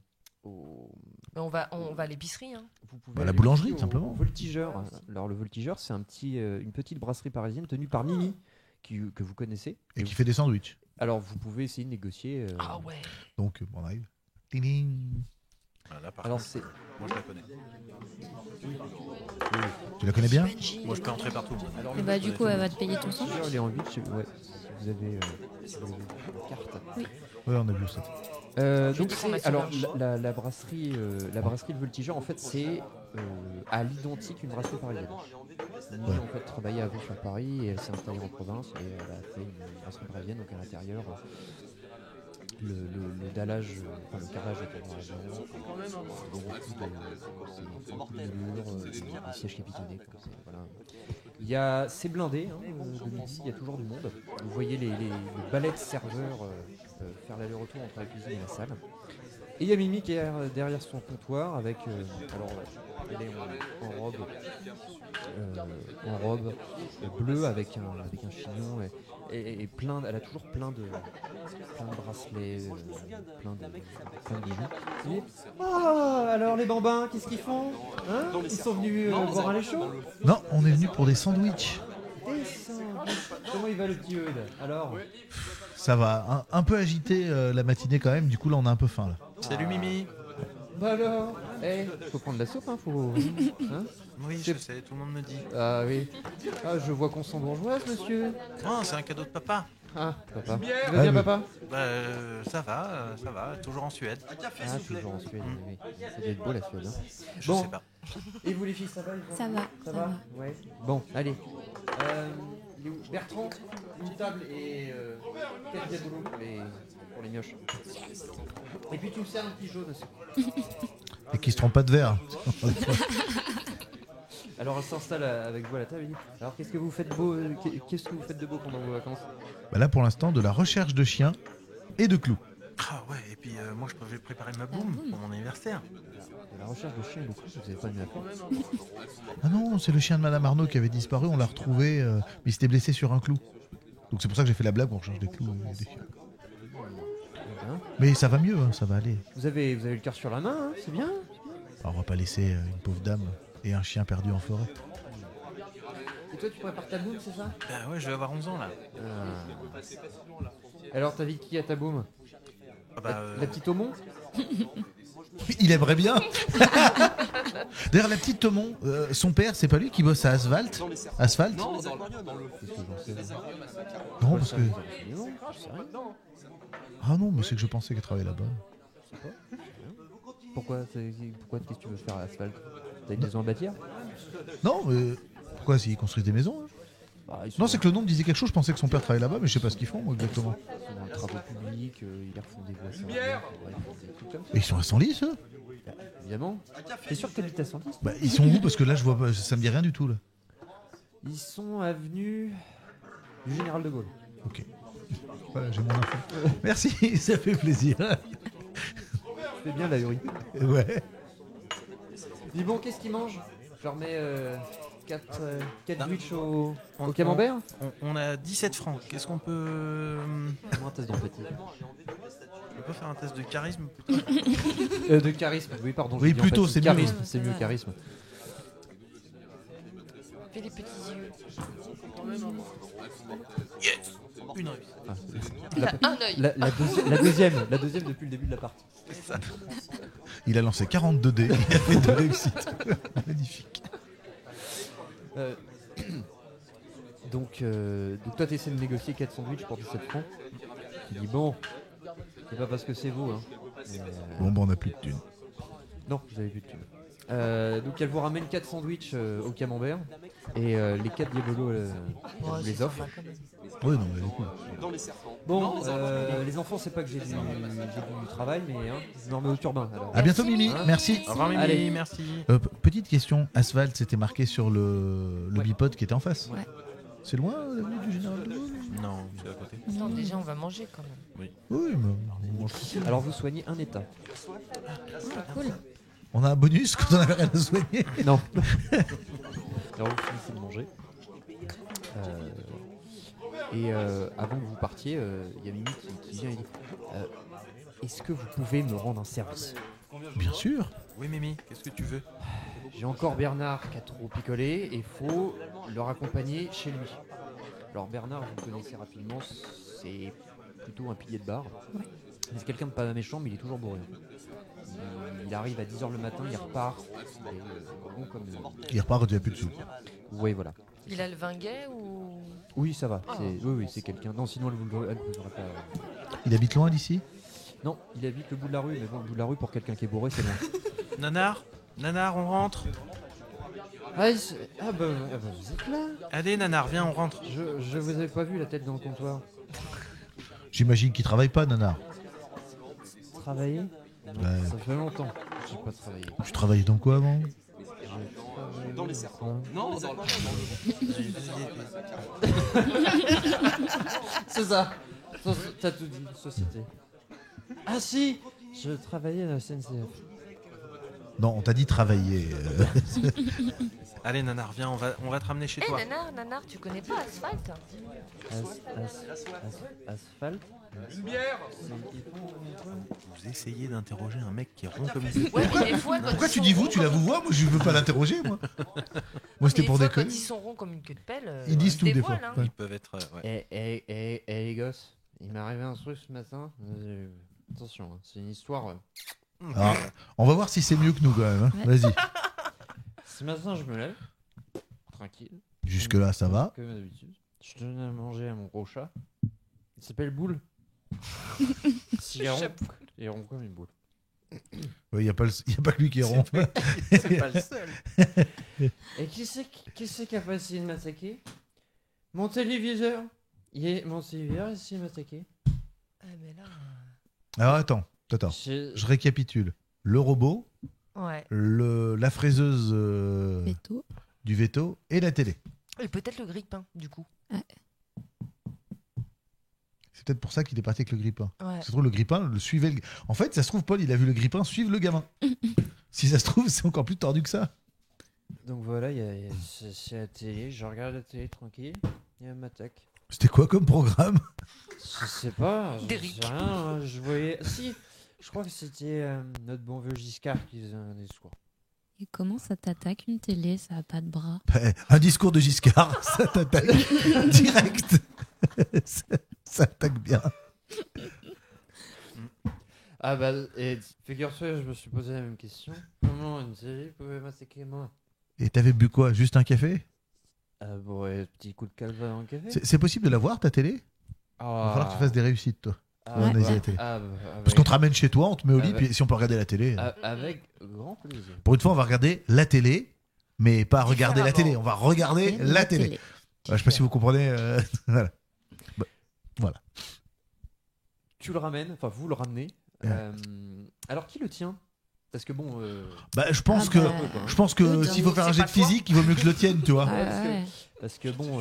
Mais on va à l'épicerie. Hein. vous pouvez Bah, la aller boulangerie, aussi simplement. au Voltigeur. Alors, le Voltigeur, c'est une petite brasserie parisienne tenue par Mimi, que vous connaissez. Et qui fait des sandwichs. Alors, vous pouvez essayer de négocier. Ah ouais. Donc, on arrive. Ding ding. Voilà, par Alors, contre, c'est. moi, je la connais. Tu la connais bien? Benji. Moi, je peux entrer partout. Alors, Et bah du coup elle va te payer ton sandwich. Voltigeur, il est en 8. Ouais, si vous avez une carte. Oui, on a vu ça. Donc dis qu'on a c'est alors fait la brasserie Le Voltigeur en fait c'est à l'identique une brasserie parisienne. Mimi Ouais. en fait travaillait avant sur Paris et elle s'est installée en province et elle a fait une brasserie parisienne donc à l'intérieur le dallage, enfin le carrelage est en noir et blanc, beaucoup de moulures, des sièges capitonnés. Voilà. C'est blindé, hein, de midi, il y a toujours du monde. Vous voyez les balais de serveurs faire l'aller-retour entre la cuisine et la salle. Et il y a Mimi qui est derrière son comptoir avec. Alors, elle est en robe bleue avec un chignon et plein. Elle a toujours plein de bracelets, plein de bijoux. Et, oh, alors les bambins, qu'est-ce qu'ils font hein? Ils sont venus boire un lait chaud. Non, on est venu pour des sandwichs. Comment il va le petit Eudes alors? Ça va. Un peu agité la matinée quand même. Du coup, là, on a un peu faim. Là. Salut, Mimi. Bah alors, faut prendre de la soupe, hein, faut. Hein Oui, je sais, tout le monde me dit. Ah oui. Ah, je vois qu'on sent bourgeoise, monsieur. Oh, c'est un cadeau de papa. Ah, papa. Tu vas bien, mais- papa? Bah, ça va, toujours en Suède. Ah, toujours en Suède. Oui. Ça doit être beau la Suède. Hein. Je Bon. sais pas. Et vous les filles, ça va Ça va, Ça ça va va. Ouais. Bon, allez. Il est où Bertrand, une table et 4 diabolos pour les mioches. Et puis tu me sers un petit jaune aussi. Et qui se trompe pas de verre. Alors on s'installe avec vous à la table. Il dit, alors qu'est-ce que vous faites de beau pendant vos vacances? Bah là, pour l'instant, de la recherche de chiens et de clous. Ah ouais, et puis moi, je vais préparer ma boum pour mon anniversaire. De la recherche de chiens et de clous, vous avez pas mis à faire. Ah non, c'est le chien de Madame Arnaud qui avait disparu. On l'a retrouvé, mais il s'était blessé sur un clou. Donc c'est pour ça que j'ai fait la blague. On recherche des clous et des chiens. Hein Mais ça va mieux, hein, ça va aller. vous avez le cœur sur la main, hein, c'est bien. Alors, on va pas laisser une pauvre dame et un chien perdu en forêt. Et toi tu prépares ta boum, c'est ça? Bah ouais, je vais avoir 11 ans là. Alors t'invites qui à ta boum? Ah bah, La petite Aumont? Il aimerait bien. D'ailleurs, la petite Thomon, son père, c'est pas lui qui bosse à Asphalt? Asphalt? Qu'est-ce que j'en sais Non, parce que. Non, je sais rien. Ah non, mais c'est que je pensais qu'elle travaillait là-bas. Pourquoi qu'est-ce que tu veux faire à l'asphalte? T'as une maison à bâtir? Non, mais pourquoi s'ils construisent des maisons, hein? Bah, ils sont Non, c'est que le nom me disait quelque chose, je pensais que son père travaillait là-bas, mais je sais pas ce qu'ils font, moi, exactement. dans les travaux publics, ils refont des voies servières, ils font des trucs comme ça. Et ils sont à Senlis, eux? Bah, évidemment. T'es sûr que t'habites à Senlis? Bah, ils sont où? Parce que là, je vois pas, ça me dit rien du tout, là. Ils sont avenue du Général de Gaulle. Ok. Voilà, j'ai mon info. Merci, ça fait plaisir. C'est bien la Uri. Ouais. Dis bon, qu'est-ce qu'ils mangent? Je leur mets 4 sandwichs au On- camembert. On a 17 francs. Qu'est-ce qu'on peut. Moi, un test d'empathie. On peut pas faire un test de charisme? De charisme, oui, pardon. Oui, j'ai dit plutôt, empathie. c'est mieux. Charisme, c'est mieux, charisme. Fais les petits yeux. Une réussite. Ah, Il a un œil. la deuxième depuis le début de la partie. Il a lancé 42 dés, il a fait 2 réussites. Magnifique. Donc toi, tu essaies de négocier 4 sandwichs pour 17 francs. Tu dis bon, c'est pas parce que c'est vous. Hein. Mais, Bon, bah, on a plus de thunes. non, vous avez plus de thunes. Donc elle vous ramène 4 sandwichs au camembert et les 4 diabolos elle vous les offre. Ouais, non, mais cool. Bon, les enfants, c'est pas que j'ai du travail, mais hein, je me remets au turbin. Alors. À bientôt, Mimi. Hein. Merci. Au revoir, Mimi. Allez. Merci. Petite question. Asphalt, c'était marqué sur le Ouais. bipod qui était en face. Ouais. C'est loin, l'avenue du Général de Gaulle? Non, c'est à côté. Non, déjà, on va manger quand même. Oui, mais on mange tout seul. Alors vous soignez un état. Ah, cool. On a un bonus quand on avait rien à soigner. Non. Alors vous finissez de manger. Avant que vous partiez, il y a Mimi qui vient et dit est-ce que vous pouvez me rendre un service? Bien sûr. Oui, Mimi, qu'est-ce que tu veux? J'ai encore Bernard qui a trop picolé et il faut le raccompagner chez lui. Alors Bernard, vous le connaissez rapidement, c'est plutôt un pilier de bar. Ouais. C'est quelqu'un de pas méchant, mais il est toujours bourré. Il arrive à 10h le matin, il repart. Et, bon comme... Il repart quand il n'y a plus de sous. Oui, voilà. Il a le vin gai ou. Oui, ça va. Ah. Oui, c'est quelqu'un. Non, sinon elle vous aurait pas... Il habite loin d'ici? Non, il habite le bout de la rue, mais bon, le bout de la rue pour quelqu'un qui est bourré, c'est loin. Nanar, on rentre. Ah bah vous êtes là. Allez, Nanar, viens, on rentre. Je vous avais pas vu la tête dans le comptoir. J'imagine qu'il travaille pas, Nanar. Travailler? Non, Ouais. ça fait longtemps que j'ai pas travaillé. Tu travaillais dans quoi avant? Dans les serpents. Non, c'est ça. T'as tout dit, société. Ah si, je travaillais à la SNCF. Non, on t'a dit travailler. Allez, Nanar, viens, on va te ramener chez Eh, toi. Nanar, tu connais pas Asphalt? Asphalte. Une bière. Vous essayez d'interroger un mec qui est rond comme une Ouais, mais des fois, quand Pourquoi ils tu sont dis vous? ronds Tu la vous vois? Moi, je veux pas l'interroger, moi. Moi, c'était mais pour des fois, déconner. Quand ils sont ronds comme une queue de pelle, Ils disent se tout, des dévoilent, fois. hein. Ouais. Ils peuvent être. Ouais. Eh les gosses, il m'est arrivé un truc ce matin. Attention, hein, c'est une histoire. Ah, on va voir si c'est mieux que nous, quand même. Hein. Ouais. Vas-y. Ce matin, je me lève, tranquille. Jusque-là, ça va. Comme d'habitude. Je donne à manger à mon gros chat. Il s'appelle Boule. Il est rond comme une boule. Il n'y a pas que lui qui est rond. C'est pas le seul. Et qui c'est qui a pas essayé de m'attaquer? Mon téléviseur. Mon téléviseur a essayé de m'attaquer. Ah, mais là. Alors, attends. Je récapitule. Le robot, Ouais. la fraiseuse Veto. du veto et la télé. Et peut-être le grille-pain, du coup. C'est peut-être pour ça qu'il est parti avec le grippin. Ouais. Ça se trouve, le grippin le suivait. En fait, ça se trouve, Paul, il a vu le grippin suivre le gamin. Si ça se trouve, c'est encore plus tordu que ça. Donc voilà, c'est la télé. Je regarde la télé tranquille. Et elle m'attaque. C'était quoi comme programme? Je sais pas. Derrick. Je sais rien. Je voyais. Si. Je crois que c'était notre bon vieux Giscard qui faisait un discours. Et comment ça t'attaque une télé? Ça a pas de bras. Un discours de Giscard, ça t'attaque direct. Ça attaque bien. Ah bah, et figure-toi, je me suis posé la même question. Comment une télé pouvait m'attaquer moi? Et t'avais bu quoi? Juste un café? Ah bon, ouais, petit coup de calva en café. C'est possible de la voir, ta télé? Ah. Il va falloir que tu fasses des réussites, toi. Ah, Ouais, bah, vas-y, la télé. ah, bah, Parce qu'on te ramène chez toi, on te met au lit, Avec- puis si on peut regarder la télé. avec grand plaisir. Pour une fois, on va regarder la télé, mais pas regarder la télé. On va regarder Et la télé. Ouais, je sais pas si vous comprenez. Voilà. Bah, voilà. Tu le ramènes, enfin vous le ramenez. Ouais. Alors qui le tient? Parce que bon. Bah, je pense Ah que, bah, je pense que Claude, s'il faut faire un c'est jet pas de toi. physique, il vaut mieux que je le tienne, tu vois. Ouais, parce que- ouais. Parce que bon.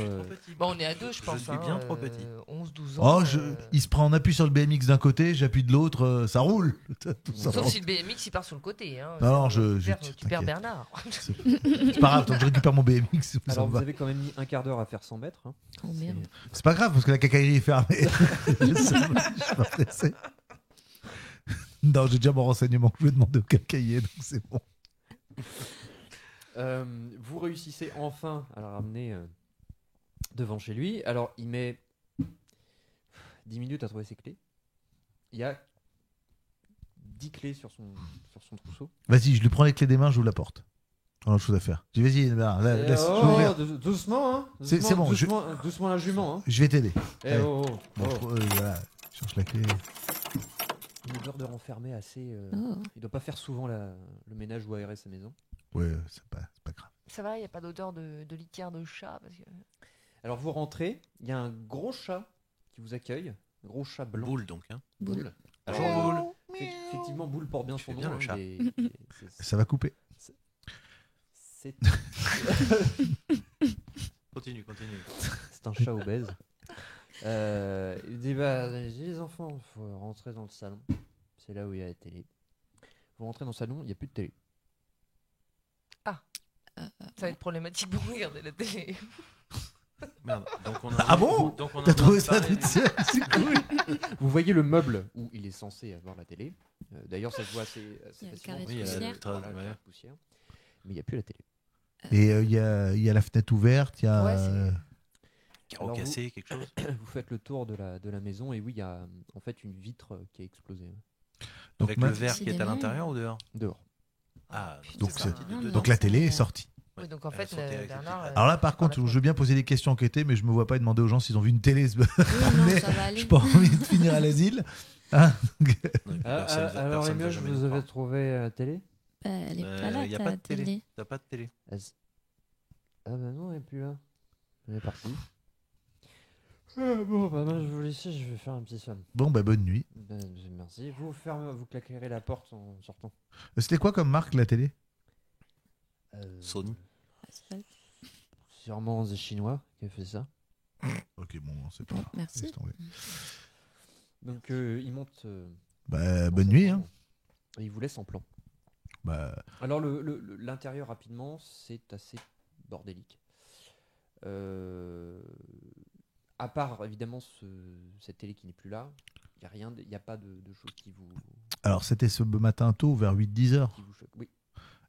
Bon, on est à deux, je pense. suis bien trop petit. 11-12 ans. Oh, il se prend, on appuie sur le BMX d'un côté, j'appuie de l'autre, ça roule. Tout ça, Sauf si le BMX il part sur le côté. Hein. Non, tu perds t'inquiète. Bernard. C'est pas grave, tant que je récupère mon BMX, ça me Alors vous va. avez quand même mis un quart d'heure à faire 100 mètres. Hein. Oh merde. C'est pas grave parce que la cacaillerie est fermée. Je suis pas pressé. Non, j'ai déjà mon renseignement que je vais demander au cacailler, donc c'est bon. Vous réussissez enfin à le ramener devant chez lui. Alors il met 10 minutes à trouver ses clés. Il y a 10 clés sur son trousseau. Vas-y, je lui prends les clés des mains, j'ouvre la porte. On a autre chose à faire. Je dis, vas-y, laisse, je vais ouvrir. Doucement, hein. C'est Doucement, bon, Doucement, doucement la jument, hein. Je vais t'aider. Eh, Allez. oh, oh, Bon, oh. voilà, je cherche la clé. Une odeur de renfermé assez. Oh. Il doit pas faire souvent le ménage ou aérer sa maison. Ouais, c'est pas grave. Ça va, il n'y a pas d'odeur de litière de chat parce que... Alors vous rentrez, il y a un gros chat qui vous accueille, un gros chat blanc. Boule donc. Hein. Boule. Bonjour, Alors, Boule. effectivement, Boule porte bien Tu son fais nom. bien le hein, chat. Ça va couper. C'est Continue. c'est un chat obèse. Il dit bah, les enfants, il faut rentrer dans le salon. C'est là où il y a la télé. Vous rentrez dans le salon, il n'y a plus de télé. Ça va être problématique pour regarder la télé. Merde. Donc on Ah bon donc on a T'as trouvé ça parlé- c'est cool. Vous voyez le meuble où il est censé avoir la télé. D'ailleurs, ça se voit assez Il y a le facilement. carré de Oui, il y a poussière. le tra- Voilà, le ouais. carré de poussière. Mais il n'y a plus la télé. Et il y a la fenêtre ouverte, il y a. Ouais, c'est- Carreau Alors, cassé, quelque chose. Vous faites le tour de la maison et oui, il y a en fait une vitre qui a explosé donc, Avec ma- le verre qui est à Décidément. l'intérieur ou dehors? dehors. Ah, Donc c'est c'est- parti de donc dedans. donc la télé est sortie. Ouais. Oui, donc en Elle a fait, sauté avec le Bernard... petit- Alors là, par par la contre, je fenêtre. veux bien poser des questions enquêtées, mais je me vois pas demander aux gens s'ils ont vu une télé. Oui, non, Mais ça va aller. j'ai pas envie de finir à l'asile. Hein Non, et puis personne- alors personne les va mioches, jamais vous nous avez croire. trouvé la télé? Bah, elle est pas là, y a ta pas de télé. télé. T'as pas de télé. Ah bah non, elle est plus là. Elle est partie. Bon, bah moi je vous laisse, je vais faire un petit somme. Bon, bah bonne nuit. Merci. Vous claquerez la porte en sortant. C'était quoi comme marque la télé? Sony. Asphalt. Sûrement des Chinois qui a fait ça. Ok, bon, c'est pas Bon, grave. merci. Laisse tomber. Donc il monte. Bah, dans bonne son nuit. plan. Hein. Et il vous laisse en plan. Bah, Alors l'intérieur rapidement, c'est assez bordélique. À part évidemment cette télé qui n'est plus là, il y a rien, il n'y a pas de choses qui vous alors, c'était ce matin tôt, vers 8-10 heures. choquent. Oui.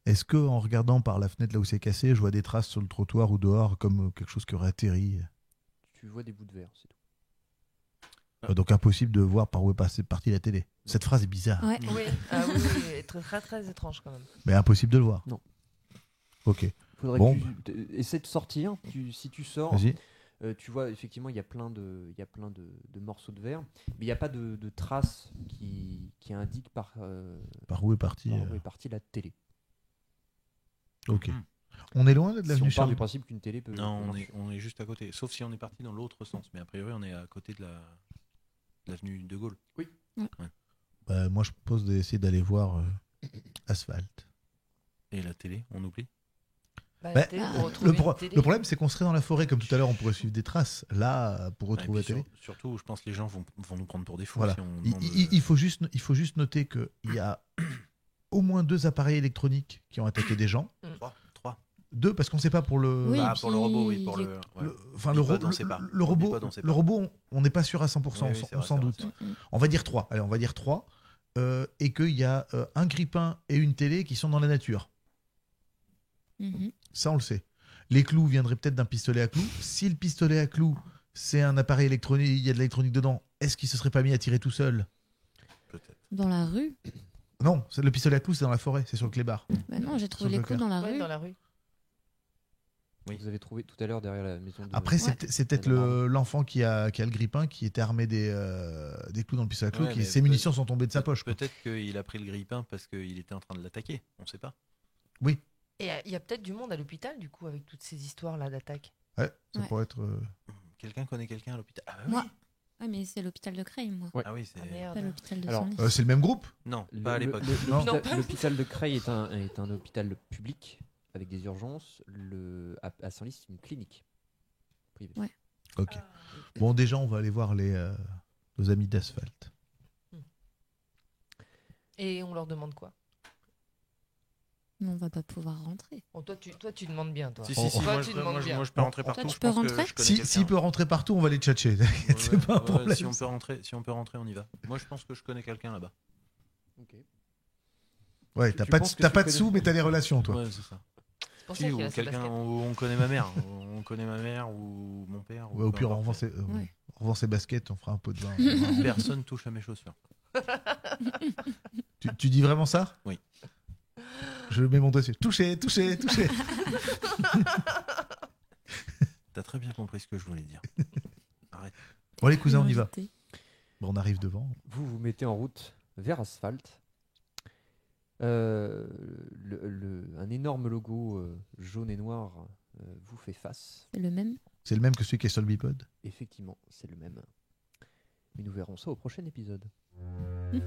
Est-ce que en regardant par la fenêtre là où c'est cassé, je vois des traces sur le trottoir ou dehors comme quelque chose qui aurait atterri? Tu vois des bouts de verre, c'est tout. Donc impossible de voir par où est partie la télé. Cette phrase est bizarre, Ouais. Oui, ah, oui, oui, très, très très étrange quand même. mais impossible de le voir. Non. Ok, Faudrait Bon. que tu essaies de sortir. Si tu sors, vas-y. tu vois effectivement il y a plein de morceaux de verre, mais il n'y a pas de traces qui indiquent par Par où est partie où est partie la télé. Ok. Hmm. On est loin de Si l'avenue on part Charles. du principe qu'une télé peut. Non, peut on marcher. est juste à côté. Sauf si on est parti dans l'autre sens. Mais a priori, on est à côté de l'avenue de Gaulle. Bah, moi, je propose d'essayer d'aller voir Asphalte. Et la télé, on oublie. Bah, Bah, la télé, pour Le, retrouver pro- une télé. le problème, c'est qu'on serait dans la forêt, comme tout à l'heure, on pourrait suivre des traces. Là, pour Ouais, retrouver et puis la télé. Surtout, je pense que les gens vont nous prendre pour des fous. Voilà. Si on Il, demande, il faut juste noter qu'il y a au moins 2 appareils électroniques qui ont attaqué des gens. 3. 2, parce qu'on ne sait pas pour le. Oui, Ah, et pour le robot, oui. puis, Pour le, ouais. Enfin, Le le, bipod, ro- on sait pas. le Le robot, bipod, on sait le pas. robot, on n'est pas sûr à 100%, Oui, on c'est s'en- vrai, on s'en c'est vrai, doute. c'est vrai. On va dire 3. Allez, on va dire 3. Et qu'il y a un grippin et une télé qui sont dans la nature. Mhm. Ça, on le sait. Les clous viendraient peut-être d'un pistolet à clous. Si le pistolet à clous, c'est un appareil électronique, il y a de l'électronique dedans, est-ce qu'il se serait pas mis à tirer tout seul? Peut-être. Dans la rue? Non, le pistolet à clous, c'est dans la forêt, c'est sur le clébard. Bah non, j'ai trouvé Sur les le clous dans la Ouais, rue. dans la rue. Oui. Vous avez trouvé tout à l'heure derrière la maison de... Après, Ouais. c'est peut-être l'enfant qui a le grippin qui était armé des clous dans le pistolet à clous, Ouais, mais ses munitions sont tombées de sa poche. quoi. Peut-être qu'il a pris le grippin parce qu'il était en train de l'attaquer. On sait pas. Oui, Et il y a peut-être du monde à l'hôpital, du coup, avec toutes ces histoires-là d'attaque. ouais, ça Ouais. pourrait être. Quelqu'un connaît quelqu'un à l'hôpital? Ah, oui. Moi. Ouais, mais c'est l'hôpital de Creil, moi. Ouais. Ah oui, c'est. Ah merde. Pas l'hôpital de Alors, Senlis. C'est le même groupe? Non, Le- pas à le- l'époque. Non. L'hôpital de Creil est un hôpital public avec des urgences. À Senlis, c'est une clinique privée. Ouais. Ok. Bon, déjà, on va aller voir nos amis d'Asphalte. Et on leur demande quoi? Mais on va pas pouvoir rentrer. Bon, toi, tu demandes bien, toi. Si, Oh, si, Toi, moi, tu je, demandes moi, je- bien. moi, je peux rentrer partout. tu je peux pense que rentrer je connais S'il quelqu'un. peut rentrer partout, on va les tchatcher. T'inquiète, c'est pas un Ouais, problème. si on peut rentrer, on y va. Moi, je pense que je connais quelqu'un là-bas. Ok. Ouais, Tu t'as pas, penses que t'as tu pas de connais- sous, mais t'as des relations, toi. Ouais, c'est ça. C'est pour Si, ça qu'il ou a ses quelqu'un, baskets. où on connaît ma mère. On connaît ma mère ou mon père. Ouais, au peu pire, on importe. Ouais. revend ses baskets, on fera un pot de vin. Personne touche à mes chaussures. Tu dis vraiment ça? Oui. Je mets mon doigt dessus. Touché. T'as très bien compris ce que je voulais dire. Arrête. Bon, les cousins, on y va. Invité. Bon, on arrive devant. Vous vous mettez en route vers Asphalte. Un énorme logo jaune et noir vous fait face. C'est le même. C'est le même que celui qui est sur le bipod. Effectivement, c'est le même. Mais nous verrons ça au prochain épisode. Mmh.